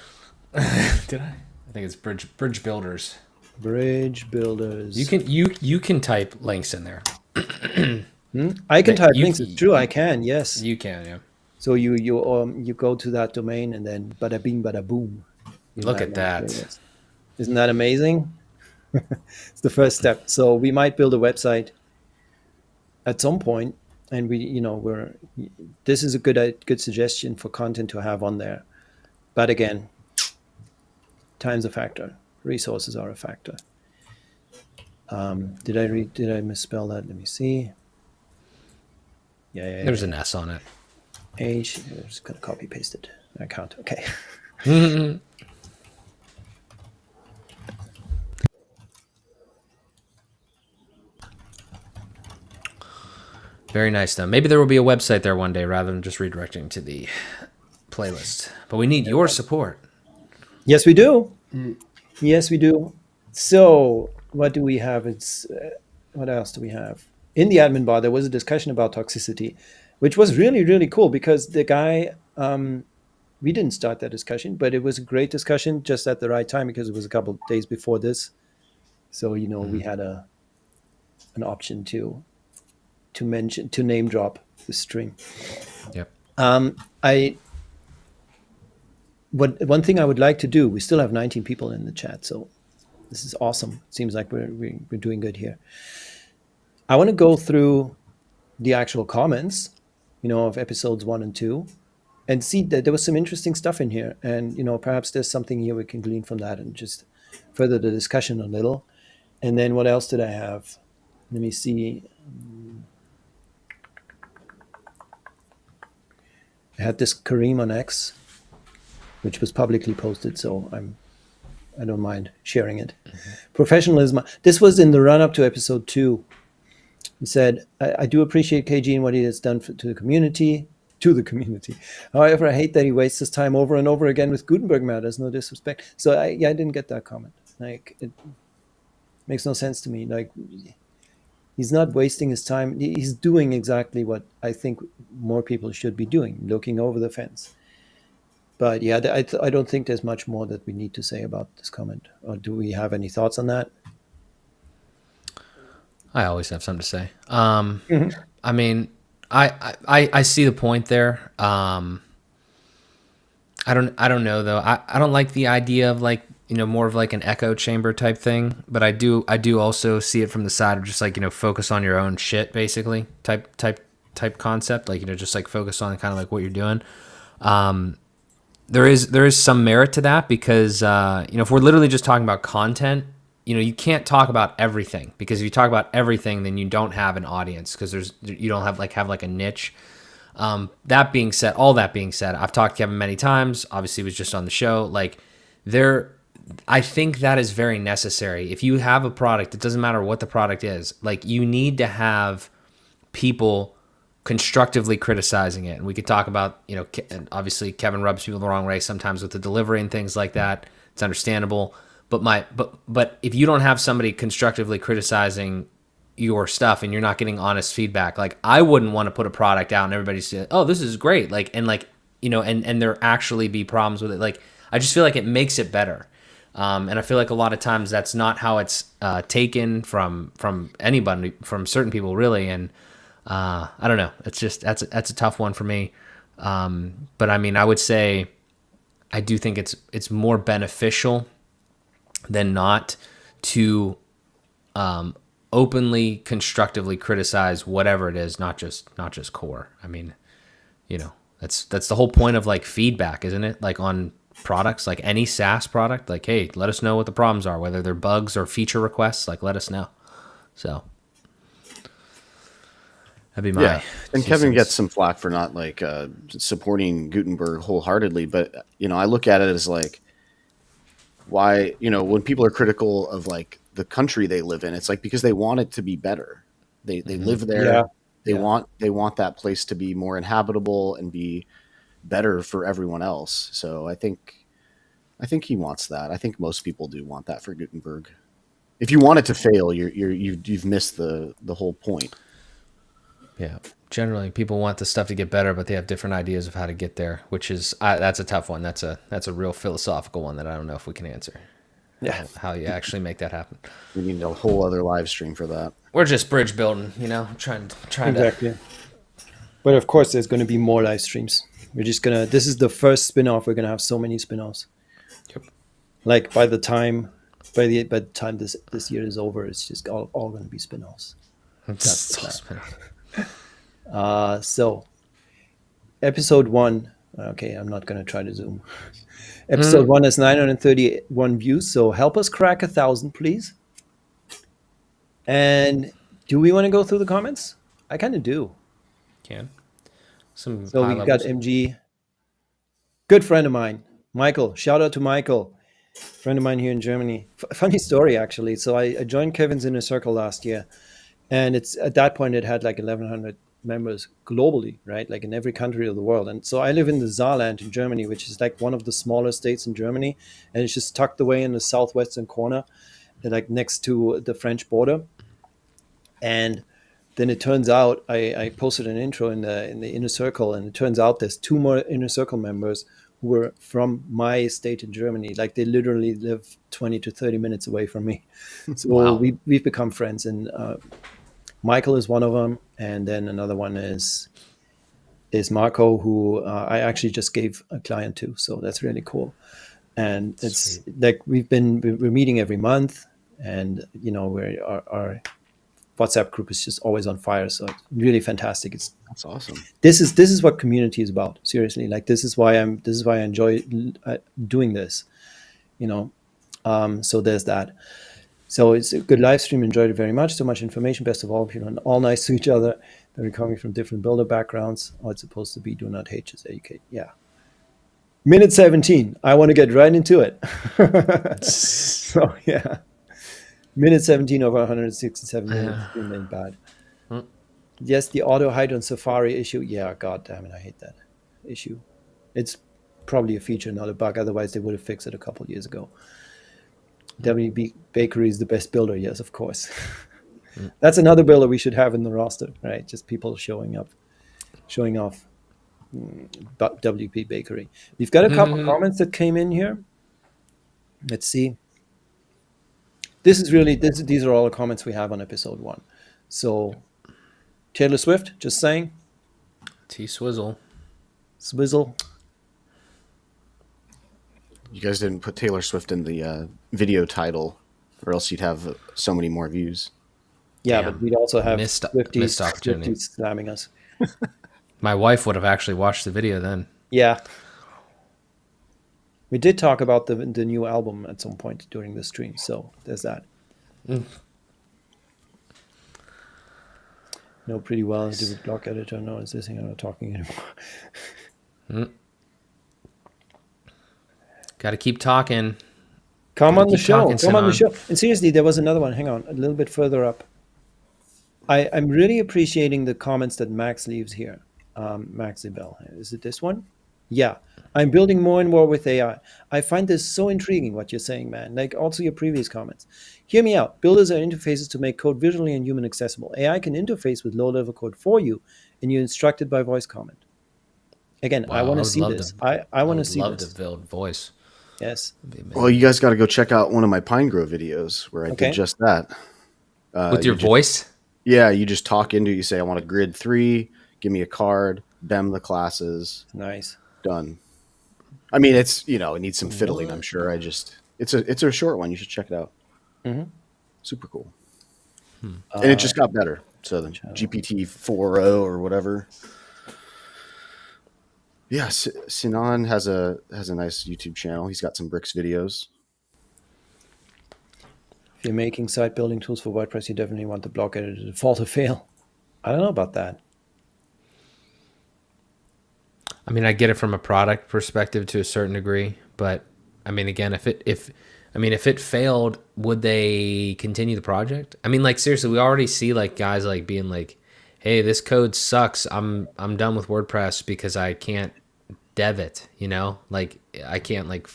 Did I? I think it's bridge builders. Bridge builders. You can type links in there. I can type links. It's true. I can. Yes. You can. Yeah. So you go to that domain and then bada bing bada boom. Look at that. Isn't that amazing? It's the first step. So we might build a website at some point, and this is a good suggestion for content to have on there. But again, time's a factor. Resources are a factor. Did I misspell that? Let me see. Yeah. There's an S on it. H. I'm just gonna copy paste it. I can't. Okay. Very nice, though. Maybe there will be a website there one day rather than just redirecting to the playlist. But we need your support. Yes, we do. Yes, we do. So what do we have? What else do we have? In the admin bar, there was a discussion about toxicity, which was really, really cool because the guy, we didn't start that discussion, but it was a great discussion just at the right time because it was a couple of days before this. So, we had an option to name drop the stream. Yep. One thing I would like to do, we still have 19 people in the chat, so this is awesome. It seems like we're doing good here. I want to go through the actual comments, of episodes 1 and 2, and see that there was some interesting stuff in here. And, perhaps there's something here we can glean from that and just further the discussion a little. And then what else did I have? Let me see. I had this Kareem on X, which was publicly posted, so I don't mind sharing it. Mm-hmm. Professionalism. This was in the run-up to episode 2. He said, I do appreciate KG and what he has done to the community. However, I hate that he wastes his time over and over again with Gutenberg matters, no disrespect. So I didn't get that comment. Like, it makes no sense to me. Like, he's not wasting his time. He's doing exactly what I think more people should be doing, looking over the fence. But yeah, I don't think there's much more that we need to say about this comment. Or do we have any thoughts on that? I always have something to say. I mean, I see the point there. I don't know though. I don't like the idea of more of like an echo chamber type thing, but I do also see it from the side of just focus on your own shit basically type concept, just focus on kind of like what you're doing. There is some merit to that because if we're literally just talking about content, you can't talk about everything, because if you talk about everything, then you don't have an audience, because you don't have a niche. All that being said, I've talked to Kevin many times. Obviously, he was just on the show. I think that is very necessary. If you have a product, it doesn't matter what the product is. You need to have people constructively criticizing it. And we could talk about, obviously Kevin rubs people the wrong way sometimes with the delivery and things like that. It's understandable. But if you don't have somebody constructively criticizing your stuff and you're not getting honest feedback, I wouldn't want to put a product out and everybody say, "Oh, this is great." And there actually be problems with it. I just feel like it makes it better. And I feel like a lot of times that's not how it's taken from anybody, from certain people really. And I don't know. It's just that's a tough one for me. But I mean, I would say I do think it's more beneficial than not to openly, constructively criticize whatever it is, not just core. I mean, that's the whole point of feedback, isn't it? On products, any SaaS product, hey, let us know what the problems are, whether they're bugs or feature requests, let us know. So that'd be my And Kevin gets some flack for not supporting Gutenberg wholeheartedly, but I look at it as why, when people are critical of like the country they live in, it's like because they want it to be better. They live there. Yeah. They want that place to be more inhabitable and be better for everyone else. So I think he wants that. I think most people do want that for Gutenberg. If you want it to fail, you've missed the whole point. Yeah. Generally, people want the stuff to get better, but they have different ideas of how to get there, which is that's a tough one. That's a real philosophical one that I don't know if we can answer. Yeah. How you actually make that happen. We need a whole other live stream for that. We're just bridge building, trying Exactly. to. But of course, there's going to be more live streams. We're just gonna. This is the first spin-off. We're gonna have so many spin-offs. Yep. Like by the time this year is over, it's just all going to be spin-offs. That's the plan. So episode 1. Okay, I'm not going to try to zoom. Episode 1 has 931 views. So help us crack 1,000, please. And do we want to go through the comments? I kind of do. Can. Some So we've got MG, good friend of mine, Michael. Shout out to Michael, friend of mine here in Germany. Funny story, actually. So I joined Kevin's Inner Circle last year, and it's at that point it had like 1,100 members globally, right? Like in every country of the world. And so I live in the Saarland in Germany, which is like one of the smaller states in Germany, and it's just tucked away in the southwestern corner, like next to the French border. And then it turns out I posted an intro in the Inner Circle, and it turns out there's 2 more Inner Circle members who were from my state in Germany. Like they literally live 20 to 30 minutes away from me. So Wow. we've become friends, and Michael is one of them, and then another one is Marco, who I actually just gave a client to. So that's really cool. And it's like we're meeting every month, and our WhatsApp group is just always on fire. So it's really fantastic. That's awesome. This is what community is about. Seriously, like this is why I enjoy doing this. So there's that. So it's a good live stream. Enjoyed it very much. So much information. Best of all, people are all nice to each other. They're coming from different builder backgrounds. All it's supposed to be: do not hate, just educate. Yeah. Minute 17. I want to get right into it. So yeah. Minute 17 over 167 minutes. Ain't bad. Yes, the auto hide on Safari issue. Yeah, god damn it, I hate that issue. It's probably a feature, not a bug. Otherwise, they would have fixed it a couple of years ago. WB Bakery is the best builder. Yes, of course. That's another builder we should have in the roster, right? Just people showing off. WP Bakery. We've got a couple of comments that came in here. Let's see. These are all the comments we have on episode 1. So Taylor Swift, just saying. T-Swizzle. Swizzle. You guys didn't put Taylor Swift in the video title, or else you'd have so many more views. Yeah, Damn. but we'd also have Missed Swifties opportunity. slamming us. My wife would have actually watched the video then. Yeah. We did talk about the new album at some point during the stream, so there's that. Know pretty well. Do a block editor. No, is this thing I'm not talking anymore. Got to keep talking. Come on the keep show. talking, Come on the Sinan. show. And seriously, there was another one. Hang on, a little bit further up. I'm really appreciating the comments that Max leaves here. Max Ibel. Is it this one? Yeah. I'm building more and more with AI. I find this so intriguing what you're saying, man. Like also your previous comments. Hear me out. Builders are interfaces to make code visually and human accessible. AI can interface with low-level code for you, and you instruct it by voice comment. Again, Wow, I want I to would see love this. to- I want to would see love this. to build voice. Yes. That'd be amazing. Well, you guys got to go check out one of my Pine Grove videos where I Okay. did just that. With your voice? Yeah, you just talk into it. You say, I want a grid 3, give me a card, BEM the classes, Nice. done. I mean, it's, it needs some fiddling, I'm sure. It's a short one. You should check it out. Mhm. Super cool. And it just got better. So the GPT 4.0 or whatever. Yeah, Sinan has a nice YouTube channel. He's got some bricks videos. If you're making site building tools for WordPress, you definitely want the block editor to default or fail. I don't know about that. I mean, I get it from a product perspective to a certain degree, but I mean, again, if I mean, if it failed, would they continue the project? I mean, like seriously, we already see like guys like being like, "Hey, this code sucks. I'm done with WordPress because I can't dev it." You know, like I can't like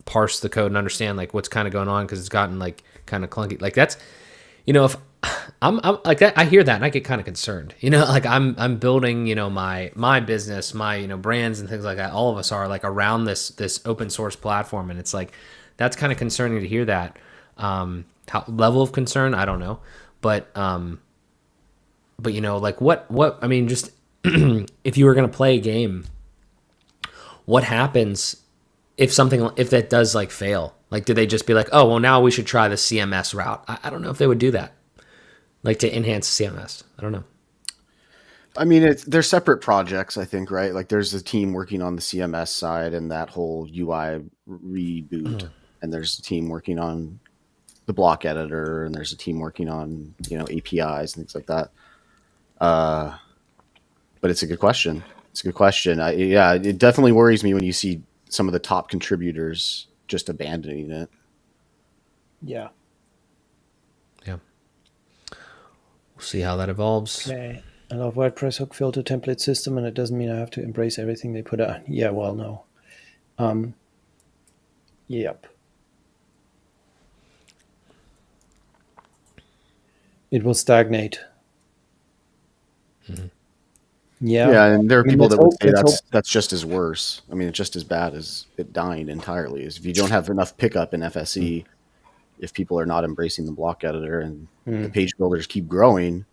parse the code and understand like what's kind of going on because it's gotten like kind of clunky. Like that's, you know, if I'm like that, I hear that and I get kind of concerned. You know, like I'm building, you know, my business, my, you know, brands and things like that. All of us are like around this open source platform, and it's like that's kind of concerning to hear that. How level of concern, I don't know, but you know, like what I mean, just if you were gonna play a game, what happens if that does like fail? Like, do they just be like, oh, well, now we should try the CMS route? I don't know if they would do that, like to enhance the CMS. I don't know. I mean, they're separate projects, I think, right? Like there's a team working on the CMS side and that whole UI reboot, and there's a team working on the block editor, and there's a team working on, you know, APIs and things like that. But it's a good question. It's a good question. Yeah, it definitely worries me when you see some of the top contributors just abandoning it. Yeah. Yeah. We'll see how that evolves. Okay. I love WordPress hook filter template system, and it doesn't mean I have to embrace everything they put out. Yeah, well, no. Yep. It will stagnate. Mm-hmm. Yeah, and there are people that would say let's hope. that's just as worse. I mean, it's just as bad as it dying entirely. Is if you don't have enough pickup in FSE, if people are not embracing the block editor and the page builders keep growing.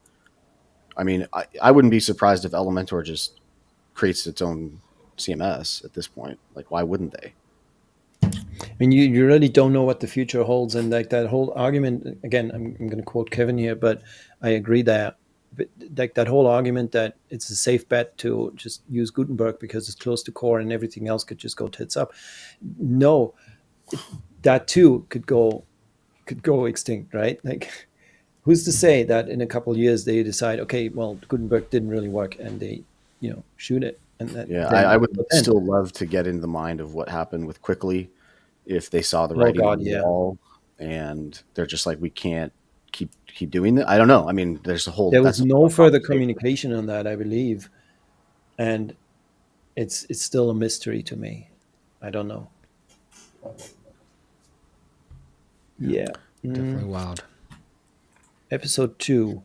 I mean, I wouldn't be surprised if Elementor just creates its own CMS at this point. Like, why wouldn't they? I mean, you really don't know what the future holds, and like that whole argument again. I'm going to quote Kevin here, but I agree that. But like that whole argument that it's a safe bet to just use Gutenberg because it's close to core and everything else could just go tits up. No, that too could go extinct, right? Like, who's to say that in a couple of years they decide, okay, well, Gutenberg didn't really work, and they, you know, shoot it. And that, yeah, I would still love to get into the mind of what happened with Quickly if they saw the writing on the wall and they're just like, we can't keep doing that. I don't know. I mean, there was no further communication on that, I believe, and it's still a mystery to me. I don't know. Yeah, definitely wild. Episode 2.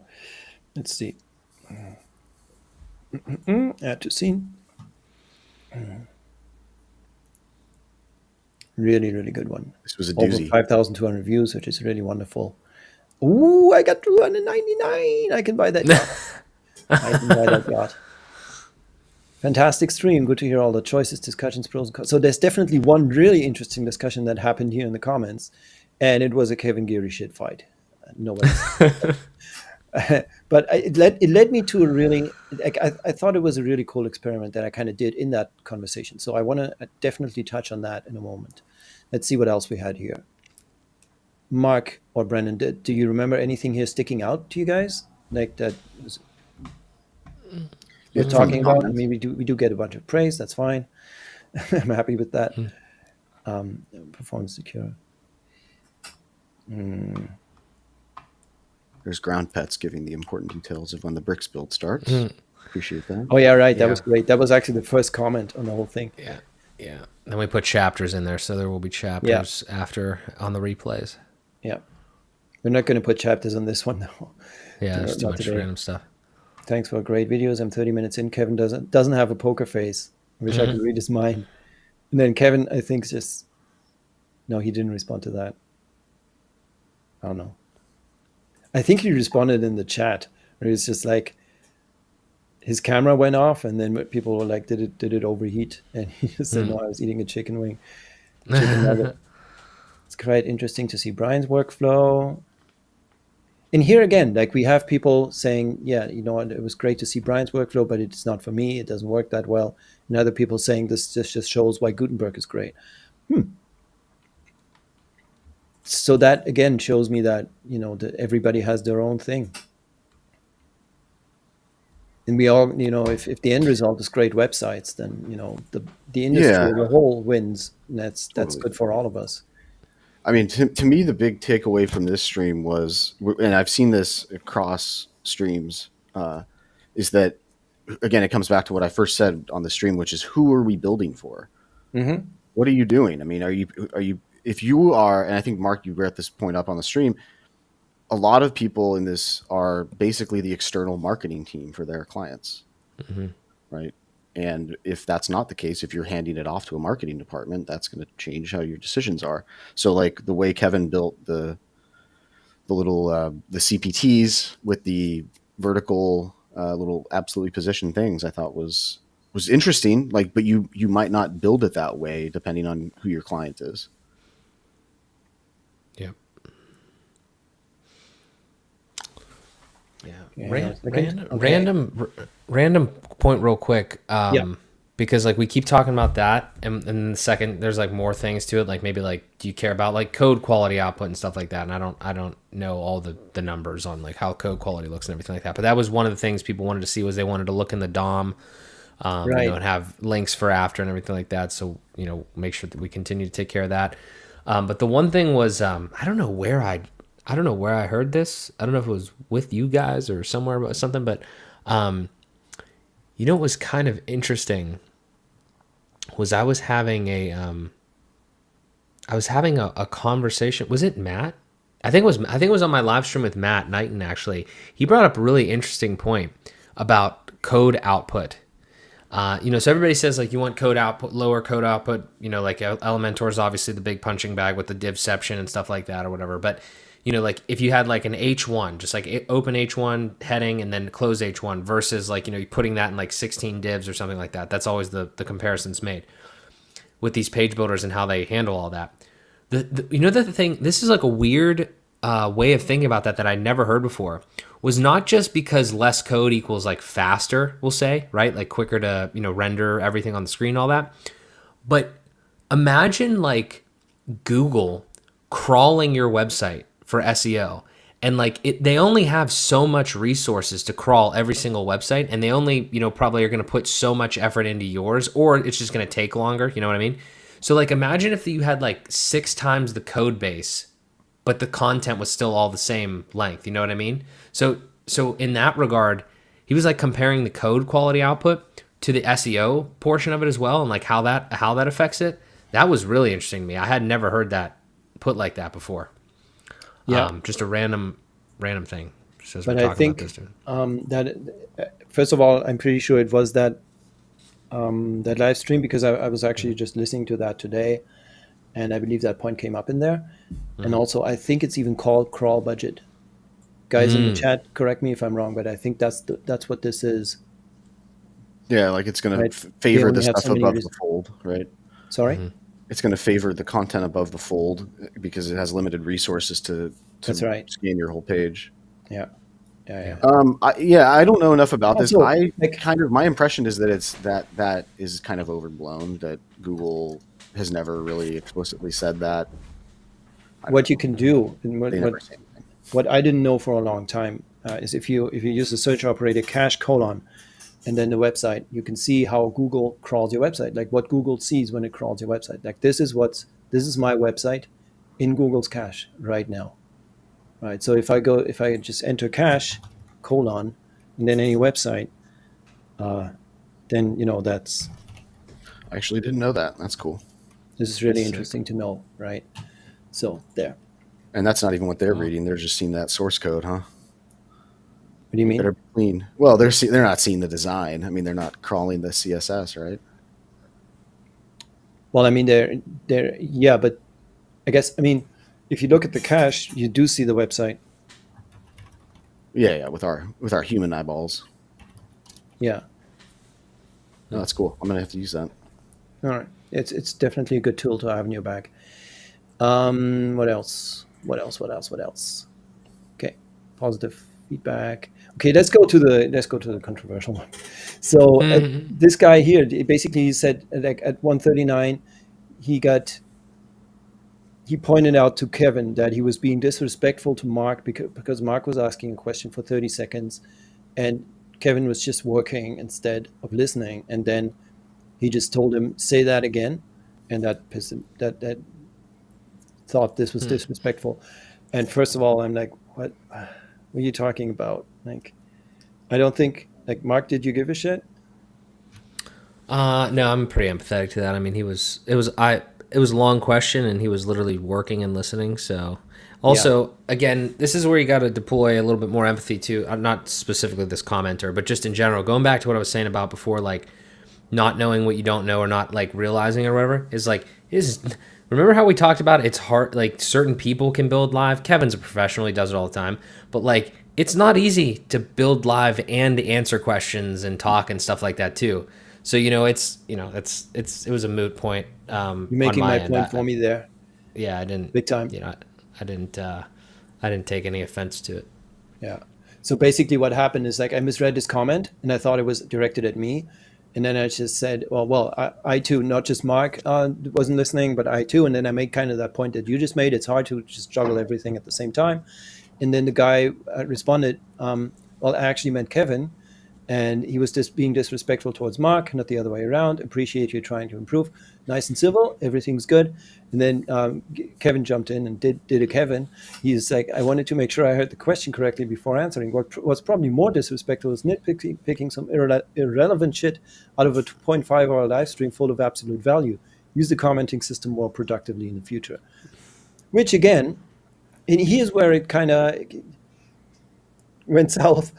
Let's see. Add to scene. Really, really good one. This was a doozy. Over 5,200 views, which is really wonderful. Ooh, I got 299. I can buy that yacht. I can buy that yacht. Fantastic stream. Good to hear all the choices, discussions, pros and cons. So there's definitely one really interesting discussion that happened here in the comments, and it was a Kevin Geary shit fight. Nobody. But it led me to a really, like, I thought it was a really cool experiment that I kind of did in that conversation. So I want to definitely touch on that in a moment. Let's see what else we had here. Mark or Brennan, do you remember anything here sticking out to you guys? Like that was, you're talking about? I mean, we do get a bunch of praise. That's fine. I'm happy with that. Performance secure. There's Ground Pets giving the important details of when the bricks build starts. Appreciate that. Oh yeah, right. That was great. That was actually the first comment on the whole thing. Yeah. Then we put chapters in there, so there will be chapters after on the replays. Yeah. We're not going to put chapters on this one though. Yeah, there's too much random stuff. Thanks for great videos. I'm 30 minutes in. Kevin doesn't have a poker face. I wish I could read his mind. And then Kevin, I think, no, he didn't respond to that. I don't know. I think he responded in the chat where it's just like his camera went off, and then people were like, did it overheat? And he just said, no, I was eating a chicken wing. Chicken nugget. It's quite interesting to see Brian's workflow. And here again, like we have people saying, yeah, you know what, it was great to see Brian's workflow, but it's not for me. It doesn't work that well. And other people saying this just shows why Gutenberg is great. So that again shows me that, you know, that everybody has their own thing. And we all, you know, if the end result is great websites, then, you know, the industry as a whole wins. And that's good for all of us. I mean, to me, the big takeaway from this stream was, and I've seen this across streams, is that, again, it comes back to what I first said on the stream, which is, who are we building for? Mm-hmm. What are you doing? I mean, are you, if you are, and I think, Mark, you brought this point up on the stream, a lot of people in this are basically the external marketing team for their clients, right? And if that's not the case, if you're handing it off to a marketing department, that's going to change how your decisions are. So, like the way Kevin built the little the CPTs with the vertical little absolutely positioned things, I thought was interesting. Like, but you might not build it that way depending on who your client is. Yep. Yeah. Yeah, Random point real quick. Yeah. Because like we keep talking about that, and then the second there's like more things to it, like maybe like, do you care about like code quality output and stuff like that? And I don't know all the numbers on like how code quality looks and everything like that. But that was one of the things people wanted to see, was they wanted to look in the DOM, Right. you know, and have links for after and everything like that. So, you know, make sure that we continue to take care of that. But the one thing was, I don't know where I heard this. I don't know if it was with you guys or somewhere about something, but you know what was kind of interesting was I was having a conversation. Was it Matt? I think it was on my live stream with Matt Knighton. Actually, he brought up a really interesting point about code output. You know, so everybody says like you want code output, lower code output. You know, like Elementor is obviously the big punching bag with the divception and stuff like that or whatever. But you know, like if you had like an H1, just like open H1 heading and then close H1 versus like, you know, you putting that in like 16 divs or something like that. That's always the comparisons made with these page builders and how they handle all that. You know, the thing, this is like a weird way of thinking about that I never heard before, was not just because less code equals like faster, we'll say, right? Like quicker to, you know, render everything on the screen, all that. But imagine like Google crawling your website for SEO, and like they only have so much resources to crawl every single website, and they only, you know, probably are going to put so much effort into yours, or it's just going to take longer. You know what I mean? So like imagine if you had like 6 times the code base, but the content was still all the same length. You know what I mean? So in that regard, he was like comparing the code quality output to the SEO portion of it as well, and like how that affects it. That was really interesting to me. I had never heard that put like that before. Yeah. Just a random thing. But I think that first of all, I'm pretty sure it was that live stream, because I was actually just listening to that today, and I believe that point came up in there. And also, I think it's even called crawl budget. Guys in the chat, correct me if I'm wrong, but I think that's what this is. Yeah, like it's going Right. to favor only the have stuff so many above res- the fold, right? Sorry? It's going to favor the content above the fold because it has limited resources to That's right. scan your whole page. Yeah. I don't know enough about this. Also, I like- kind of, my impression is that it's that is kind of overblown, that Google has never really explicitly said that. What you can do, and They never say anything. what I didn't know for a long time is if you use the search operator #, and then the website, you can see how Google crawls your website, like what Google sees when it crawls your website. Like this is my website in Google's cache right now. Right. So if I just enter cache : and then any website, then, you know, I actually didn't know that. That's cool. this is really interesting to know, right? So there. And that's not even what they're reading. They're just seeing that source code, huh? What do you mean? Better be clean. Well, they're not seeing the design. I mean, they're not crawling the CSS, right? Well, I mean, yeah, but I guess, I mean, if you look at the cache, you do see the website. Yeah, with our human eyeballs. Yeah. No, that's cool. I'm gonna have to use that. All right. It's definitely a good tool to have in your bag. What else? Okay. Positive feedback. Okay, let's go to the controversial one. So this guy here, basically, he said like at 139, he pointed out to Kevin that he was being disrespectful to Mark because Mark was asking a question for 30 seconds, and Kevin was just working instead of listening. And then he just told him, say that again, and that pissed him. That thought this was disrespectful. And first of all, I'm like, what are you talking about? Like, I don't think, like, Mark, did you give a shit? No, I'm pretty empathetic to that. I mean, it was a long question, and he was literally working and listening. So, also, again, this is where you got to deploy a little bit more empathy to, not specifically this commenter, but just in general. Going back to what I was saying about before, like not knowing what you don't know or not like realizing it or whatever is like remember how we talked about it's hard, like certain people can build live. Kevin's a professional, he does it all the time, but like it's not easy to build live and answer questions and talk and stuff like that too. So it was a moot point. You're making my point for me there. Yeah, I didn't big time. I didn't take any offense to it. Yeah. So basically what happened is, like, I misread his comment and I thought it was directed at me. And then I just said, well, I too, not just Mark wasn't listening, but I too. And then I made kind of that point that you just made. It's hard to just juggle everything at the same time. And then the guy responded, well, I actually meant Kevin. And he was just being disrespectful towards Mark, not the other way around. Appreciate you trying to improve. Nice and civil. Everything's good. And then Kevin jumped in and did a Kevin. He's like, I wanted to make sure I heard the question correctly before answering. What was probably more disrespectful was nitpicking some irrelevant shit out of a 2.5-hour live stream full of absolute value. Use the commenting system more productively in the future. Which, again, and here's where it kind of went south.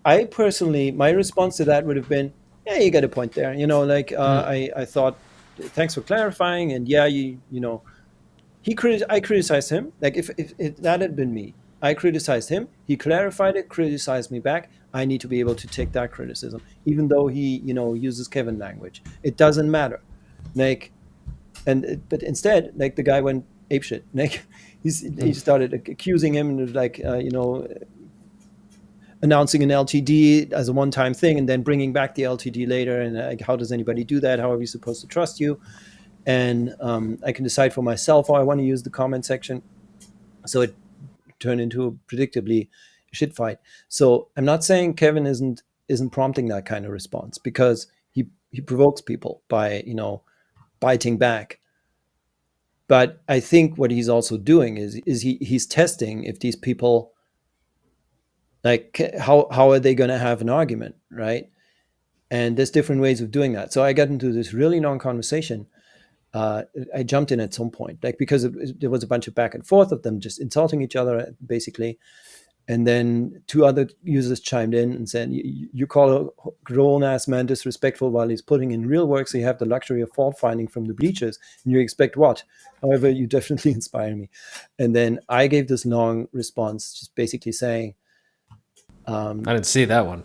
I personally, my response to that would have been, yeah, you got a point there. I thought, thanks for clarifying. And yeah, I criticized him. Like if that had been me, I criticized him. He clarified it, criticized me back. I need to be able to take that criticism, even though he, uses Kevin language. It doesn't matter. But instead, like, the guy went apeshit. Like he started accusing him and announcing an LTD as a one-time thing and then bringing back the LTD later. And like, how does anybody do that? How are we supposed to trust you? And I can decide for myself how I want to use the comment section. So it turned into a predictably shit fight. So I'm not saying Kevin isn't prompting that kind of response, because he provokes people by, biting back. But I think what he's also doing is he's testing if these people, like, how are they going to have an argument, right? And there's different ways of doing that. So I got into this really long conversation. I jumped in at some point, like, because there was a bunch of back and forth of them just insulting each other, basically. And then two other users chimed in and said, you call a grown-ass man disrespectful while he's putting in real work, so you have the luxury of fault finding from the bleachers, and you expect what? However, you definitely inspire me. And then I gave this long response, just basically saying, I didn't see that one.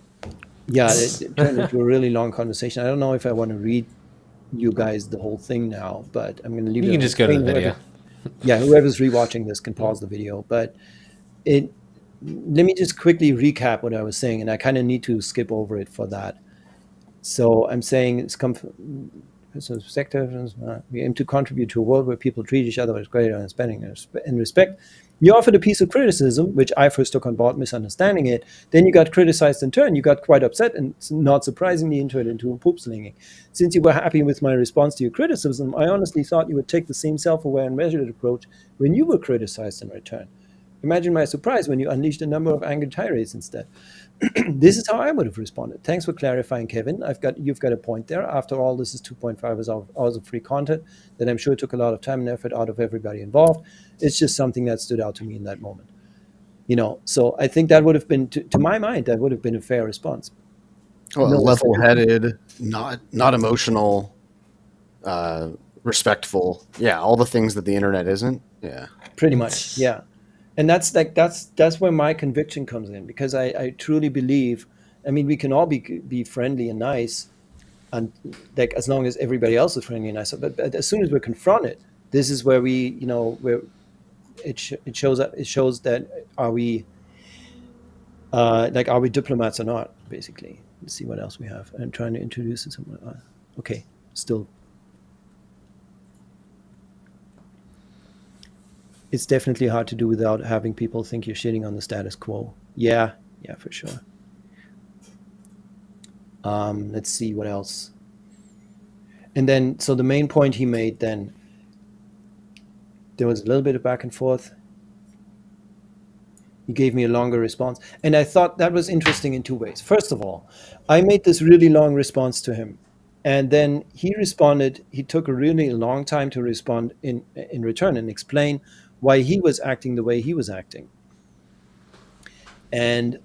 Yeah, it turned into a really long conversation. I don't know if I want to read you guys the whole thing now, but I'm going to leave it. You can just go to the video. Whoever's rewatching this can pause the video. But let me just quickly recap what I was saying, and I kind of need to skip over it for that. So I'm saying it's come from perspective. We aim to contribute to a world where people treat each other with greater understanding and respect. You offered a piece of criticism, which I first took on board, misunderstanding it. Then you got criticized in turn. You got quite upset and, not surprisingly, entered into a poop slinging. Since you were happy with my response to your criticism, I honestly thought you would take the same self-aware and measured approach when you were criticized in return. Imagine my surprise when you unleashed a number of angry tirades instead. This is how I would have responded. Thanks for clarifying, Kevin. You've got a point there. After all, this is 2.5 hours of free content that I'm sure took a lot of time and effort out of everybody involved. It's just something that stood out to me in that moment. So I think that would have been, to my mind, that would have been a fair response. Well, level-headed, not emotional, respectful. Yeah, all the things that the internet isn't. Yeah, pretty much. Yeah. And that's where my conviction comes in, because I truly believe, I mean, we can all be friendly and nice, and like, as long as everybody else is friendly and nice. But as soon as we're confronted, this is where where it shows that are we diplomats or not, basically. Let's see what else we have. I'm trying to introduce someone. Okay, still. It's definitely hard to do without having people think you're shitting on the status quo. Yeah, for sure. Let's see what else. And then, so the main point he made then There was a little bit of back and forth. He gave me a longer response. And I thought that was interesting in two ways. First of all, I made this really long response to him. And then he responded. He took a really long time to respond in return and explain why he was acting the way he was acting. And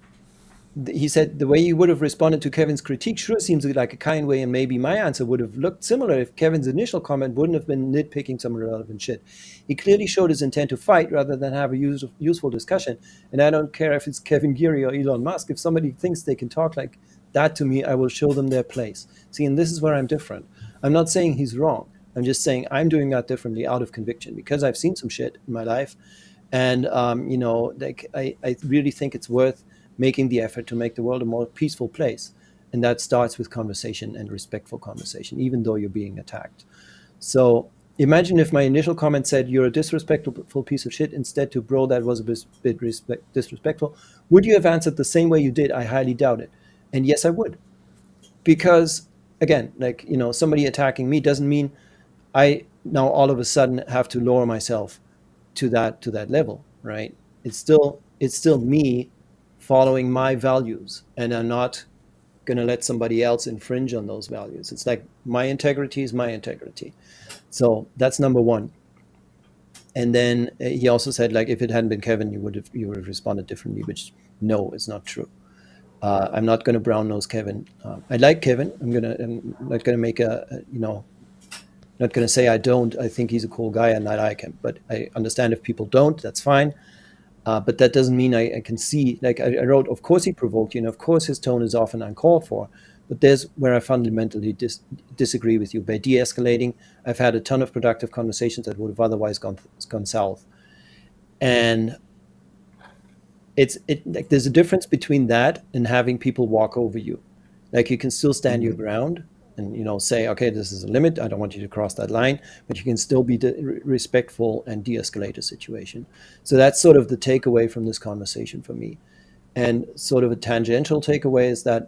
he said the way he would have responded to Kevin's critique sure seems like a kind way, and maybe my answer would have looked similar if Kevin's initial comment wouldn't have been nitpicking some irrelevant shit. He clearly showed his intent to fight rather than have a useful discussion, and I don't care if it's Kevin Geary or Elon Musk. If somebody thinks they can talk like that to me, I will show them their place. See, and this is where I'm different. I'm not saying he's wrong. I'm just saying I'm doing that differently out of conviction because I've seen some shit in my life, and I really think it's worth making the effort to make the world a more peaceful place. And that starts with conversation and respectful conversation, even though you're being attacked. So imagine if my initial comment said, you're a disrespectful piece of shit, instead to bro, that was a bit disrespectful. Would you have answered the same way you did? I highly doubt it. And yes, I would. Because again, somebody attacking me doesn't mean I now all of a sudden have to lower myself to that level, right? It's still me following my values, and I'm not going to let somebody else infringe on those values. It's like my integrity is my integrity. So that's number one. And then he also said, like, if it hadn't been Kevin, you would have responded differently, which no, it's not true. I'm not going to brown nose Kevin. I like Kevin. I'm not going to make not going to say I don't. I think he's a cool guy and I like him, but I understand if people don't, that's fine. But that doesn't mean I can see, like I wrote, of course he provoked you, and of course his tone is often uncalled for. But there's where I fundamentally disagree with you. By de-escalating, I've had a ton of productive conversations that would have otherwise gone south. And like there's a difference between that and having people walk over you. Like you can still stand your ground and say, okay, this is a limit. I don't want you to cross that line, but you can still be respectful and de-escalate a situation. So that's sort of the takeaway from this conversation for me. And sort of a tangential takeaway is that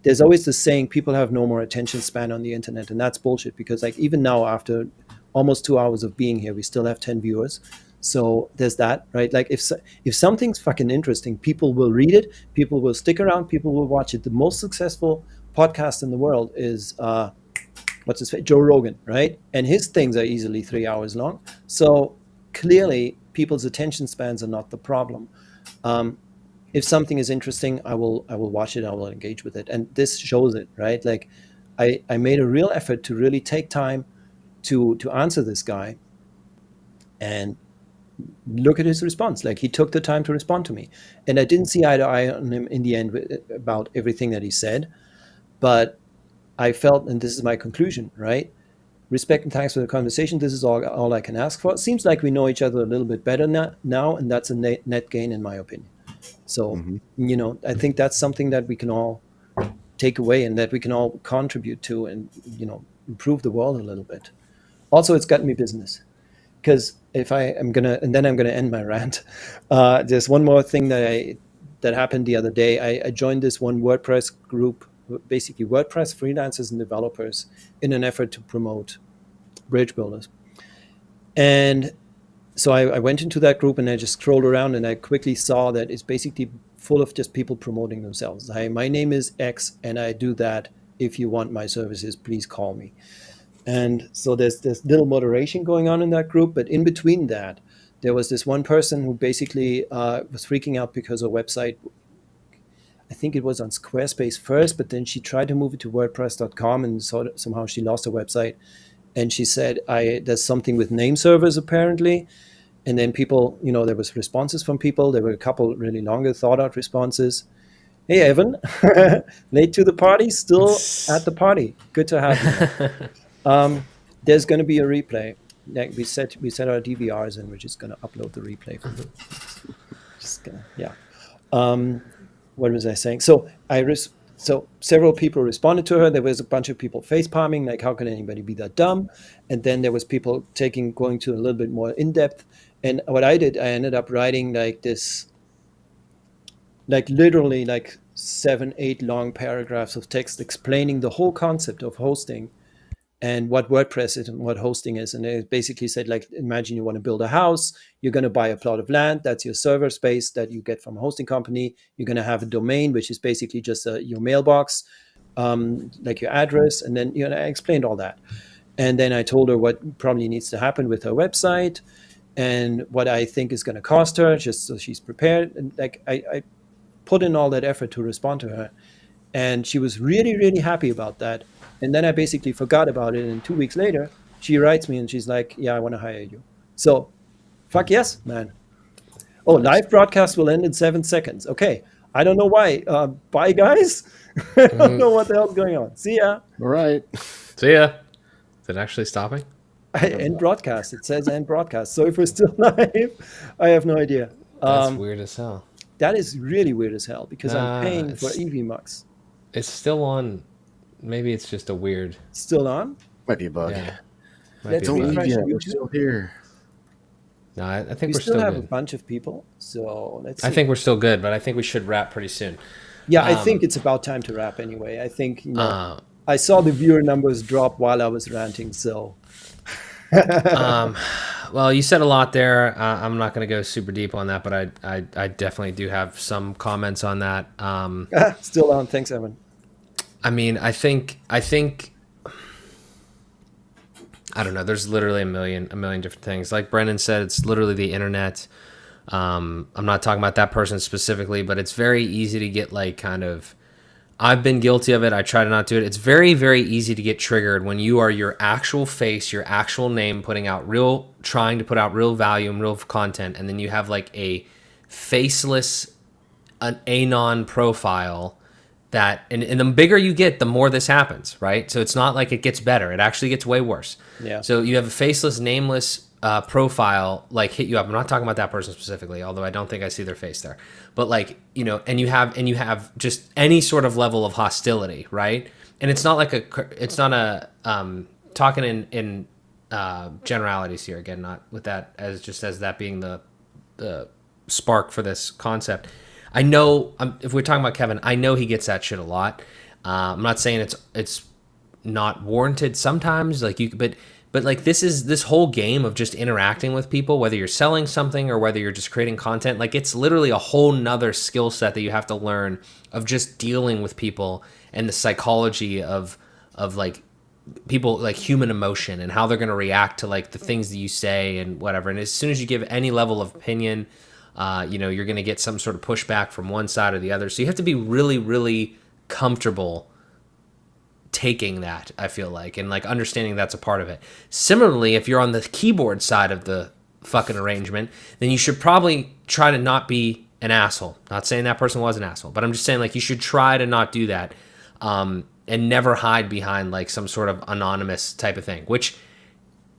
there's always this saying, people have no more attention span on the internet, and that's bullshit. Because like even now, after almost 2 hours of being here, we still have 10 viewers. So there's that, right? Like if something's fucking interesting, people will read it, people will stick around, people will watch it. The most successful podcast in the world is what's his face, Joe Rogan, right? And his things are easily 3 hours long. So clearly people's attention spans are not the problem. If something is interesting, I will watch it, I will engage with it. And this shows it, right? Like I made a real effort to really take time to answer this guy and look at his response. Like he took the time to respond to me, and I didn't see eye to eye on him in the end about everything that he said, but I felt, and this is my conclusion, right? Respect and thanks for the conversation. This is all I can ask for. It seems like we know each other a little bit better now, and that's a net gain in my opinion. So, I think that's something that we can all take away and that we can all contribute to and, improve the world a little bit. Also, it's gotten me business. Because if I'm going to end my rant, there's one more thing that happened the other day. I joined this one WordPress group, basically WordPress freelancers and developers, in an effort to promote bridge builders. And so I went into that group and I just scrolled around and I quickly saw that it's basically full of just people promoting themselves. Hi, my name is X and I do that. If you want my services, please call me. And so there's this little moderation going on in that group. But in between that, there was this one person who basically was freaking out because her website, I think it was on Squarespace first, but then she tried to move it to WordPress.com and somehow she lost her website. And she said, there's something with name servers apparently. And then people, there was responses from people. There were a couple really longer thought out responses. Hey, Evan, late to the party, still at the party. Good to have you. There's going to be a replay. Like we set our DVRs and we're just going to upload the replay. What was I saying? So several people responded to her. There was a bunch of people face palming, like how can anybody be that dumb? And then there was people going to a little bit more in depth. And what I did, I ended up writing like this, like literally like 7-8 long paragraphs of text explaining the whole concept of hosting and what WordPress is and what hosting is. And it basically said, like, imagine you want to build a house, you're going to buy a plot of land, that's your server space that you get from a hosting company. You're going to have a domain, which is basically just your mailbox, like your address. And then, I explained all that. And then I told her what probably needs to happen with her website and what I think is going to cost her, just so she's prepared. And like, I put in all that effort to respond to her. And she was really, really happy about that. And then I basically forgot about it. And 2 weeks later, she writes me and she's like, yeah, I want to hire you. So fuck yes, man. Oh, live broadcast will end in 7 seconds. Okay. I don't know why. Bye, guys. I don't know what the hell's going on. See ya. All right. See ya. Is it actually stopping? End broadcast. It says end broadcast. So if we're still live, I have no idea. That's weird as hell. That is really weird as hell because I'm paying for EVMux. It's still on. Maybe it's just a weird. Still on? Might be a bug. Yeah. Let's Don't refresh leave yet. YouTube. We're still here. No, I think We we're still still have a good. bunch of people, so let's see. I think we're still good, but I think we should wrap pretty soon. Yeah, I think it's about time to wrap anyway. I think, I saw the viewer numbers drop while I was ranting, so. Well, you said a lot there. I'm not going to go super deep on that, but I definitely do have some comments on that. Still on. Thanks, Evan. I mean, I think I don't know. There's literally a million different things. Like Brendan said, it's literally the internet. I'm not talking about that person specifically, but it's very easy to get like kind of. I've been guilty of it. I try to not do it. It's very, very easy to get triggered when you are your actual face, your actual name, trying to put out real value and real content, and then you have like a faceless, an anon profile that, and the bigger you get, the more this happens, right? So it's not like it gets better. It actually gets way worse. Yeah. So you have a faceless, nameless profile like hit you up. I'm not talking about that person specifically, although I don't think I see their face there. But like, and you have just any sort of level of hostility, right? And it's not a talking in generalities here again, not with that as that being the spark for this concept. I know if we're talking about Kevin, I know he gets that shit a lot. I'm not saying it's not warranted sometimes, like but like this whole game of just interacting with people, whether you're selling something or whether you're just creating content, like it's literally a whole nother skill set that you have to learn of just dealing with people and the psychology of like people, like human emotion and how they're going to react to like the things that you say and whatever. And as soon as you give any level of opinion, you're going to get some sort of pushback from one side or the other. So you have to be really, really comfortable taking that, I feel like, and like understanding that's a part of it. Similarly, if you're on the keyboard side of the fucking arrangement, then you should probably try to not be an asshole. Not saying that person was an asshole, but I'm just saying like you should try to not do that, and never hide behind like some sort of anonymous type of thing, which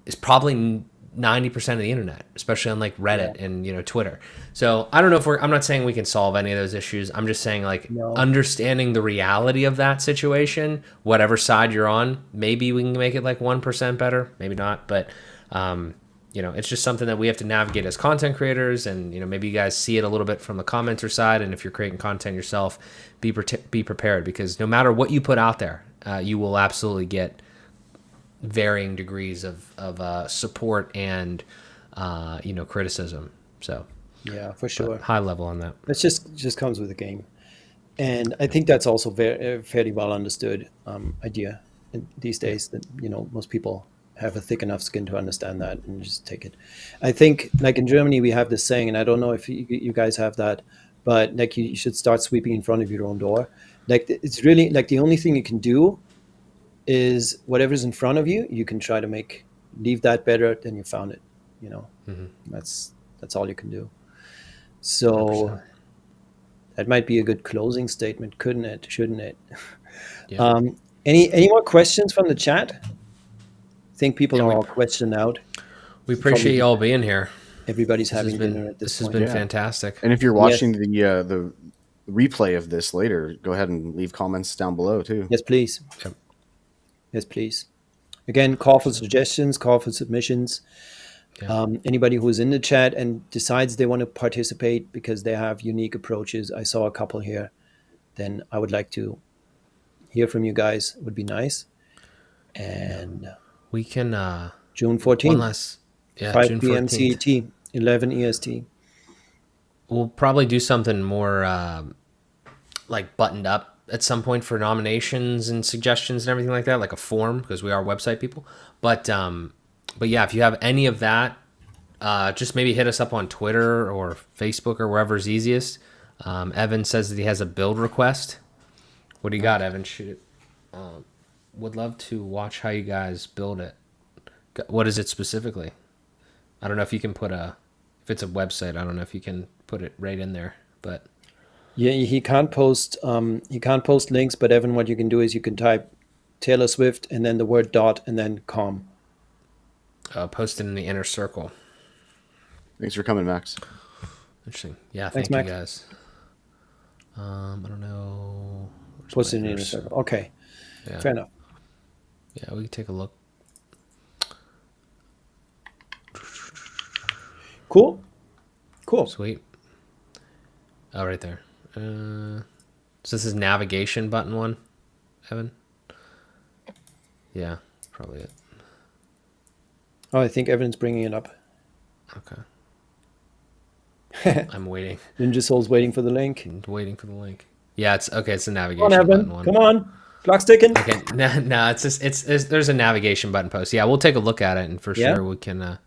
is probably 90% of the internet, especially on like Reddit and Twitter. So I don't know if I'm not saying we can solve any of those issues. I'm just saying like understanding the reality of that situation, whatever side you're on, maybe we can make it like 1% better, maybe not, but it's just something that we have to navigate as content creators. And maybe you guys see it a little bit from the commenter side, and if you're creating content yourself, be prepared, because no matter what you put out there, you will absolutely get varying degrees of support and criticism. So yeah, for sure, high level on that. It just comes with the game, and I think that's also very fairly well understood idea these days, that most people have a thick enough skin to understand that and just take it. I think like in Germany we have this saying, and I don't know if you guys have that, but like you should start sweeping in front of your own door. Like it's really like the only thing you can do is whatever's in front of you, you can try to leave that better than you found it. That's all you can do. So 100%. That might be a good closing statement, couldn't it? Shouldn't it? Yeah. Any more questions from the chat? I think people are all questioned out. We appreciate you all being here. Everybody's having dinner at this point. This has been fantastic. And if you're watching the replay of this later, go ahead and leave comments down below too. Yes, please. Yep. Yes, please. Again, call for suggestions, call for submissions. Yeah. Anybody who's in the chat and decides they want to participate because they have unique approaches, I saw a couple here, then I would like to hear from you guys. It would be nice. And And we can June one 14th, last 5 June p.m. 14th. CET, 11 EST. We'll probably do something more like buttoned up at some point for nominations and suggestions and everything like that, like a form, because we are website people. But yeah, if you have any of that, just maybe hit us up on Twitter or Facebook or wherever's easiest. Evan says that he has a build request. What do you got, Evan? Shoot it. Would love to watch how you guys build it. What is it specifically? I don't know if you can put if it's a website, I don't know if you can put it right in there, but Yeah, he can't post links, but Evan, what you can do is you can type Taylor Swift and then the word dot and then com. post it in the inner circle. Thanks for coming, Max. Interesting. Yeah, Thanks, thank you Max. guys. I don't know. Post it in the inner circle. Okay. Yeah. Fair enough. Yeah, we can take a look. Cool. Sweet. Oh, right there. So this is navigation button one, Evan? Yeah, probably it. Oh, I think Evan's bringing it up. Okay. I'm waiting. Ninja Soul's waiting for the link. I'm waiting for the link. Yeah, it's okay. It's a Come navigation on, button Evan. one. Come on. Clock's ticking. Okay. No, it's just there's a navigation button post. Yeah, we'll take a look at it, and for sure we can.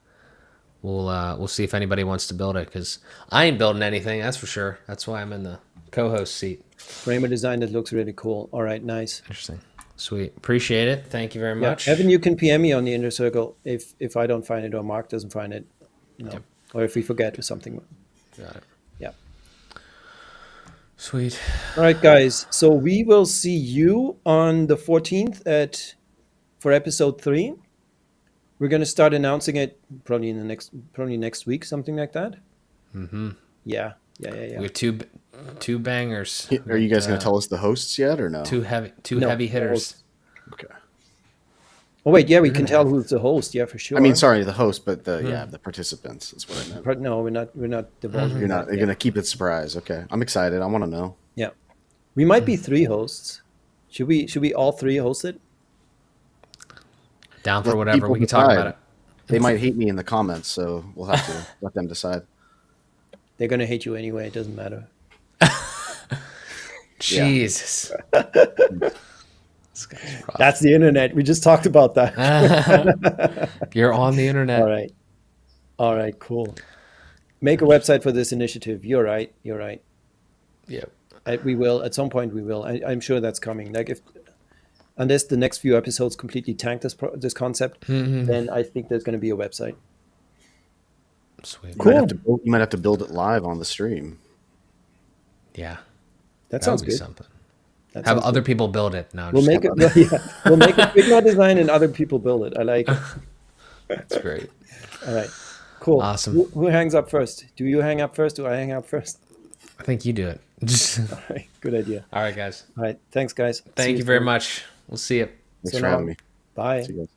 We'll see if anybody wants to build it, because I ain't building anything. That's for sure. That's why I'm in the co-host seat. Frame a design that looks really cool. All right, nice. Interesting. Sweet. Appreciate it. Thank you very much. Evan, you can PM me on the inner circle if I don't find it or Mark doesn't find it, Yep. or if we forget or something. Got it. Yeah. Sweet. All right, guys. So we will see you on the 14th for episode 3. We're going to start announcing it probably next week, something like that. Mm-hmm. Yeah. We have two bangers. Are you guys going to tell us the hosts yet, or no? Two heavy hitters. Okay. Oh wait, yeah, we can tell who's the host. Yeah, for sure. I mean, sorry, the host, but the participants. That's what I meant. No, we're not divulging. You're going to keep it surprise. Okay, I'm excited. I want to know. Yeah, we might be 3 hosts. Should we all 3 host it? Down for Let whatever. people We can talk decide. about it. They might hate me in the comments, so we'll have to let them decide. They're gonna hate you anyway. It doesn't matter. Jesus. That's the internet. We just talked about that. You're on the internet. All right. Cool. Make a website for this initiative. You're right. Yep. We will at some point. We will. I'm sure that's coming. Like unless the next few episodes completely tank this concept, then I think there's going to be a website. Sweet. Cool. You might have to build it live on the stream. Yeah. That sounds would be good. something. That Have sounds other good. people build it. No, We'll make it. We'll make a Figma design and other people build it. I like it. That's great. All right. Cool. Awesome. Who hangs up first? Do you hang up first? Do I hang up first? I think you do it. All right. Good idea. All right, guys. All right. Thanks, guys. Thank you very much. We'll see you. Thanks So for now- having me. Bye. See you guys.